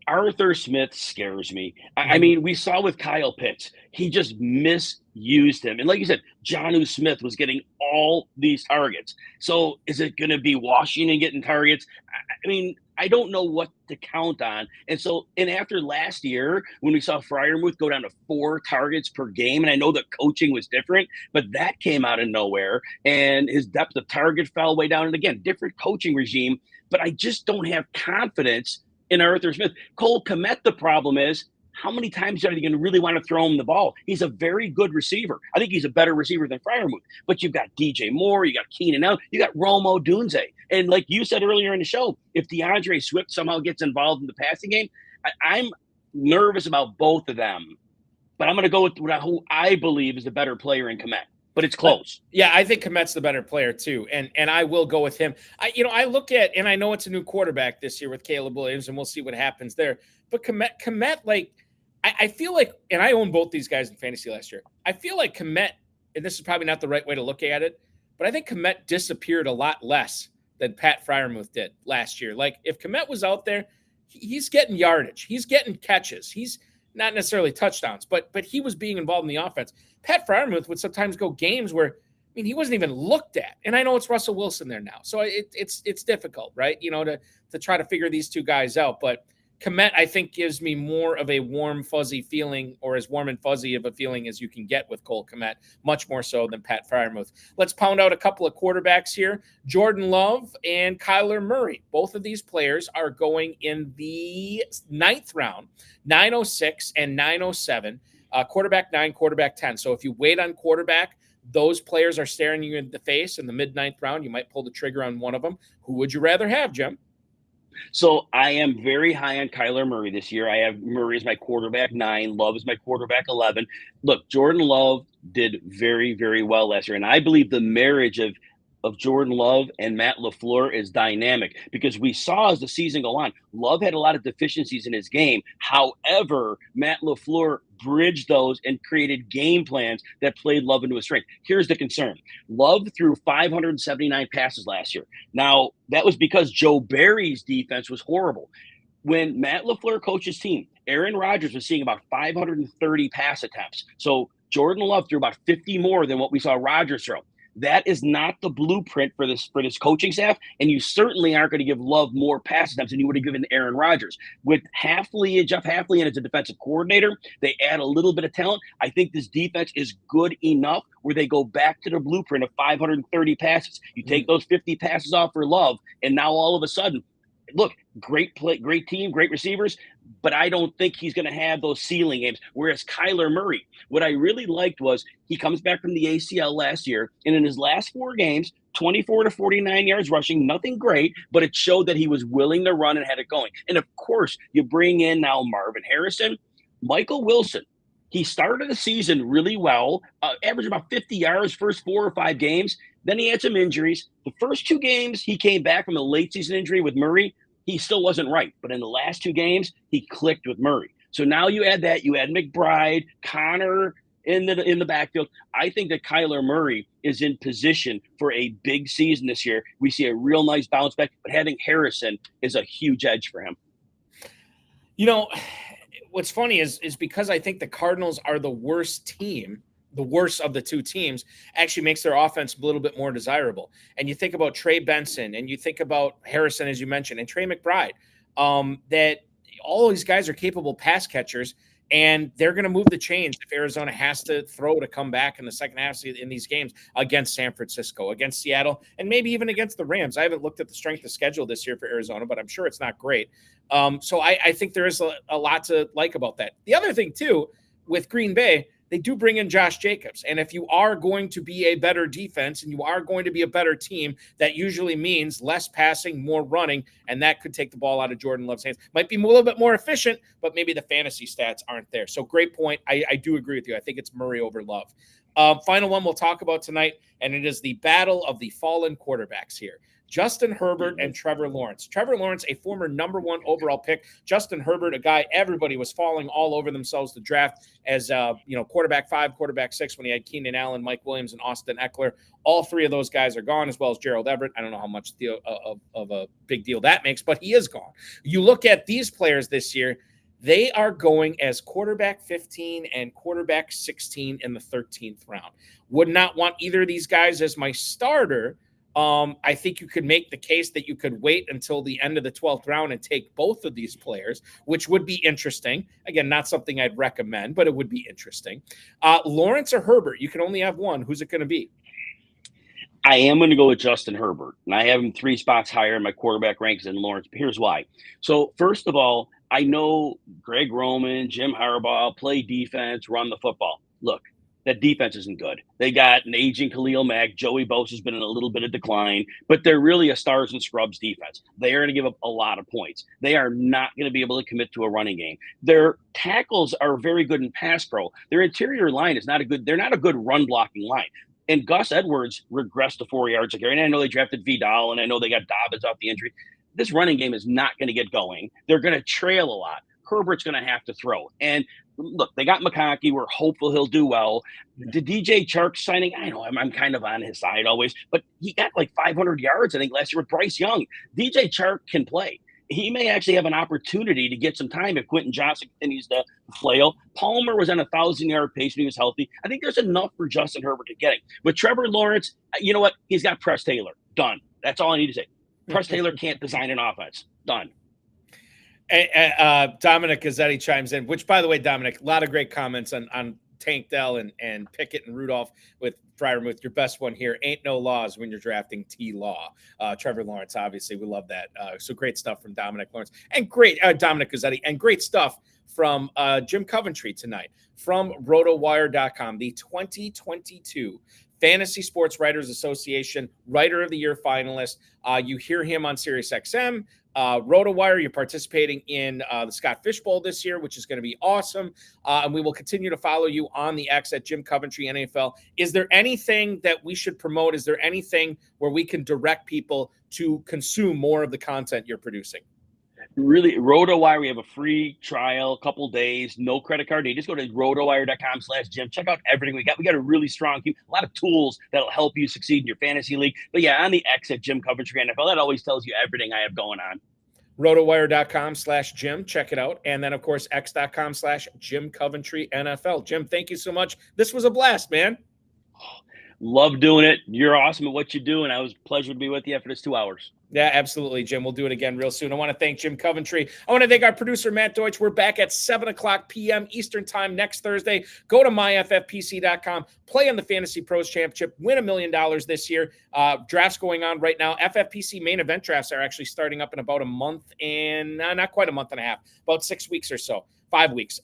Arthur Smith scares me. I mean, we saw with Kyle Pitts, he just misused him. And like you said, Jonnu Smith was getting all these targets. So is it going to be Washington getting targets? I mean, I don't know what to count on. And after last year, when we saw Freiermuth go down to 4 targets per game, and I know the coaching was different, but that came out of nowhere, and his depth of target fell way down. And again, different coaching regime, but I just don't have confidence in Arthur Smith. Cole Kmet, the problem is, how many times are you going to really want to throw him the ball? He's a very good receiver. I think he's a better receiver than Freiermuth. But you've got DJ Moore, you got Keenan Allen, you got Rome Odunze. And like you said earlier in the show, if DeAndre Swift somehow gets involved in the passing game, I'm nervous about both of them. But I'm going to go with who I believe is the better player in Kmet. But it's close. Yeah, I think Kmet's the better player too, and I will go with him. I look at, and I know it's a new quarterback this year with Caleb Williams, and we'll see what happens there. But Kmet, like I feel like, and I own both these guys in fantasy last year. I feel like Kmet, and this is probably not the right way to look at it, but I think Kmet disappeared a lot less than Pat Freiermuth did last year. Like if Kmet was out there, he's getting yardage. He's getting catches. He's not necessarily touchdowns, but he was being involved in the offense. Pat Freiermuth would sometimes go games where, I mean, he wasn't even looked at. And I know it's Russell Wilson there now. So it's difficult, right? You know, to try to figure these two guys out. But Kmet, I think, gives me more of a warm, fuzzy feeling, or as warm and fuzzy of a feeling as you can get with Cole Kmet, much more so than Pat Freiermuth. Let's pound out a couple of quarterbacks here. Jordan Love and Kyler Murray. Both of these players are going in the 9th round, 906 and 907. Quarterback 9, quarterback 10. So if you wait on quarterback, those players are staring you in the face in the mid-9th round. You might pull the trigger on one of them. Who would you rather have, Jim? So I am very high on Kyler Murray this year. I have Murray as my quarterback 9. Love is my quarterback 11. Look, Jordan Love did very, very well last year. And I believe the marriage of Jordan Love and Matt LaFleur is dynamic, because we saw as the season go on, Love had a lot of deficiencies in his game. However, Matt LaFleur bridged those and created game plans that played Love into his strength. Here's the concern. Love threw 579 passes last year. Now, that was because Joe Barry's defense was horrible. When Matt LaFleur coached his team, Aaron Rodgers was seeing about 530 pass attempts. So Jordan Love threw about 50 more than what we saw Rodgers throw. That is not the blueprint for this coaching staff, and you certainly aren't going to give Love more pass attempts than you would have given Aaron Rodgers. With Jeff Hafley and as a defensive coordinator, they add a little bit of talent. I think this defense is good enough where they go back to the blueprint of 530 passes. You take those 50 passes off for Love, and now all of a sudden, look, great play, great team, great receivers, but I don't think he's going to have those ceiling games. Whereas Kyler Murray, what I really liked was he comes back from the ACL last year, and in his last 4 games, 24 to 49 yards rushing, nothing great, but it showed that he was willing to run and had it going. And of course, you bring in now Marvin Harrison, Michael Wilson. He started the season really well, averaged about 50 yards first 4 or 5 games. Then he had some injuries. The first 2 games, he came back from a late season injury with Murray. He still wasn't right. But in the last 2 games, he clicked with Murray. So now you add that. You add McBride, Connor in the backfield. I think that Kyler Murray is in position for a big season this year. We see a real nice bounce back. But having Harrison is a huge edge for him. You know, what's funny is because I think the Cardinals are the worst team, the worst of the 2 teams, actually makes their offense a little bit more desirable. And you think about Trey Benson, and you think about Harrison, as you mentioned, and Trey McBride, that all these guys are capable pass catchers, and they're going to move the chains if Arizona has to throw to come back in the second half in these games against San Francisco, against Seattle, and maybe even against the Rams. I haven't looked at the strength of schedule this year for Arizona, but I'm sure it's not great. So I think there is a lot to like about that. The other thing, too, with Green Bay, they do bring in Josh Jacobs. And if you are going to be a better defense and you are going to be a better team, that usually means less passing, more running, and that could take the ball out of Jordan Love's hands. Might be a little bit more efficient, but maybe the fantasy stats aren't there. So great point. I do agree with you. I think it's Murray over Love. Final one we'll talk about tonight, and it is the battle of the fallen quarterbacks here. Justin Herbert and Trevor Lawrence. Trevor Lawrence, a former number 1 overall pick. Justin Herbert, a guy everybody was falling all over themselves to draft as quarterback 5, quarterback 6 when he had Keenan Allen, Mike Williams, and Austin Ekeler. All 3 of those guys are gone, as well as Gerald Everett. I don't know how much of a big deal that makes, but he is gone. You look at these players this year, they are going as quarterback 15 and quarterback 16 in the 13th round. Would not want either of these guys as my starter. I think you could make the case that you could wait until the end of the 12th round and take both of these players, which would be interesting. Again, not something I'd recommend, but it would be interesting. Lawrence or Herbert, you can only have one. Who's it going to be? I am going to go with Justin Herbert, and I have him 3 spots higher in my quarterback rankings than Lawrence. Here's why. So first of all, I know Greg Roman, Jim Harbaugh play defense, run the football. Look, that defense isn't good. They got an aging Khalil Mack. Joey Bosa's been in a little bit of decline, but they're really a stars and scrubs defense. They are going to give up a lot of points. They are not going to be able to commit to a running game. Their tackles are very good in pass pro. Their interior line is not a good – they're not a good run blocking line. And Gus Edwards regressed to 4 yards a carry. And I know they drafted Vidal, and I know they got Dobbins off the injury. This running game is not going to get going. They're going to trail a lot. Herbert's going to have to throw. And look, they got McConkey. We're hopeful he'll do well. The DJ Chark signing, I know I'm kind of on his side always, but he got like 500 yards, I think, last year with Bryce Young. DJ Chark can play. he may actually have an opportunity to get some time if Quentin Johnson continues to flail. Palmer was on a 1,000-yard pace when he was healthy. I think there's enough for Justin Herbert to get him. With Trevor Lawrence, you know what? He's got Press Taylor. Done. That's all I need to say. Press Taylor can't design an offense. Done. Dominic Gazzetti chimes in, which, by the way, Dominic, a lot of great comments on Tank Dell and Pickett and Rudolph with Fryermuth. Your best one here. Ain't no laws when you're drafting T-Law. Trevor Lawrence, obviously, we love that. So great stuff from Dominic Lawrence and great Dominic Gazzetti and great stuff from Jim Coventry tonight from RotoWire.com, the 2022 Fantasy Sports Writers Association Writer of the Year finalist. You hear him on SiriusXM. RotoWire, you're participating in the Scott Fish Bowl this year, which is going to be awesome. And we will continue to follow you on the X at Jim Coventry NFL. Is there anything that we should promote? Is there anything where we can direct people to consume more of the content you're producing? Really, RotoWire, we have a free trial, couple days, no credit card need. Just go to rotowire.com/Jim. Check out everything we got. We got a really strong team, a lot of tools that'll help you succeed in your fantasy league. But yeah, on the X at Jim Coventry NFL, that always tells you everything I have going on. RotoWire.com/Jim. Check it out. And then, of course, X.com/Jim Coventry NFL. Jim, thank you so much. This was a blast, man. Love doing it. You're awesome at what you do, and it was a pleasure to be with you for this 2 hours. Yeah, absolutely, Jim. We'll do it again real soon. I want to thank Jim Coventry. I want to thank our producer, Matt Deutsch. We're back at 7 o'clock p.m. Eastern Time next Thursday. Go to myffpc.com. Play in the Fantasy Pros Championship. Win $1 million this year. Drafts going on right now. FFPC main event drafts are actually starting up in about a month and not quite a month and a half, about 6 weeks or so. 5 weeks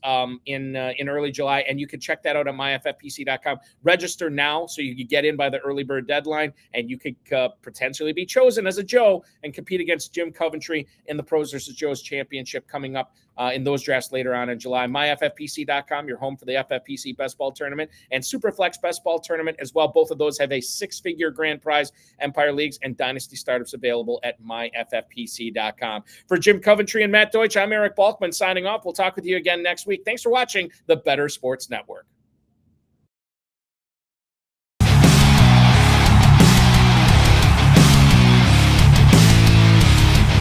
in early July, and you can check that out on myffpc.com. Register now so you can get in by the early bird deadline, and you could potentially be chosen as a Joe and compete against Jim Coventry in the Pros vs. Joes Championship coming up in those drafts later on in July. myffpc.com, your home for the FFPC Best Ball Tournament and Superflex Best Ball Tournament as well. Both of those have a 6-figure grand prize, Empire Leagues and Dynasty Startups available at myffpc.com. For Jim Coventry and Matt Deutsch, I'm Eric Balkman signing off. We'll talk with you again next week. Thanks for watching the Better Sports Network.